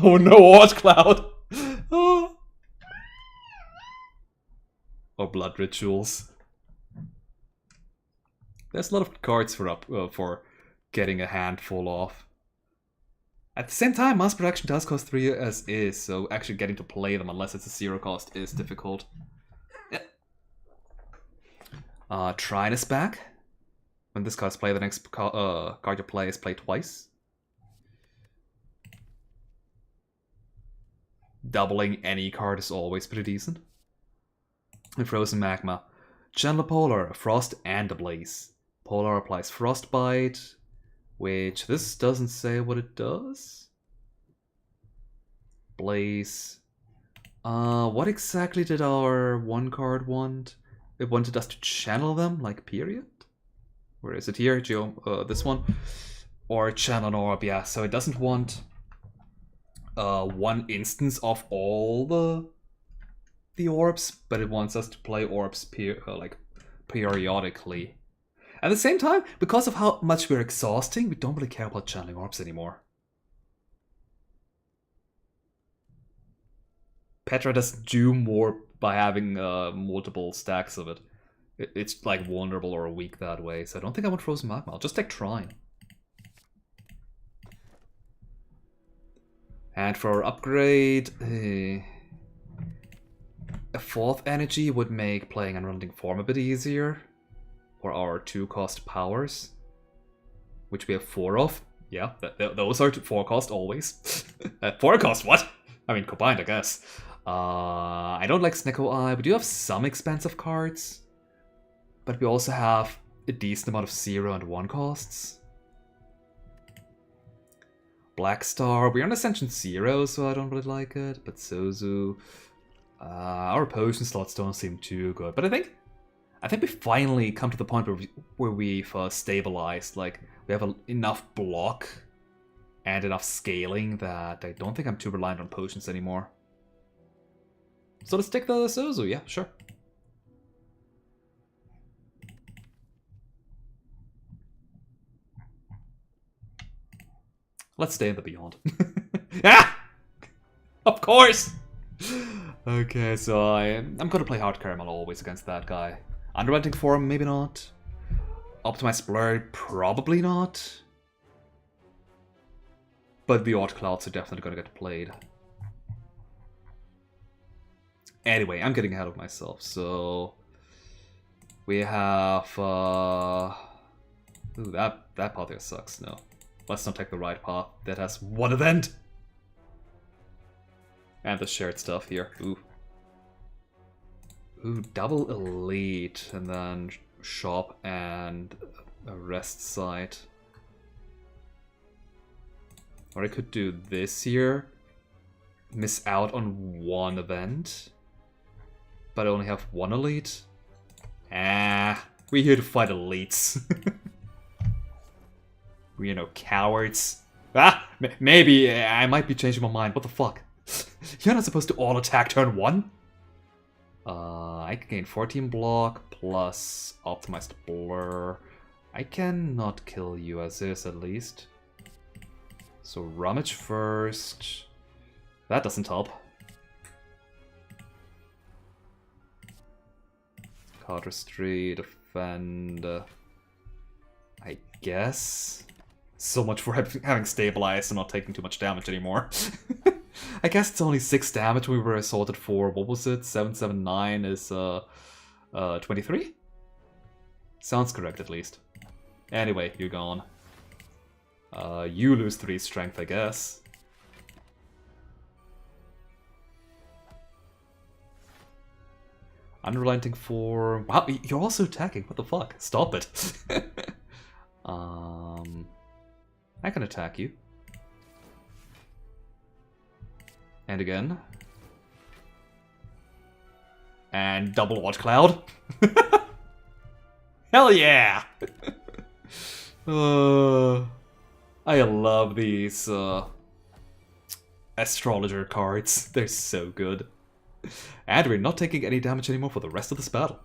Oh no, Odd Cloud! Oh. Or Blood Rituals. There's a lot of cards for getting a handful off. At the same time, mass production does cost 3 as is, so actually getting to play them unless it's a 0 cost is difficult. Yeah. Trine is back. When this card's played, the next card you play is played twice. Doubling any card is always pretty decent. And Frozen Magma. Channel Polar, Frost and a Blaze. Polar applies Frostbite, which this doesn't say what it does. Blaze. What exactly did our one card want? It wanted us to channel them, like period? Where is it here? This one? Or channel an orb, yeah. So it doesn't want one instance of all the orbs, but it wants us to play orbs periodically. At the same time, because of how much we're exhausting, we don't really care about channeling orbs anymore. Petra doesn't do more by having multiple stacks of it. It's like vulnerable or weak that way, so I don't think I want Frozen Magma. I'll just take Trine. And for our upgrade, a 4th energy would make playing Unrelenting Form a bit easier. For our 2-cost powers, which we have 4 of. Yeah, those are 4-cost always. 4-cost, what? I mean, combined, I guess. I don't like Snecko Eye. We do have some expensive cards, but we also have a decent amount of 0 and 1 costs. Black Star, we're on Ascension 0, so I don't really like it, but Sozu. Our potion slots don't seem too good, but I think we finally come to the point where we've stabilized. Like, we have enough block and enough scaling that I don't think I'm too reliant on potions anymore. So let's take the Sozu, yeah, sure. Let's stay in the Beyond. Ah! Of course! Okay, so I'm gonna play Hard Caramel always against that guy. Unrelenting Form, maybe not. Optimized Blur, probably not. But the Odd Clouds are definitely gonna get played. Anyway, I'm getting ahead of myself, so... We have... Ooh, that path there sucks, no. Let's not take the right path. That has 1 event! And the shared stuff here, ooh. Ooh, double elite, and then shop and a rest site. Or I could do this here. Miss out on one event. But I only have one elite. Ah, we're here to fight elites. We're no cowards. Ah, maybe I might be changing my mind. What the fuck? You're not supposed to all attack turn 1? I can gain 14 block plus optimized blur. I cannot kill you as is at least. So rummage first. That doesn't help. Carter Street, defend. I guess. So much for having stabilized and not taking too much damage anymore. I guess it's only 6 damage. We were assaulted for, what was it? 779 is 23? Sounds correct at least. Anyway, you're gone. You lose 3 strength, I guess. Unrelenting 4. Wow, you're also attacking. What the fuck? Stop it. I can attack you. And again. And double Watch Cloud. Hell yeah! I love these astrologer cards. They're so good. And we're not taking any damage anymore for the rest of this battle.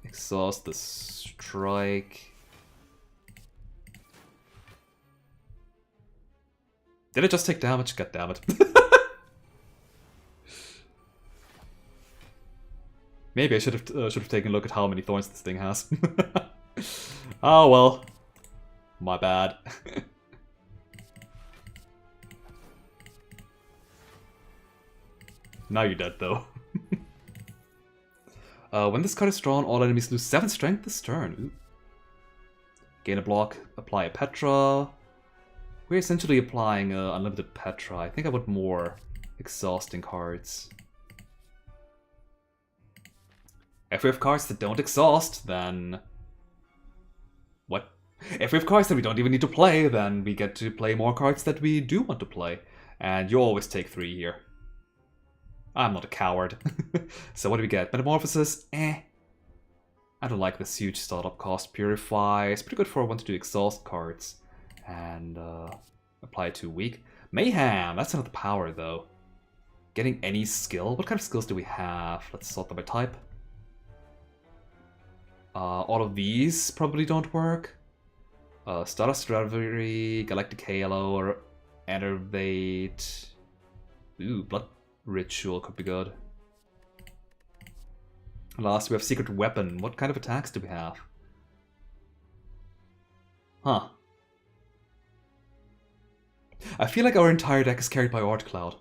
Exhaust the strike. Did it just take damage? God damn it. Maybe I should have taken a look at how many thorns this thing has. Oh well. My bad. Now you're dead though. When this card is drawn, all enemies lose 7 strength this turn. Ooh. Gain a block, apply a Petra. We're essentially applying unlimited Petra. I think I want more exhausting cards. If we have cards that don't exhaust, then... What? If we have cards that we don't even need to play, then we get to play more cards that we do want to play. And you always take 3 here. I'm not a coward. So what do we get? Metamorphosis? Eh. I don't like this huge startup cost. Purify. It's pretty good for 1 to 2 exhaust cards. And apply 2 weak. Mayhem! That's another power though. Getting any skill? What kind of skills do we have? Let's sort them by type. All of these probably don't work. Stardust Reverie, Galactic Halo, or Enervate. Ooh, Blood Ritual could be good. Last, we have Secret Weapon. What kind of attacks do we have? Huh. I feel like our entire deck is carried by Art Cloud.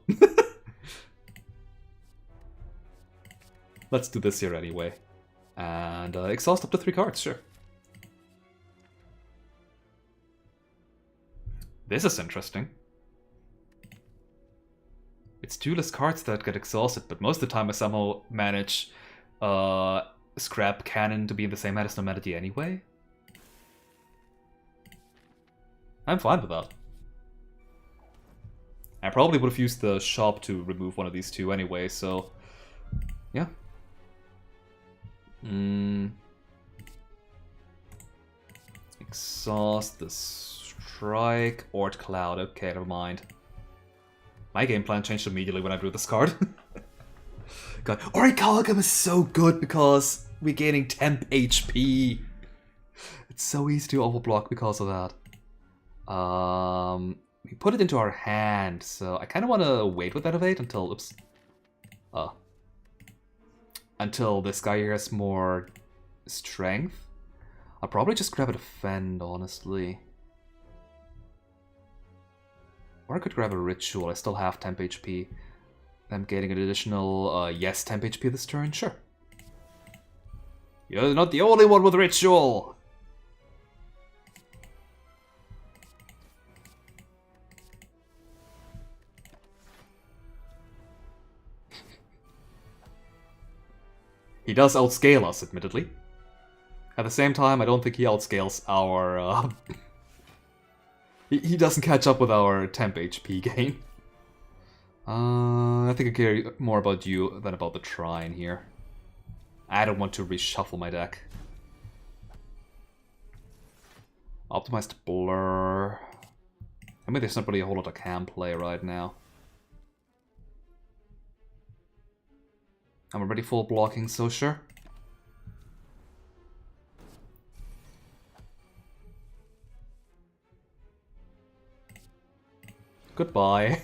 Let's do this here anyway. And exhaust up to 3 cards, sure. This is interesting. It's 2 less cards that get exhausted, but most of the time I somehow manage Scrap Cannon to be in the same hand as Nomadity anyway. I'm fine with that. I probably would have used the shop to remove one of these 2 anyway, so... Yeah. Exhaust the strike. Ort Cloud. Okay, never mind. My game plan changed immediately when I drew this card. God, Orichalcum is so good because we're gaining temp HP. It's so easy to overblock because of that. We put it into our hand, so I kind of want to wait with Innovate until, oops. Until this guy here has more strength. I'll probably just grab a Defend, honestly. Or I could grab a Ritual. I still have temp HP. I'm getting an additional, yes, temp HP this turn? Sure. You're not the only one with Ritual! He does outscale us, admittedly. At the same time, I don't think he outscales our... he doesn't catch up with our temp HP gain. I think I care more about you than about the Trine here. I don't want to reshuffle my deck. Optimized Blur. I mean, there's not really a whole lot I can play right now. I'm already full blocking, so sure. Goodbye.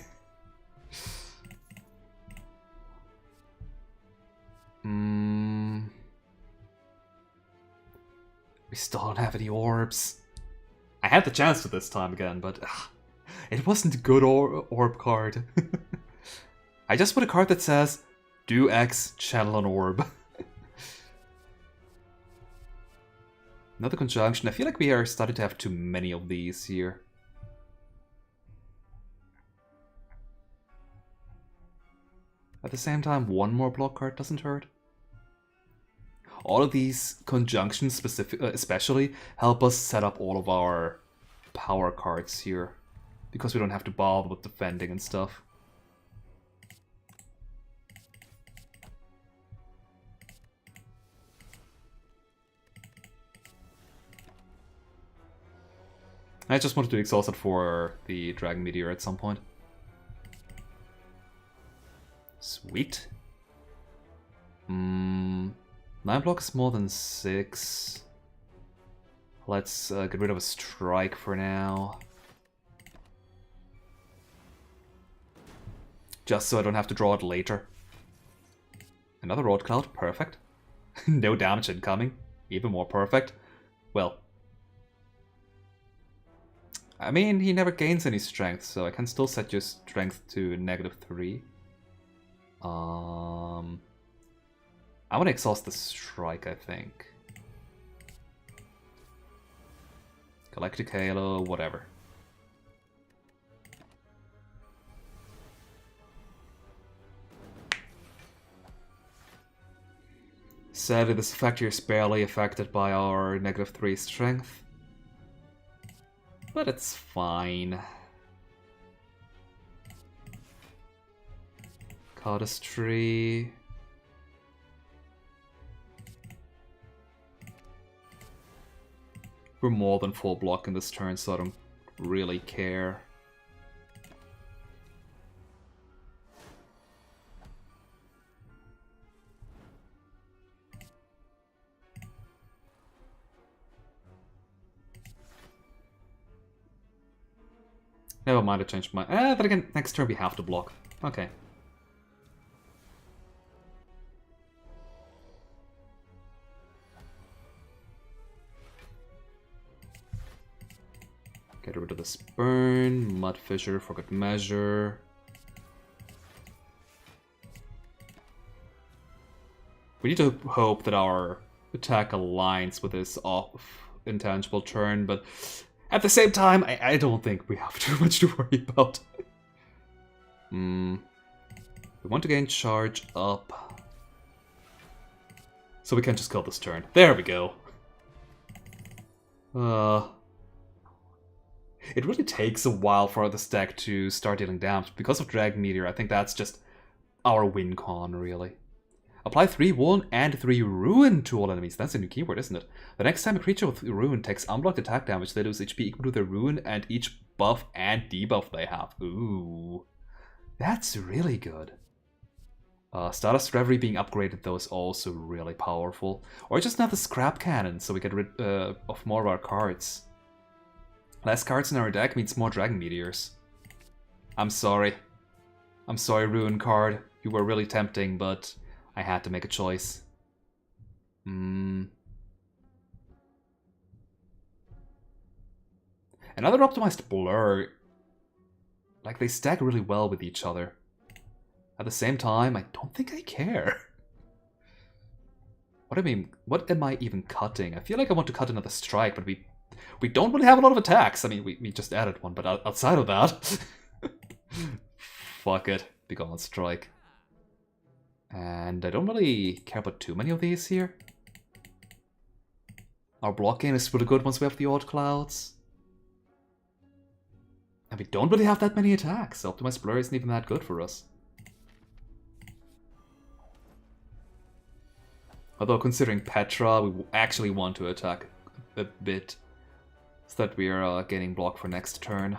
We still don't have any orbs. I had the chance to this time again, but it wasn't a good orb card. I just want a card that says, do X, channel an orb. Another conjunction. I feel like we are starting to have too many of these here. At the same time, one more block card doesn't hurt. All of these conjunctions especially help us set up all of our power cards here, because we don't have to bother with defending and stuff. I just wanted to exhaust it for the Dragon Meteor at some point. Sweet. 9 blocks more than 6. Let's get rid of a strike for now. Just so I don't have to draw it later. Another Road Cloud, perfect. No damage incoming, even more perfect. Well, I mean, he never gains any strength, so I can still set your strength to -3. I want to exhaust the strike, I think. Galactic Halo, whatever. Sadly, this effect here is barely affected by our -3 strength. But it's fine. Cardistry. We're more than full block in this turn, so I don't really care. Never mind, I changed my... then again, next turn we have to block. Okay. Get rid of this burn, Mud Fissure for good measure. We need to hope that our attack aligns with this off intangible turn, but at the same time, I don't think we have too much to worry about. We want to gain charge up, so we can just kill this turn. There we go. It really takes a while for this deck to start dealing damage. Because of Dragon Meteor, I think that's just our win con, really. Apply 3 Wound and 3 Ruin to all enemies. That's a new keyword, isn't it? The next time a creature with Ruin takes unblocked attack damage, they lose HP equal to their Ruin and each buff and debuff they have. Ooh. That's really good. Stardust Reverie being upgraded, though, is also really powerful. Or just another Scrap Cannon, so we get rid of more of our cards. Less cards in our deck means more Dragon Meteors. I'm sorry. I'm sorry, Ruin card. You were really tempting, but I had to make a choice. Another optimized Blur. Like, they stack really well with each other. At the same time, I don't think I care. What am I even cutting? I feel like I want to cut another strike, but we don't really have a lot of attacks. I mean, we just added one, but outside of that... Fuck it. Be gone, strike. And I don't really care about too many of these here. Our block gain is pretty good once we have the odd clouds. And we don't really have that many attacks. Optimized Blur isn't even that good for us. Although considering Petra, we actually want to attack a bit. So that we are getting blocked for next turn.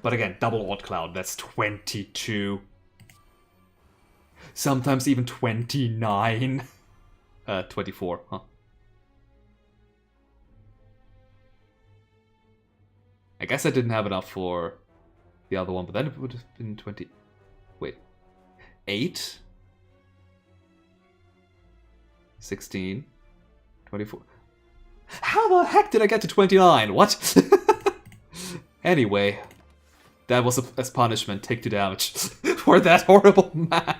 But again, double odd cloud, that's 22. Sometimes even 29. 24, huh? I guess I didn't have enough for the other one, but then it would have been 20... Wait. 8? 16? 24? How the heck did I get to 29? What? Anyway, that was as punishment. Take 2 damage for that horrible math.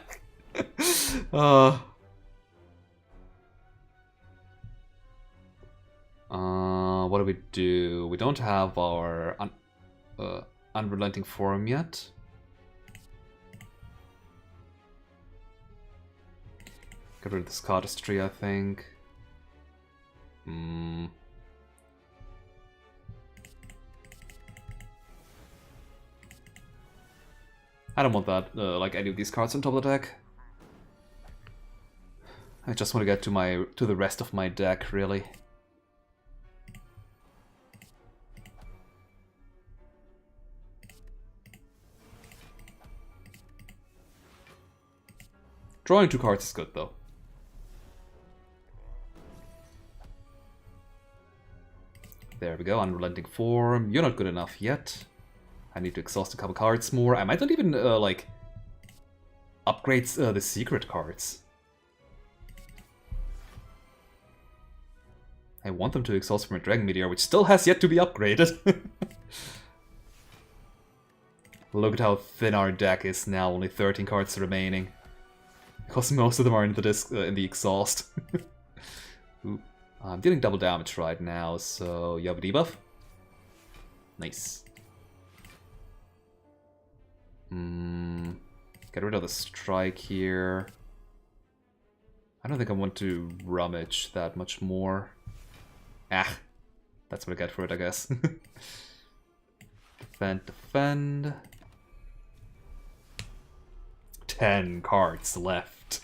What do we do? We don't have our unrelenting form yet. Get rid of this cardistry, I think. I don't want that, like any of these cards on top of the deck. I just want to get to the rest of my deck, really. Drawing 2 cards is good, though. There we go, Unrelenting Form. You're not good enough yet. I need to exhaust a couple cards more. I might not even, like, upgrade the secret cards. I want them to exhaust from a Dragon Meteor, which still has yet to be upgraded. Look at how thin our deck is now, only 13 cards remaining. Because most of them are in the exhaust. Ooh, I'm dealing double damage right now, so you have a debuff? Nice. Get rid of the strike here. I don't think I want to rummage that much more. Ah, that's what I get for it, I guess. Defend, defend. 10 cards left.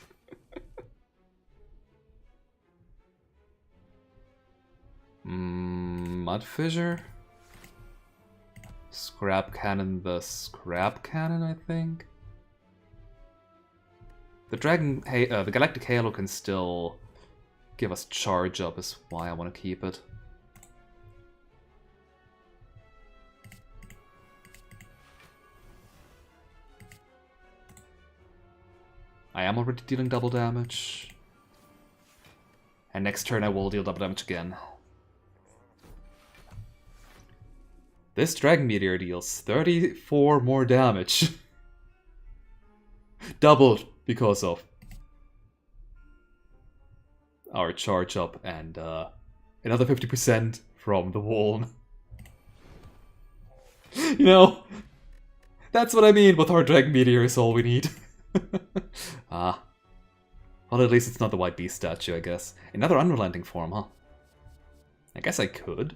Mud Fissure. Scrap Cannon, the Scrap Cannon, I think. The the Galactic Halo can still give us charge up, is why I want to keep it. I am already dealing double damage. And next turn I will deal double damage again. This Dragon Meteor deals 34 more damage. Doubled because of our charge up and another 50% from the Woln. You know, that's what I mean with our Dragon Meteor is all we need. Well, at least it's not the White Beast statue, I guess. Another Unrelenting Form, huh? I guess I could.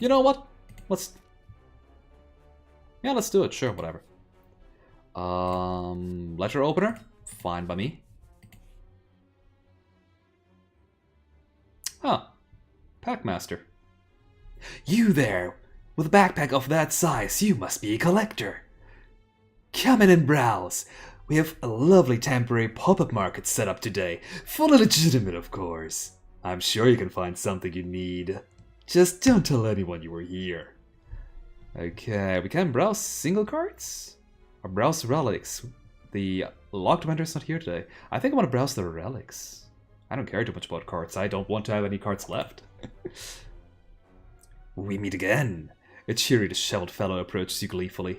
You know what? Let's do it. Sure, whatever. Letter opener? Fine by me. Huh. Packmaster. You there! With a backpack of that size, you must be a collector. Come in and browse. We have a lovely temporary pop-up market set up today. Fully legitimate, of course. I'm sure you can find something you need. Just don't tell anyone you were here. Okay, we can browse single cards? Or browse relics. The locked vendor's not here today. I think I want to browse the relics. I don't care too much about cards. I don't want to have any cards left. We meet again. A cheery, disheveled fellow approaches you gleefully.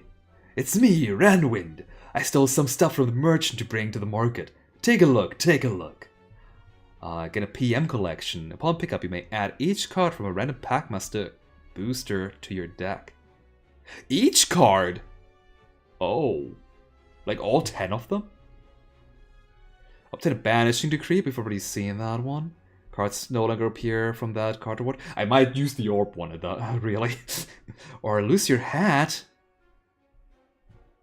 It's me, Ranwind. I stole some stuff from the merchant to bring to the market. Take a look, take a look. Get a PM collection. Upon pickup, you may add each card from a random Packmaster booster to your deck. Each card? Oh. Like all 10 of them? Obtain a banishing decree. We've already seen that one. Cards no longer appear from that card reward. I might use the orb one, really. Or lose your hat.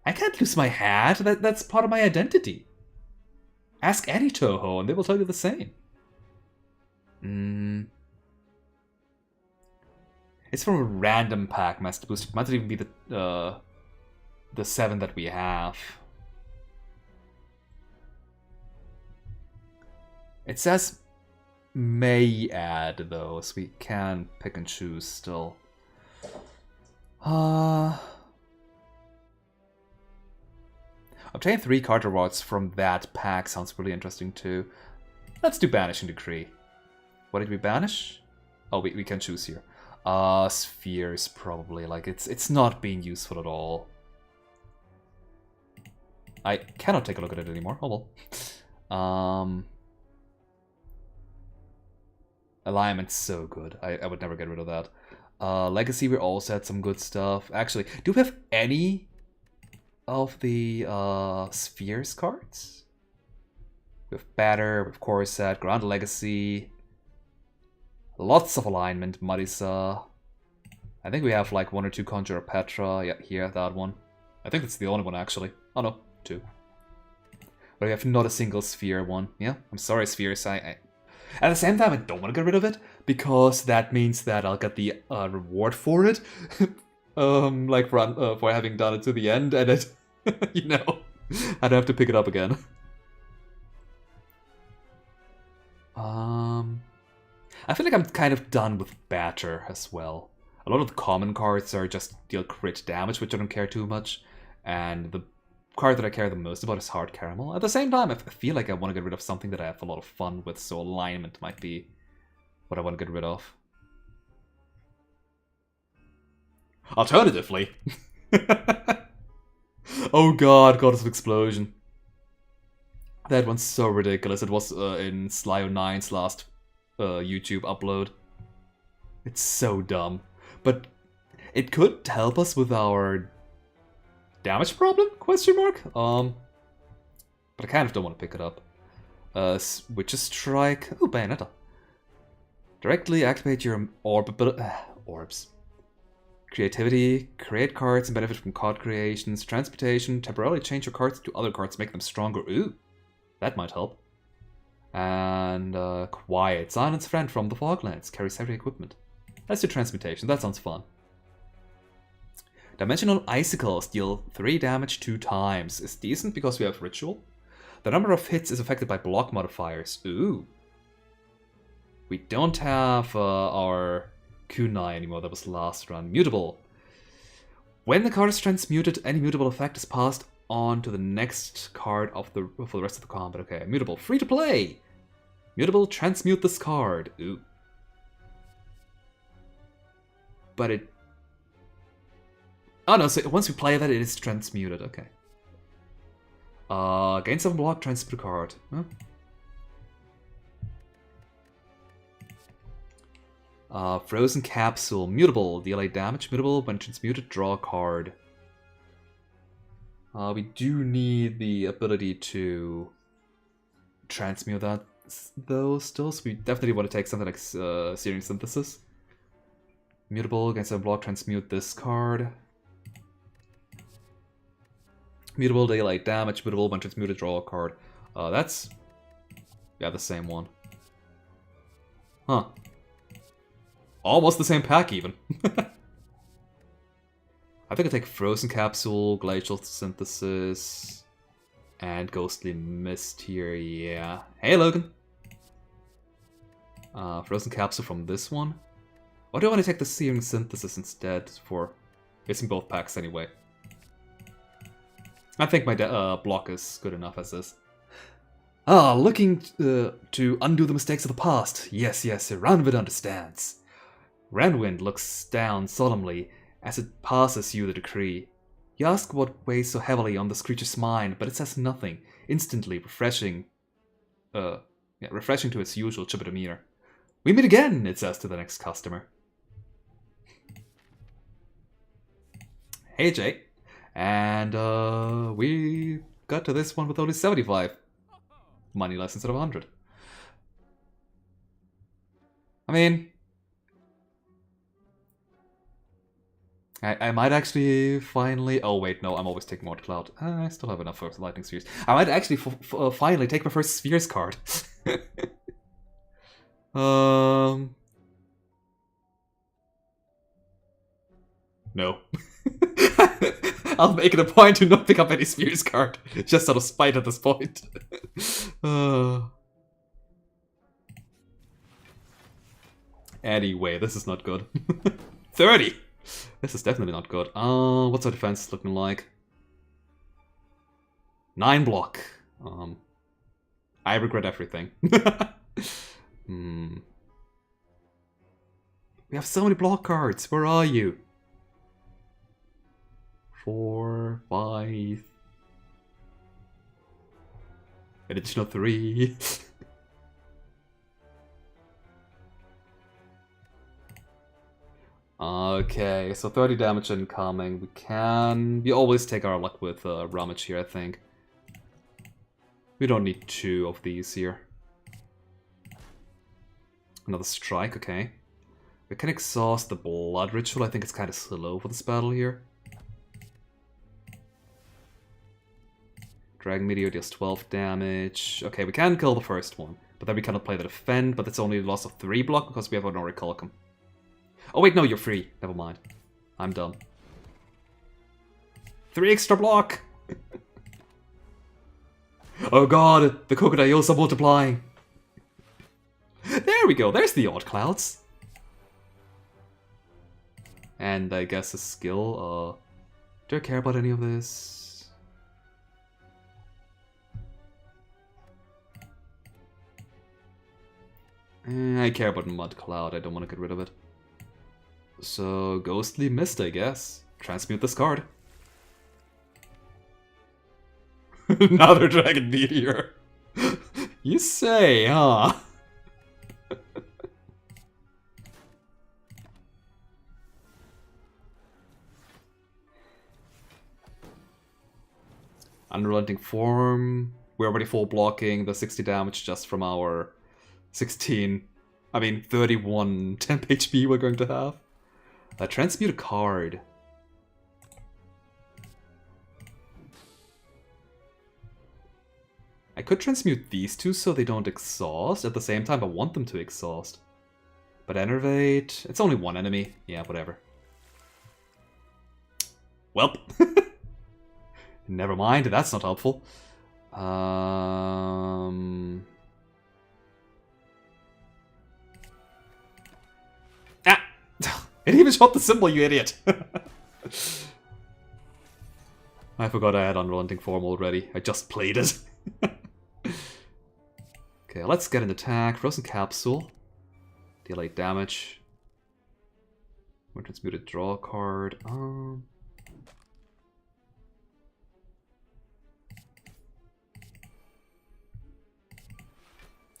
I can't lose my hat. That's part of my identity. Ask any Toho and they will tell you the same. It's from a random Packmaster booster. It might not even be the 7 that we have. It says may add though, so we can pick and choose still. Obtain 3 card rewards from that pack sounds really interesting too. Let's do Banishing Decree. What did we banish? Oh, we can choose here. Spheres probably. Like it's not being useful at all. I cannot take a look at it anymore. Oh well. Alignment's so good. I would never get rid of that. Legacy, we also had some good stuff. Actually, do we have any of the Spheres cards? We have Batter, we have Corset, Grand Legacy. Lots of alignment, Marisa. I think we have like 1 or 2 Conjurer Petra. Yeah, here, that one. I think that's the only one actually. Oh no, 2. But we have not a single Sphere one. Yeah, I'm sorry, Spheres. At the same time, I don't want to get rid of it, because that means that I'll get the reward for it. Like for having done it to the end, and it, you know, I'd have to pick it up again. I feel like I'm kind of done with Batter as well. A lot of the common cards are just deal crit damage, which I don't care too much. And the card that I care the most about is Hard Caramel. At the same time, I feel like I want to get rid of something that I have a lot of fun with, so alignment might be what I want to get rid of. Alternatively... oh god, Goddess of Explosion. That one's so ridiculous. It was in Slyo9's last YouTube upload. It's so dumb. But it could help us with our damage problem? Question mark? But I kind of don't want to pick it up. Witch's Strike. Oh, Bayonetta. Directly activate your orbs. Creativity, create cards and benefit from card creations. Transportation, temporarily change your cards to other cards, make them stronger. Ooh, that might help. And Quiet, Silence Friend from the Foglands. Carries heavy equipment. Let's do Transmutation, that sounds fun. Dimensional Icicles deal 3 damage 2 times. Is decent because we have Ritual. The number of hits is affected by block modifiers. Ooh. We don't have our Kunai anymore, that was last run. Mutable. When the card is transmuted, any mutable effect is passed on to the next card of for the rest of the combat. Okay, mutable. Free to play! Mutable, transmute this card. Ooh. But it... oh no, so once we play that, it is transmuted. Okay. Gain 7 block, transmute a card. Huh? Frozen Capsule. Mutable. Deal 8 damage. Mutable. When transmuted, draw a card. We do need the ability to transmute that, though, still. So we definitely want to take something like Searing Synthesis. Mutable. Against a block, transmute this card. Mutable, deal 8 damage. Mutable, when transmuted, draw a card. That's... yeah, the same one. Huh. Almost the same pack, even. I think I'll take Frozen Capsule, Glacial Synthesis, and Ghostly Mist here, yeah. Hey, Logan! Frozen Capsule from this one. Or do I want to take the Searing Synthesis instead for... it's in both packs anyway. I think my block is good enough as is. Looking to undo the mistakes of the past. Yes, Ranvid understands. Ranwind looks down solemnly as it passes you the decree. You ask what weighs so heavily on this creature's mind, but it says nothing. Instantly refreshing Yeah, refreshing to its usual chipper demeanor. We meet again, it says to the next customer. Hey, Jay. And, we got to this one with only 75 money less instead of 100. I mean, I might actually finally... Oh, wait, no, I'm always taking Ward Cloud. I still have enough for Lightning Spheres. I might actually finally take my first Spheres card. No. I'll make it a point to not pick up any Spheres card. Just out of spite at this point. Anyway, this is not good. 30! This is definitely not good. What's our defense looking like? 9 block. I regret everything. We have so many block cards. Where are you? 4, 5. Additional 3. Okay, so 30 damage incoming. We always take our luck with Ramage here, I think. We don't need 2 of these here. Another strike, okay. We can exhaust the Blood Ritual. I think it's kind of slow for this battle here. Dragon Meteor deals 12 damage. Okay, we can kill the first one. But then we cannot play the defend, but it's only a loss of 3 block because we have an Orichalcum. Oh wait, no, you're free. Never mind. I'm done. 3 extra block! Oh god, the crocodiles are multiplying. There we go, there's the Odd Clouds. And I guess a skill, do I care about any of this? I care about Mud Cloud, I don't want to get rid of it. So, Ghostly Mist, I guess. Transmute this card. Another Dragon Meteor. You say, huh? Unrelenting Form. We're already full blocking the 60 damage just from our 31 temp HP we're going to have. Transmute a card. I could transmute these two so they don't exhaust. At the same time, I want them to exhaust. But Enervate... It's only one enemy. Yeah, whatever. Welp. Never mind, that's not helpful. Ah! It even shot the symbol, you idiot! I forgot I had Unrelenting Form already. I just played it. Okay, let's get an attack. Frozen Capsule. Deal 8 damage. When transmuted, draw a card.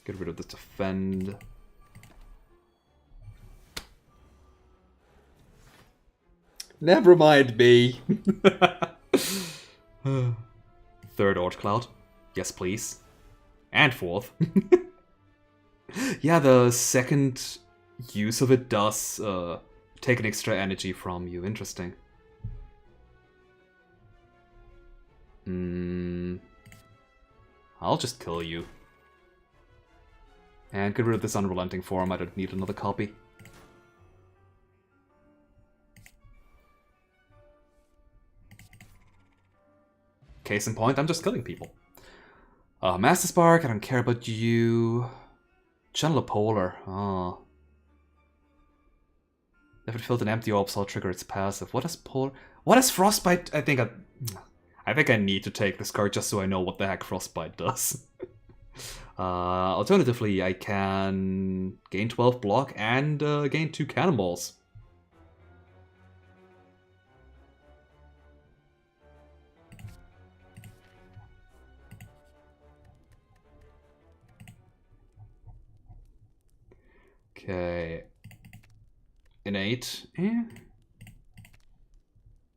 Get rid of this defend. Never mind me. Third Odd Cloud. Yes, please. And fourth. Yeah, the second use of it does take an extra energy from you. Interesting. I'll just kill you. And get rid of this Unrelenting Form. I don't need another copy. Case in point, I'm just killing people. Master Spark, I don't care about you. Channel of Polar, If it filled an empty orbs, I'll trigger its passive. What is Polar? What is Frostbite? I think I need to take this card just so I know what the heck Frostbite does. Alternatively, I can gain 12 block and gain 2 cannonballs. Okay. Innate.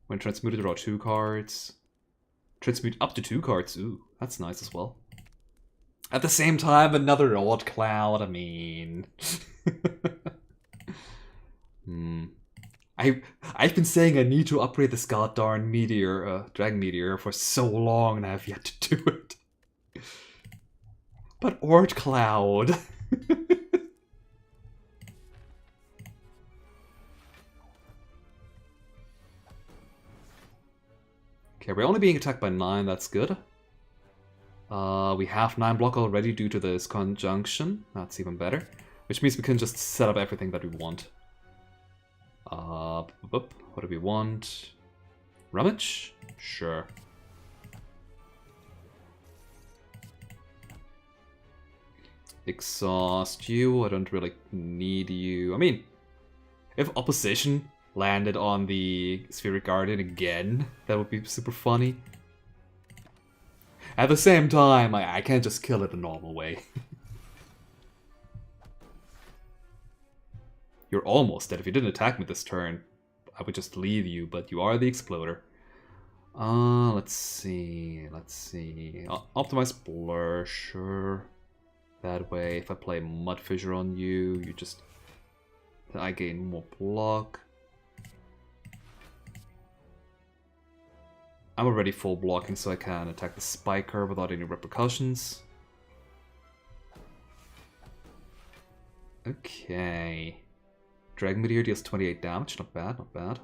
When transmuted, draw 2 cards. Transmute up to 2 cards. Ooh, that's nice as well. At the same time, another odd cloud. I mean, I've been saying I need to upgrade this goddamn meteor, dragon meteor, for so long, and I have yet to do it. But Ord Cloud. Okay, we're only being attacked by 9, that's good. We have 9 block already due to this conjunction. That's even better. Which means we can just set up everything that we want. What do we want? Rummage? Sure. Exhaust you, I don't really need you. I mean, if opposition landed on the Spheric Guardian again, that would be super funny. At the same time, I can't just kill it the normal way. You're almost dead. If you didn't attack me this turn, I would just leave you, but you are the Exploder. Let's see. Optimize Blur, sure. That way, if I play Mud Fissure on you, I gain more block. I'm already full blocking, so I can attack the Spiker without any repercussions. Okay. Dragon Meteor deals 28 damage, not bad, not bad.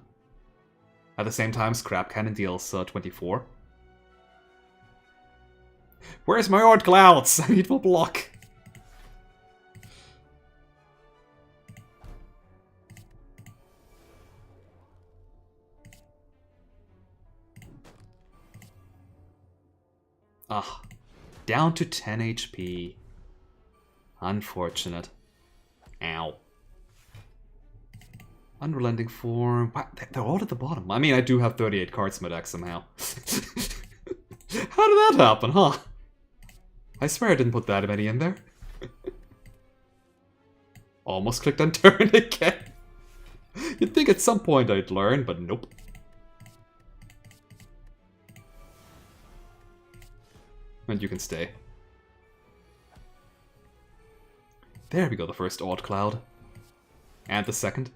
At the same time, Scrap Cannon deals 24. Where's my Ord Clouds? I need full block. Ah, down to 10 HP. Unfortunate. Ow. Unrelenting Form. Wow, they're all at the bottom. I mean, I do have 38 cards in my deck somehow. How did that happen, huh? I swear I didn't put that many in there. Almost clicked on turn again. You'd think at some point I'd learn, but nope. And you can stay. There we go, the first Odd Cloud. And the second.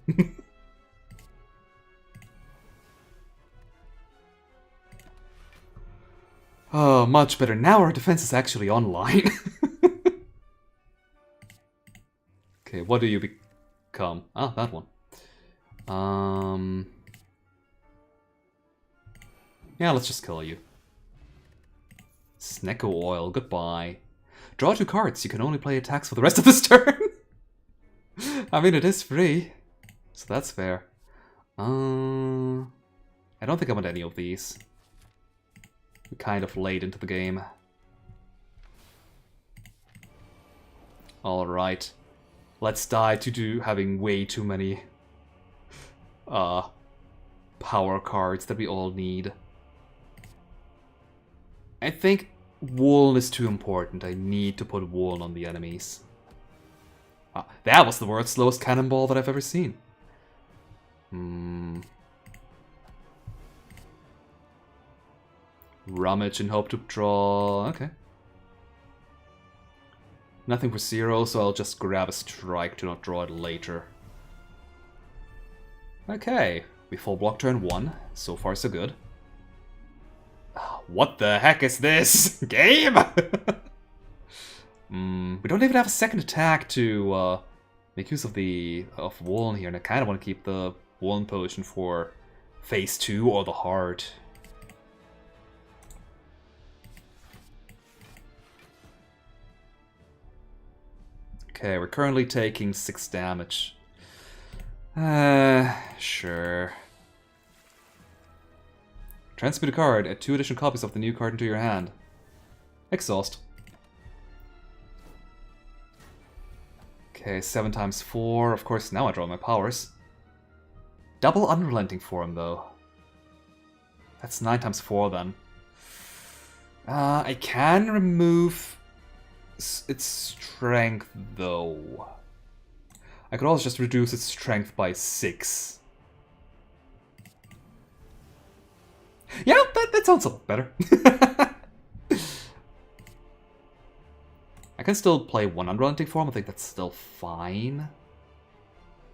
Oh, much better. Now our defense is actually online. Okay, what do you become? Ah, that one. Yeah, let's just kill you. Snecko Oil, goodbye. Draw 2 cards, you can only play attacks for the rest of this turn. I mean, it is free, so that's fair. I don't think I want any of these. We're kind of late into the game. Alright. Let's die to having way too many power cards that we all need. I think Wool is too important. I need to put Wool on the enemies. That was the world's slowest cannonball that I've ever seen. Rummage and hope to draw... Okay. Nothing for 0, so I'll just grab a strike to not draw it later. Okay, we full block turn 1. So far so good. What the heck is this? Game? We don't even have a second attack to make use of Woolen here, and I kind of want to keep the Woolen potion for phase 2 or the heart. Okay, we're currently taking 6 damage. Sure. Transmute a card, add 2 additional copies of the new card into your hand. Exhaust. Okay, 7 times 4. Of course, now I draw my powers. Double Unrelenting Form, though. That's 9 times 4, then. I can remove its strength, though. I could also just reduce its strength by 6. Yeah, that sounds a lot better. I can still play one unrelenting form, I think that's still fine.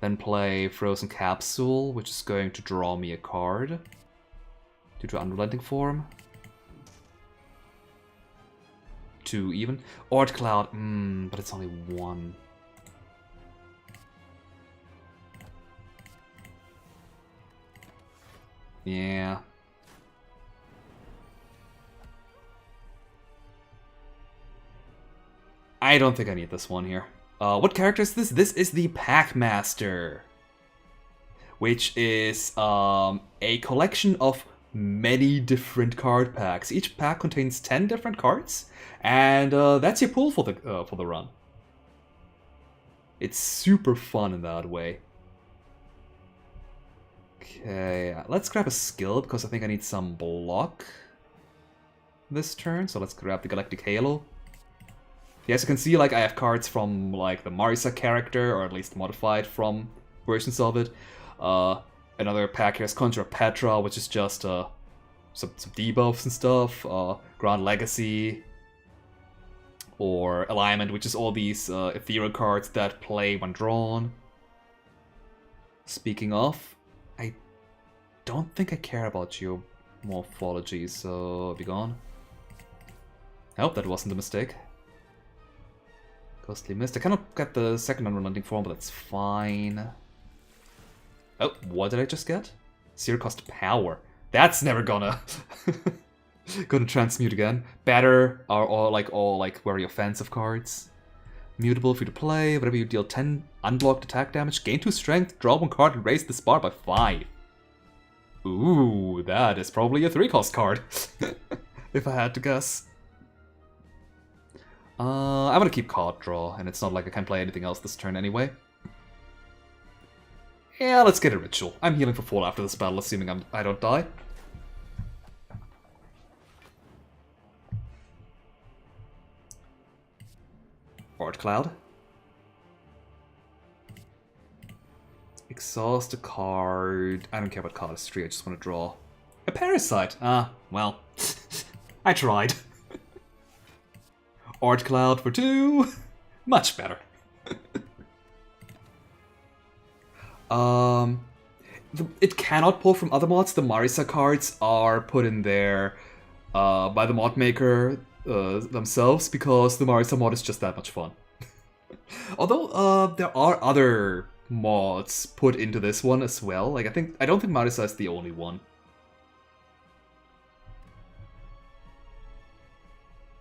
Then play Frozen Capsule, which is going to draw me a card due to unrelenting form. 2 even. Ord Cloud, but it's only 1. Yeah. I don't think I need this one here. What character is this? This is the Packmaster, which is a collection of many different card packs. Each pack contains 10 different cards, and that's your pool for the run. It's super fun in that way. Okay, let's grab a skill because I think I need some block this turn. So let's grab the Galactic Halo. Yeah, as you can see, like I have cards from like the Marisa character, or at least modified from versions of it. Another pack here is Conjure Petra, which is just some debuffs and stuff. Grand Legacy, or Alignment, which is all these ethereal cards that play when drawn. Speaking of, I don't think I care about Geomorphology, so be gone. I hope that wasn't a mistake. Ghostly Mist. I cannot get the second unrelenting form, but that's fine. Oh, what did I just get? Zero cost power. That's never gonna gonna transmute again. Better are all like very offensive cards. Mutable, free to play. Whenever you deal 10 unblocked attack damage, gain 2 strength, draw 1 card, and raise this bar by 5. Ooh, that is probably a 3-cost card, if I had to guess. I'm gonna keep card draw, and it's not like I can play anything else this turn anyway. Yeah, let's get a ritual. I'm healing for 4 after this battle, assuming I don't die. Ord Cloud. Exhaust a card. I don't care about cardistry, I just want to draw a Parasite. Ah, well, I tried. Ord Cloud for 2. Much better. It cannot pull from other mods. The Marisa cards are put in there by the mod maker themselves, because the Marisa mod is just that much fun. Although there are other mods put into this one as well. Like I don't think Marisa is the only one.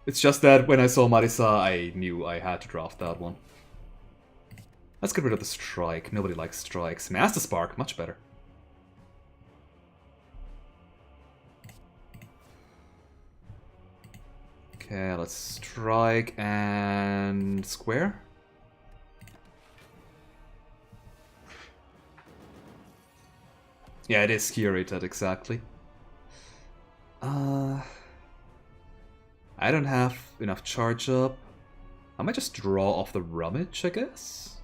It's just that when I saw Marisa, I knew I had to draft that one. Let's get rid of the strike. Nobody likes strikes. Master Spark, much better. Okay, let's strike and square. Yeah, it is curated, exactly. I don't have enough charge up. I might just draw off the Rummage, I guess?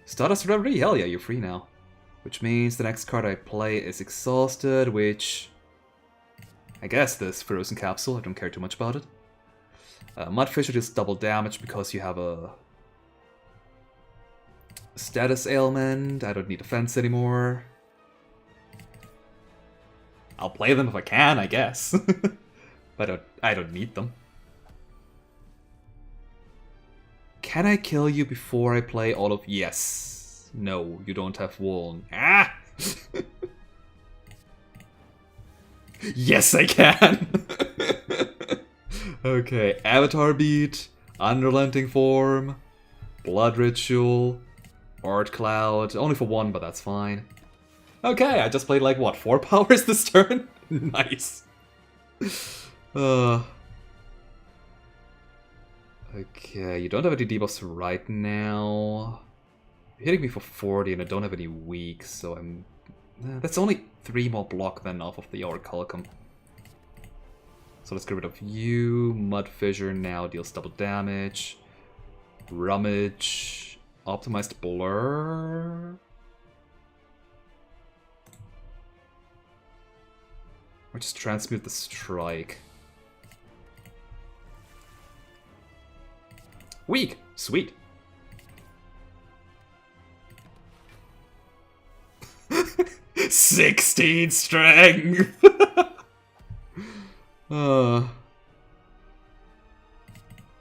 Stardust Reverie, hell yeah, you're free now. Which means the next card I play is Exhausted, which... I guess this Frozen Capsule, I don't care too much about it. Mud Fissure does double damage because you have a... status ailment, I don't need defense anymore. I'll play them if I can, I guess. But I don't need them. Can I kill you before I play all of... Yes. No, you don't have Wuln. Ah! Yes, I can! Okay, Avatar Beat, Unrelenting Form, Blood Ritual, Ord Cloud. Only for 1, but that's fine. Okay, I just played like, what, 4 powers this turn? Nice. Okay, you don't have any debuffs right now. You're hitting me for 40 and I don't have any weak, so I'm... that's only 3 more block then off of the Orichalcum. So let's get rid of you. Mud Fissure now deals double damage. Rummage. Optimized blur. Or just transmute the strike. Weak! Sweet. "16 strength!"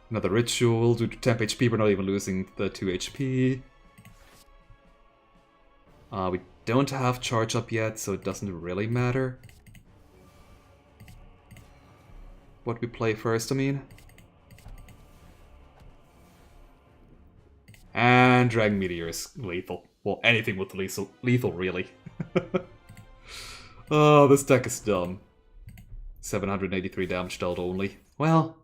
Another ritual due to temp HP, we're not even losing the 2 HP. We don't have charge up yet, so it doesn't really matter what we play first, I mean. And Dragon Meteor is lethal. Well, anything with lethal really. Oh, this deck is dumb. 783 damage dealt only. Well,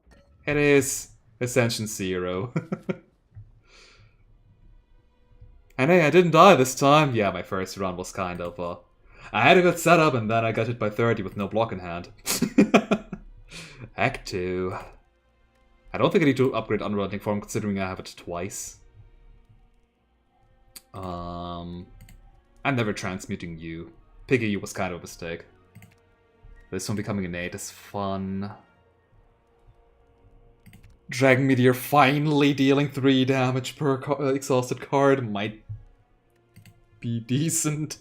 it is Ascension 0. And hey, I didn't die this time. Yeah, my first run was kind of, I had a good setup and then I got hit by 30 with no block in hand. Act 2. I don't think I need to upgrade Unrelenting Form considering I have it twice. I'm never transmuting you. Piggy you was kind of a mistake. This one becoming innate is fun. Dragon Meteor finally dealing 3 damage per exhausted card might be decent.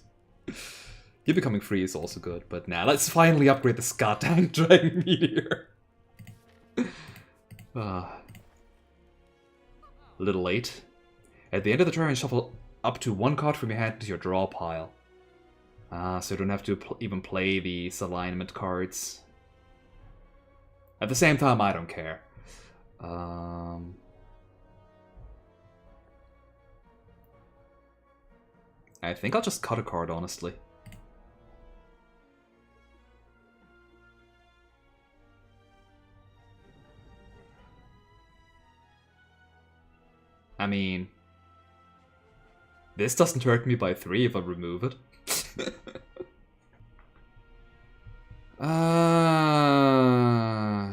You becoming free is also good, but nah, let's finally upgrade this goddamn Dragon Meteor. A little late. At the end of the turn, shuffle up to 1 card from your hand to your draw pile. So you don't have to even play these alignment cards. At the same time, I don't care. I think I'll just cut a card, honestly. I mean, this doesn't hurt me by 3 if I remove it.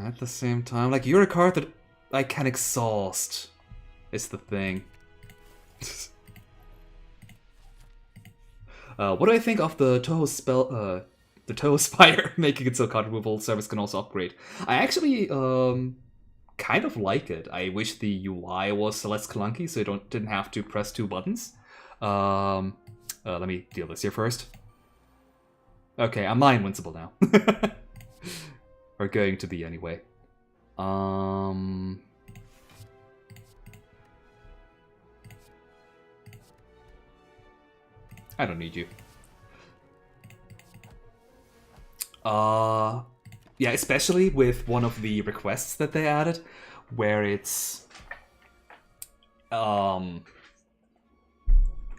At the same time, like, you're a card that I can exhaust, is the thing. What do I think of the Toho spell, the Toho Spire making it so card removal service can also upgrade? I actually, kind of like it. I wish the UI was less clunky, so you didn't have to press 2 buttons. Let me deal this here first. Okay, I'm not invincible now. Or going to be anyway. I don't need you. Yeah, especially with one of the requests that they added, where it's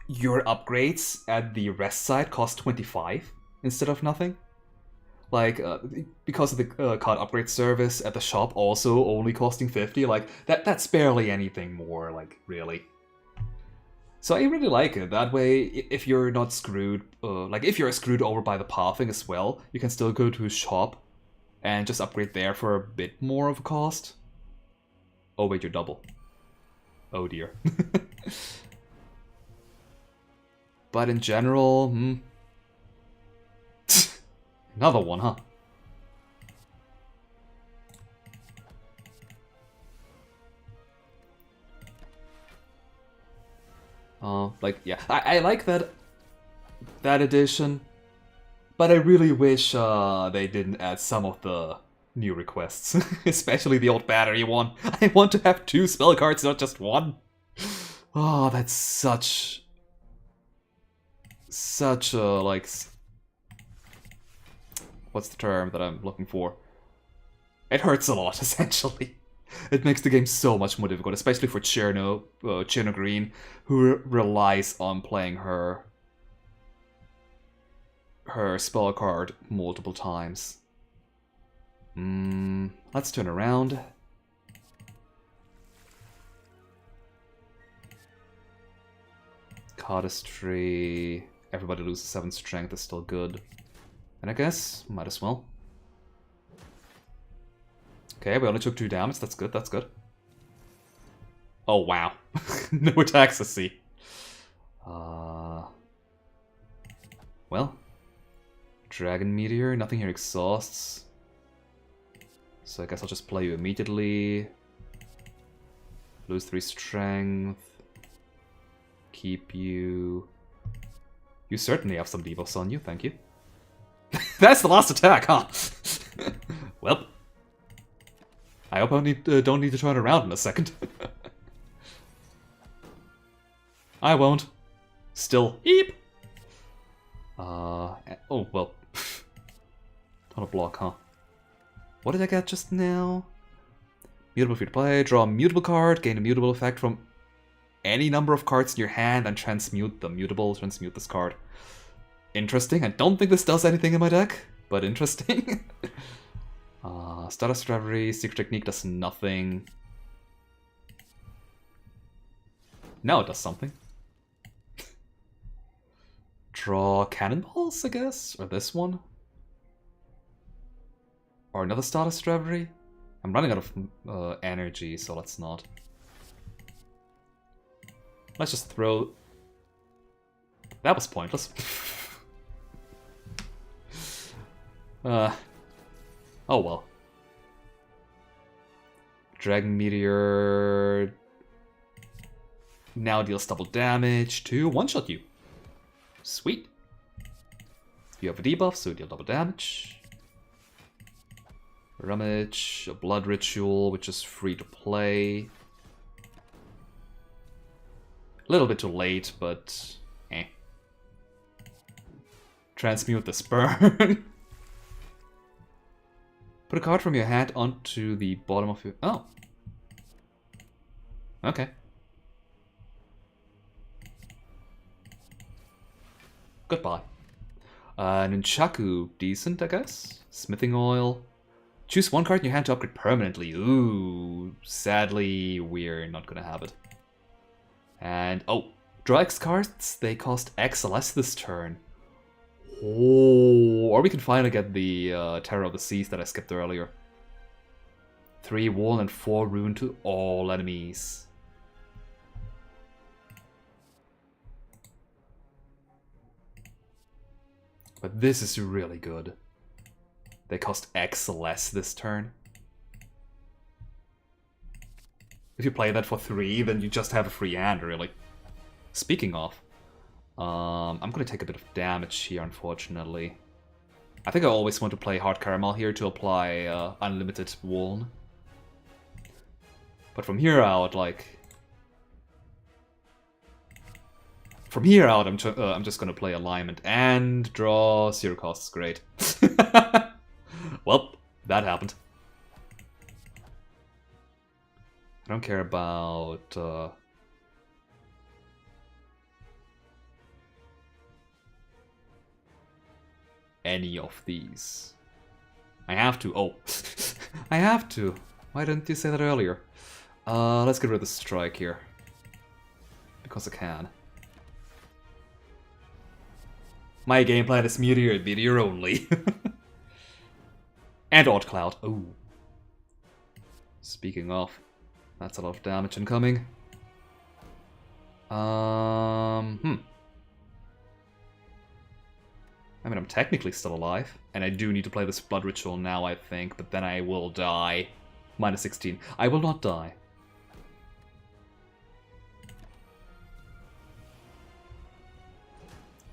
your upgrades at the rest side cost 25 instead of nothing. Like, because of the card upgrade service at the shop also only costing 50, like, that's barely anything more, like, really. So I really like it. That way, if you're not screwed, like, if you're screwed over by the pathing as well, you can still go to a shop and just upgrade there for a bit more of a cost. Oh wait, you're double. Oh dear. But in general, another one, huh? Like, yeah, I like that addition, but I really wish they didn't add some of the new requests, especially the old battery one. I want to have 2 spell cards, not just 1. Oh, that's such a, like, what's the term that I'm looking for? It hurts a lot, essentially. It makes the game so much more difficult, especially for Cherno Green, who relies on playing her spell card multiple times. Let's turn around. Cardistry. Everybody loses 7 strength is still good. And I guess, might as well. Okay, we only took 2 damage, that's good, that's good. Oh, wow. No attacks, I see. Well. Dragon Meteor, nothing here exhausts. So I guess I'll just play you immediately. Lose 3 strength. Keep you. You certainly have some debuffs on you, thank you. That's the last attack, huh? Well. I hope I don't need to turn around in a second. I won't. Still. Eep! Oh, well. Not a block, huh? What did I get just now? Mutable free to play. Draw a mutable card. Gain a mutable effect from any number of cards in your hand and transmute them. Transmute this card. Interesting. I don't think this does anything in my deck, but interesting. Status Reverie. Secret Technique does nothing. Now it does something. Draw cannonballs, I guess? Or this one? Or another Status Reverie? I'm running out of energy, so let's not. Let's just throw... That was pointless. Oh well. Dragon Meteor... Now deals double damage to one-shot you. Sweet. You have a debuff, so you deal double damage. Rummage, a Blood Ritual, which is free to play. A little bit too late, but eh. Transmute the Spurn. Put a card from your hand onto the bottom of your... Oh. Okay. Goodbye. Nunchaku, decent, I guess. Smithing Oil. Choose one card in your hand to upgrade permanently. Ooh, sadly, we're not gonna have it. And, oh, draw X cards. They cost X less this turn. Oh, or we can finally get the Terror of the Seas that I skipped earlier. 3 wall and 4 rune to all enemies. But this is really good. They cost X less this turn. If you play that for 3, then you just have a free hand, really. Speaking of, I'm gonna take a bit of damage here, unfortunately. I think I always want to play Hard Caramel here to apply Unlimited Wound. But from here out, like... From here out, I'm just gonna play Alignment and draw 0 costs. Great. Well, that happened. I don't care about... any of these. I have to. Oh. I have to. Why didn't you say that earlier? Let's get rid of the strike here. Because I can. My game plan is meteor only. And Odd Cloud. Ooh. Speaking of, that's a lot of damage incoming. I mean, I'm technically still alive, and I do need to play this Blood Ritual now, I think, but then I will die. Minus 16. I will not die.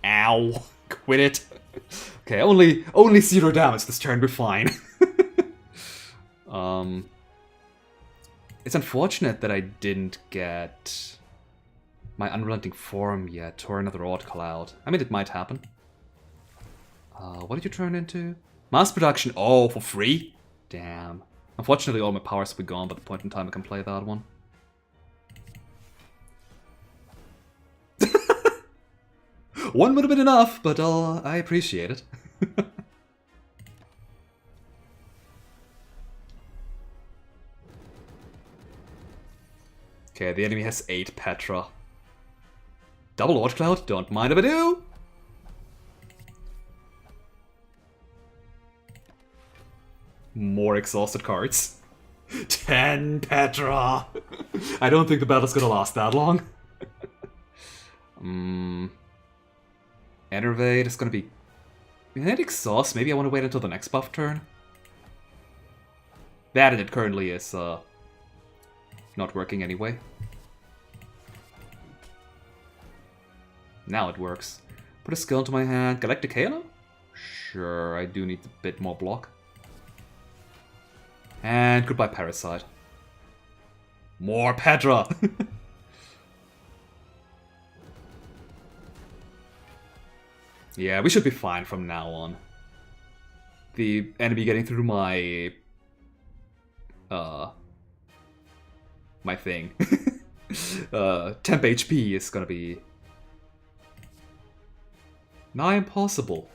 Ow. Quit it. Okay, only 0 damage this turn, we're fine. It's unfortunate that I didn't get my Unrelenting Form yet, or another Odd Cloud. I mean, it might happen. What did you turn into? Mass Production. Oh, for free? Damn. Unfortunately, all my powers will be gone by the point in time I can play that one. One would have been enough, but I appreciate it. Okay, the enemy has 8 Petra. Double Odd Cloud, don't mind if I do! More exhausted cards. 10 Petra! I don't think the battle's gonna last that long. Enervate is gonna be... It exhaust. Maybe I want to wait until the next buff turn. That it currently is not working anyway. Now it works. Put a skill into my hand. Galactic Halo? Sure, I do need a bit more block. And goodbye Parasite. More Petra! Yeah, we should be fine from now on. The enemy getting through my... my thing. Temp HP is gonna be... nigh impossible.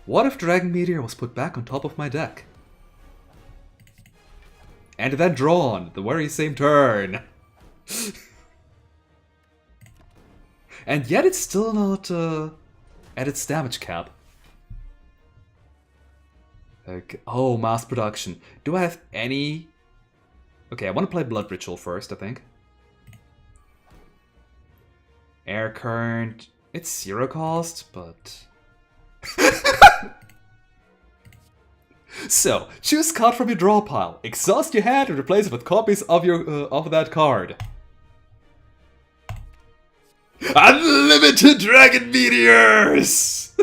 What if Dragon Meteor was put back on top of my deck? And then drawn the very same turn. And yet it's still not at its damage cap. Okay. Oh, mass production. Do I have any... Okay, I want to play Blood Ritual first, I think. Air Current... It's 0 cost, but... So, choose card from your draw pile. Exhaust your hand and replace it with copies of your of that card. Unlimited Dragon Meteors!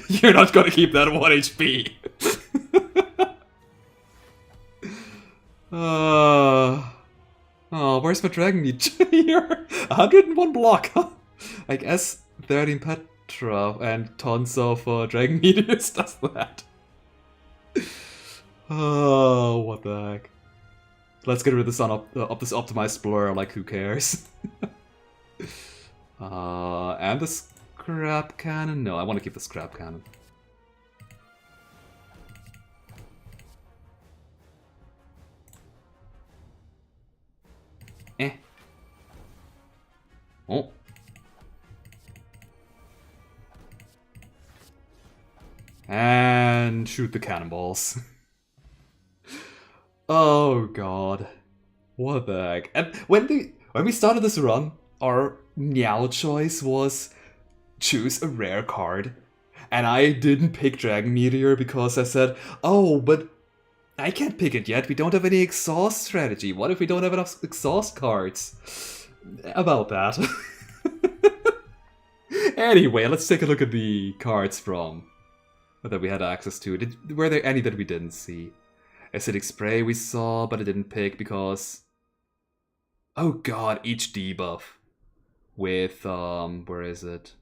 You're not gonna keep that 1 HP. Oh, where's my Dragon Meteor? 101 block. I guess 13 Petra and tons of Dragon Meteors does that. Oh, what the heck. Let's get rid of this, this optimized blur, like who cares? And the scrap cannon? No, I want to keep the scrap cannon. Oh. And shoot the cannonballs. Oh god. What the heck. And when we started this run, our Meow choice was choose a rare card. And I didn't pick Dragon Meteor because I said, oh, but I can't pick it yet. We don't have any exhaust strategy. What if we don't have enough exhaust cards? About that. Anyway, let's take a look at the cards from that we had access to. Were there any that we didn't see? Acidic Spray we saw, but I didn't pick because... Oh god, each debuff. With, where is it?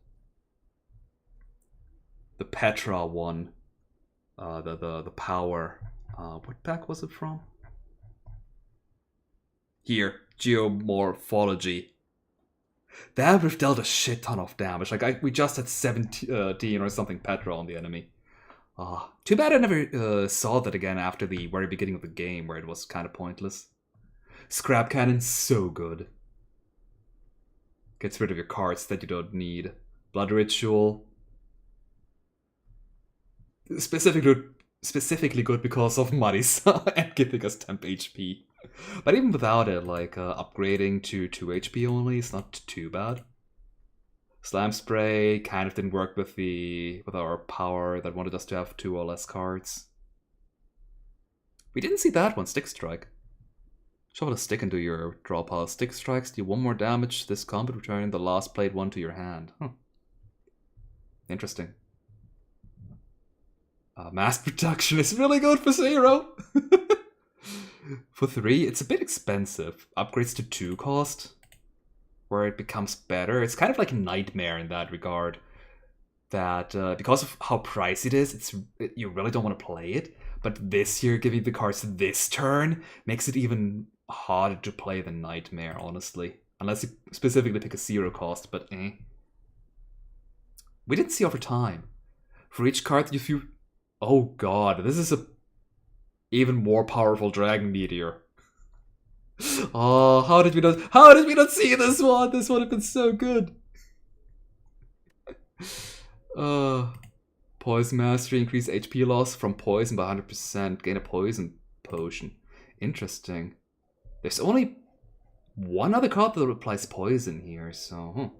The Petra one. The power. What pack was it from? Here, Geomorphology. That would have dealt a shit ton of damage. Like, we just had 17 or something Petra on the enemy. Too bad I never saw that again after the very beginning of the game, where it was kind of pointless. Scrap Cannon, so good. Gets rid of your cards that you don't need. Blood Ritual. Specifically good because of Marisa and giving us temp HP. But even without it, like, upgrading to 2 HP only is not too bad. Slam Spray kind of didn't work with our power that wanted us to have 2 or less cards. We didn't see that one, Stick Strike. Shovel a stick into your draw pile. Stick Strikes deal 1 more damage this combat, returning the last played one to your hand. Huh. Interesting. Mass Production is really good for 0! For 3, it's a bit expensive. Upgrades to 2 cost, where it becomes better. It's kind of like a Nightmare in that regard. That because of how pricey it is, you really don't want to play it. But this year, giving the cards this turn makes it even harder to play than Nightmare, honestly. Unless you specifically pick a 0 cost, but eh. We didn't see over time. For each card you... Oh god, this is a even more powerful Dragon Meteor. Oh, how did we not see this one? This would have been so good. Poison Mastery, increase HP loss from poison by 100%. Gain a poison potion. Interesting. There's only one other card that applies poison here, so...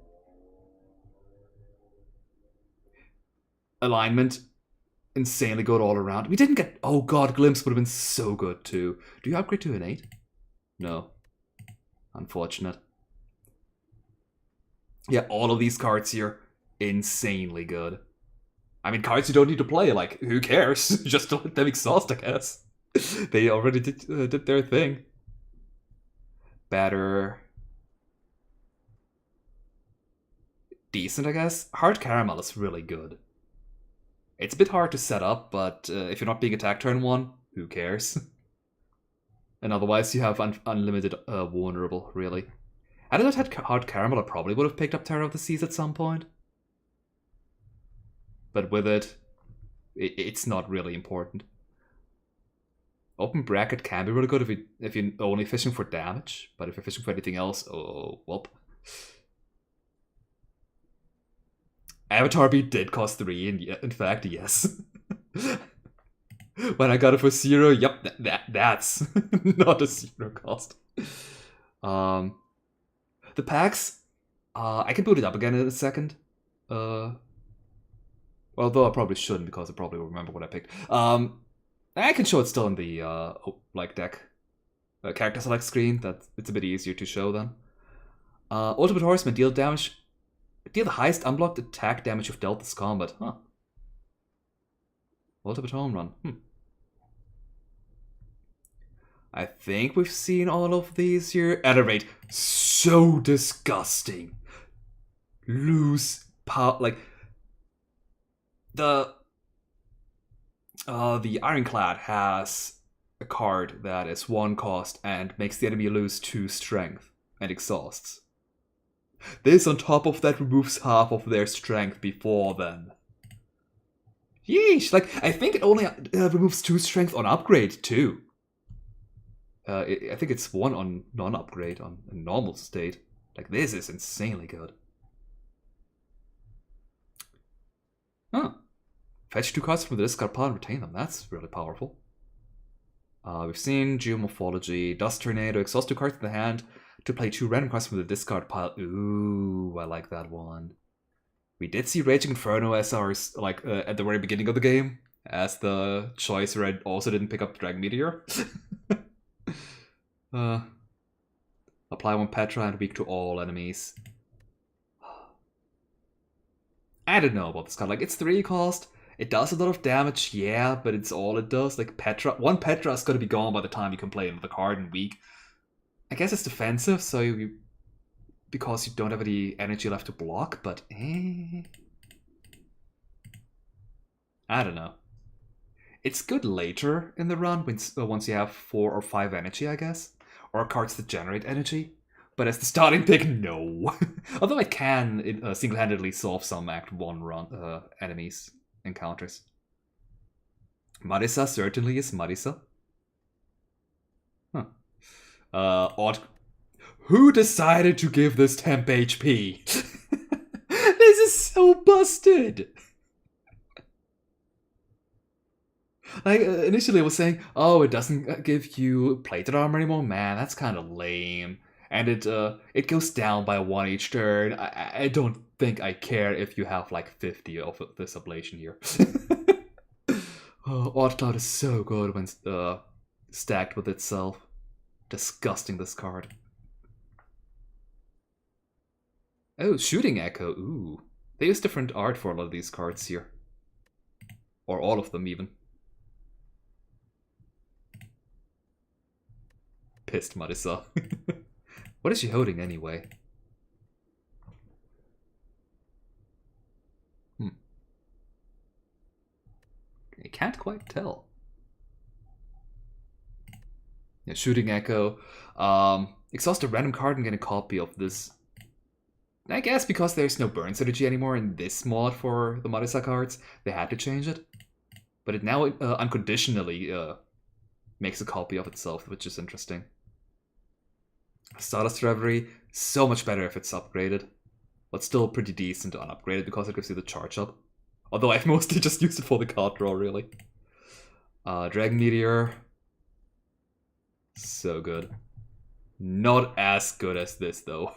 Alignment. Insanely good all around. We didn't get... Oh god, Glimpse would have been so good too. Do you upgrade to an 8? No. Unfortunate. Yeah, all of these cards here, insanely good. I mean, cards you don't need to play, like, who cares? Just to let them exhaust, I guess. They already did their thing. Better. Decent, I guess. Hard Caramel is really good. It's a bit hard to set up, but if you're not being attacked turn 1, who cares? And otherwise you have unlimited vulnerable, really. Had I not had Hard Caramel, I probably would have picked up Terror of the Seas at some point. But with it, it's not really important. Open Bracket can be really good if you're only fishing for damage, but if you're fishing for anything else, oh, whoop. Avatar Beat did cost 3, and in fact, yes. When I got it for 0, yep, that's not a 0 cost. The packs, I can boot it up again in a second. Although I probably shouldn't because I probably will remember what I picked. I can show it still in the deck character select screen. That it's a bit easier to show then. Ultimate Horseman, deal the highest unblocked attack damage you've dealt this combat. Huh. Ultimate Home Run. I think we've seen all of these here. Elevate. So disgusting. Lose power. Like, the Ironclad has a card that is 1 cost and makes the enemy lose 2 strength and exhausts. This on top of that removes half of their strength before then. Yeesh, like, I think it only removes 2 strength on upgrade too. I think it's 1 on non-upgrade, on a normal state. Like, this is insanely good. Huh. Fetch 2 cards from the discard pile and retain them. That's really powerful. We've seen Geomorphology, Dust Tornado, exhaust 2 cards in the hand to play 2 random cards from the discard pile. Ooh, I like that one. We did see Raging Inferno as ours, like, at the very beginning of the game, as the choice red also didn't pick up Dragon Meteor. Apply 1 Petra and weak to all enemies. I don't know about this card. Like, it's 3 cost. It does a lot of damage, yeah, but it's all it does. Like, Petra, 1 Petra is going to be gone by the time you can play another card in weak. I guess it's defensive, so because you don't have any energy left to block, but I don't know. It's good later in the run once you have 4 or 5 energy, I guess, or cards that generate energy. But as the starting pick, no. Although I can single-handedly solve some Act 1 run enemies encounters. Marisa certainly is Marisa. Huh. Odd. Who decided to give this temp HP? This is so busted. Like, initially I was saying, oh, it doesn't give you plated armor anymore. Man, that's kind of lame. And it goes down by 1 each turn. I don't think I care if you have like 50 of this ablation here. Oh, Odd Cloud is so good when stacked with itself. Disgusting, this card. Oh, Shooting Echo. Ooh. They use different art for a lot of these cards here. Or all of them, even. Pissed Marisa. What is she holding anyway? I can't quite tell. Yeah, Shooting Echo. Exhaust a random card and get a copy of this. I guess because there's no burn synergy anymore in this mod for the Marisa cards, they had to change it. But it now unconditionally makes a copy of itself, which is interesting. Stardust Reverie, so much better if it's upgraded. But still pretty decent unupgraded because it gives you the charge up. Although I've mostly just used it for the card draw, really. Dragon Meteor. So good. Not as good as this, though.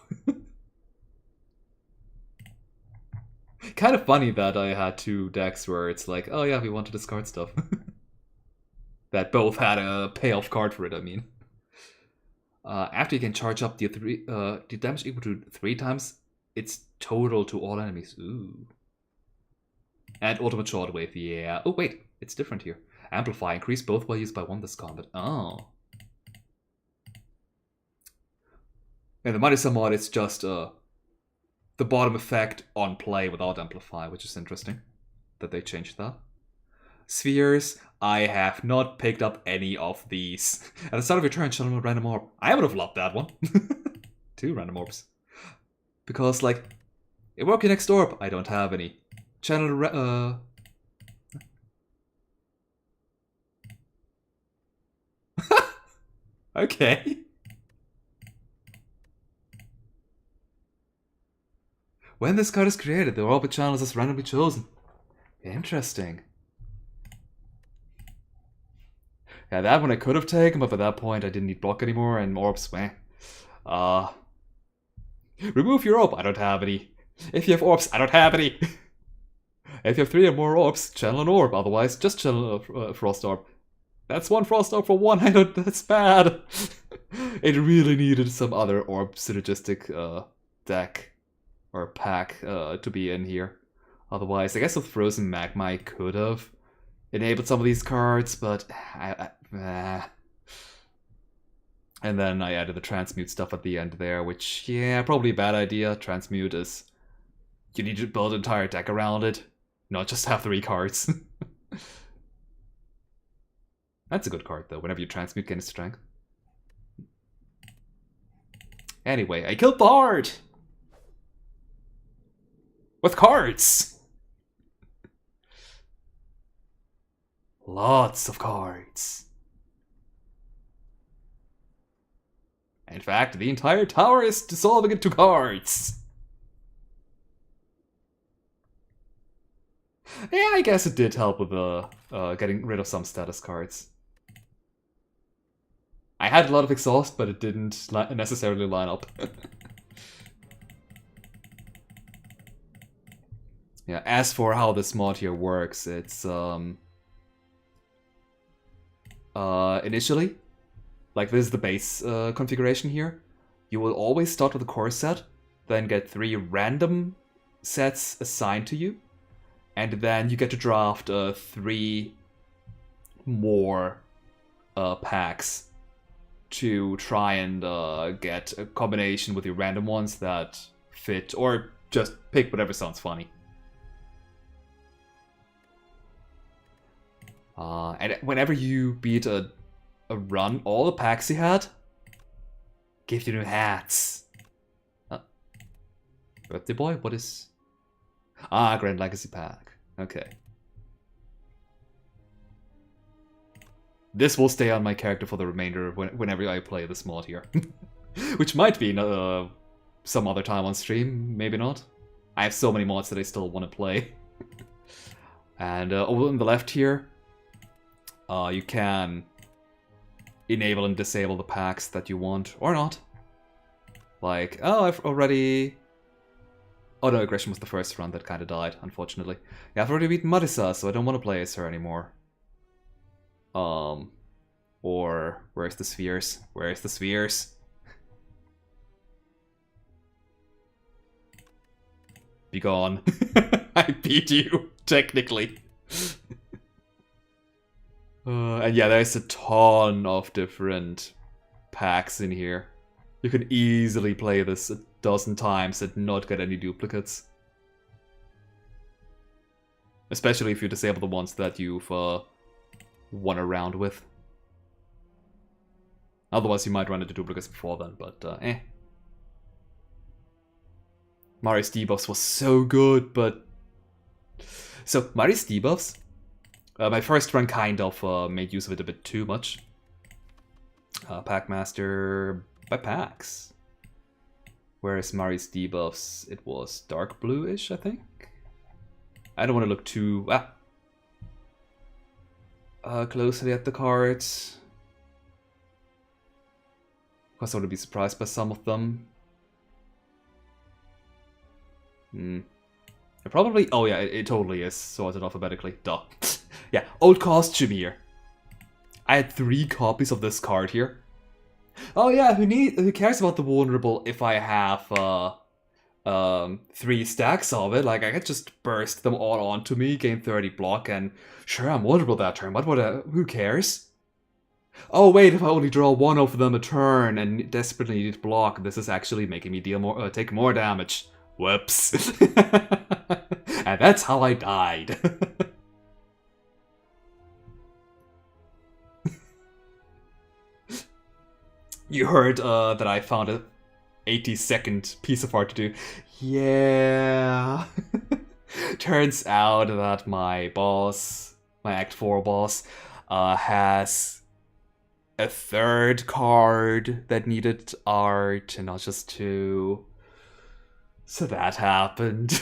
Kind of funny that I had two decks where it's like, oh yeah, we want to discard stuff. That both had a payoff card for it, I mean. After you can charge up the damage equal to 3 times its total to all enemies. Ooh. And Ultimate Shortwave, yeah. Oh wait, it's different here. Amplify, increase both values by 1 this combat. Oh. And the Mighty Sun mod is just the bottom effect on play without Amplify, which is interesting that they changed that. Spheres, I have not picked up any of these. At the start of your turn, channel a random orb. I would have loved that one. 2 random orbs. Because, like, evoke your next orb. I don't have any. Channel Okay. When this card is created, the orb it channels is randomly chosen. Interesting. Yeah, that one I could have taken, but by that point I didn't need block anymore, and orbs, meh. Remove your orb, I don't have any. If you have orbs, I don't have any. If you have 3 or more orbs, channel an orb, otherwise just channel a frost orb. That's 1 frost orb for 1, I don't, that's bad. It really needed some other orb synergistic deck or pack to be in here. Otherwise, I guess with Frozen Magma I could have enabled some of these cards, but and then I added the transmute stuff at the end there, which, yeah, probably a bad idea. Transmute is, you need to build an entire deck around it, not just have 3 cards. That's a good card, though. Whenever you transmute, gain strength. Anyway, I killed Bard! With cards! Lots of cards. In fact, the entire tower is dissolving into cards. Yeah, I guess it did help with getting rid of some status cards. I had a lot of exhaust, but it didn't necessarily line up. Yeah, as for how this mod here works, it's initially, like this is the base configuration here. You will always start with a core set, then get 3 random sets assigned to you, and then you get to draft 3 more packs to try and get a combination with your random ones that fit, or just pick whatever sounds funny. And whenever you beat a run, all the packs you had give you new hats. Birthday Boy? What is... Ah, Grand Legacy Pack. Okay. This will stay on my character for the remainder of whenever I play this mod here. Which might be some other time on stream, maybe not. I have so many mods that I still want to play. And over on the left here, you can enable and disable the packs that you want, or not. Like, oh, I've already... Oh no, Aggression was the first run that kind of died, unfortunately. Yeah, I've already beaten Marisa, so I don't want to play as her anymore. Or, where's the spheres? Where's the spheres? Be gone. I beat you, technically. And yeah, there's a ton of different packs in here. You can easily play this a dozen times and not get any duplicates. Especially if you disable the ones that you've won a round with. Otherwise you might run into duplicates before then, but eh. Mari's debuffs was so good, but... So, Mari's debuffs... my first run kind of made use of it a bit too much. Packmaster, by packs. Whereas Mari's debuffs, it was dark bluish, I think. I don't want to look too closely at the cards. Of course, I would be surprised by some of them. It probably... Oh yeah, it totally is sorted alphabetically. Duh. Yeah, old costume here. I had 3 copies of this card here. Oh yeah, who cares about the vulnerable if I have 3 stacks of it? Like, I could just burst them all onto me, gain 30 block, and sure, I'm vulnerable that turn, but who cares? Oh wait, if I only draw 1 of them a turn and desperately need block, this is actually making me take more damage. Whoops. And that's how I died. You heard that I found a 80-second piece of art to do. Yeah. Turns out that my boss, my Act 4 boss, has a 3rd card that needed art and not just 2. So that happened.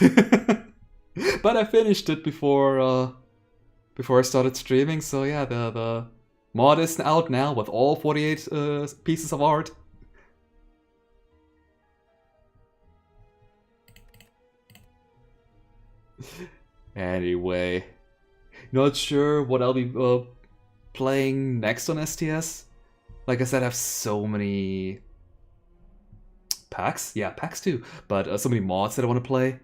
But I finished it before I started streaming, so yeah, the mod is out now with all 48 pieces of art. Anyway, not sure what I'll be playing next on STS. Like I said, I have so many packs. Yeah, packs too. But so many mods that I want to play.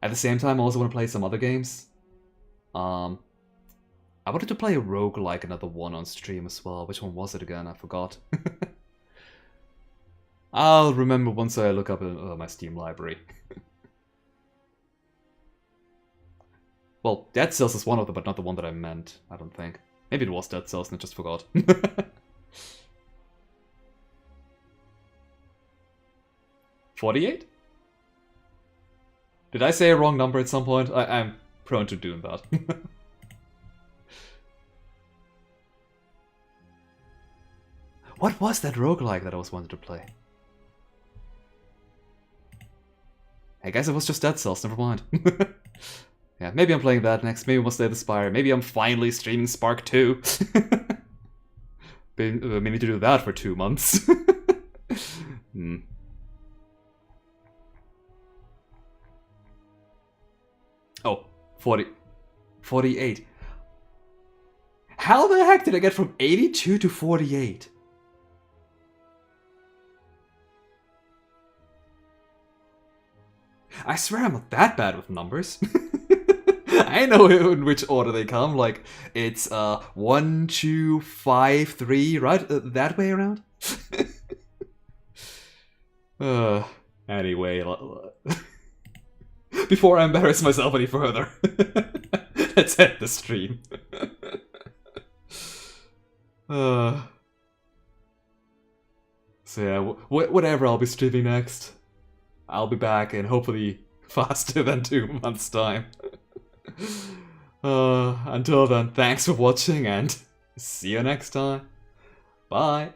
At the same time, I also want to play some other games. I wanted to play a roguelike, another one on stream as well. Which one was it again? I forgot. I'll remember once I look up my Steam library. Well, Dead Cells is one of them, but not the one that I meant, I don't think. Maybe it was Dead Cells and I just forgot. 48? Did I say a wrong number at some point? I'm prone to doing that. What was that roguelike that I was wanted to play? I guess it was just Dead Cells, never mind. Yeah, maybe I'm playing that next, maybe we'll stay the Spire, maybe I'm finally streaming Spark 2. Been meaning to do that for 2 months. Oh, 48. How the heck did I get from 82 to 48? I swear I'm not that bad with numbers. I know in which order they come, like, it's 1, 2, 5, 3, right? That way around? Anyway, before I embarrass myself any further, let's end the stream. So yeah, whatever I'll be streaming next, I'll be back in hopefully faster than 2 months' time. Until then, thanks for watching and see you next time. Bye.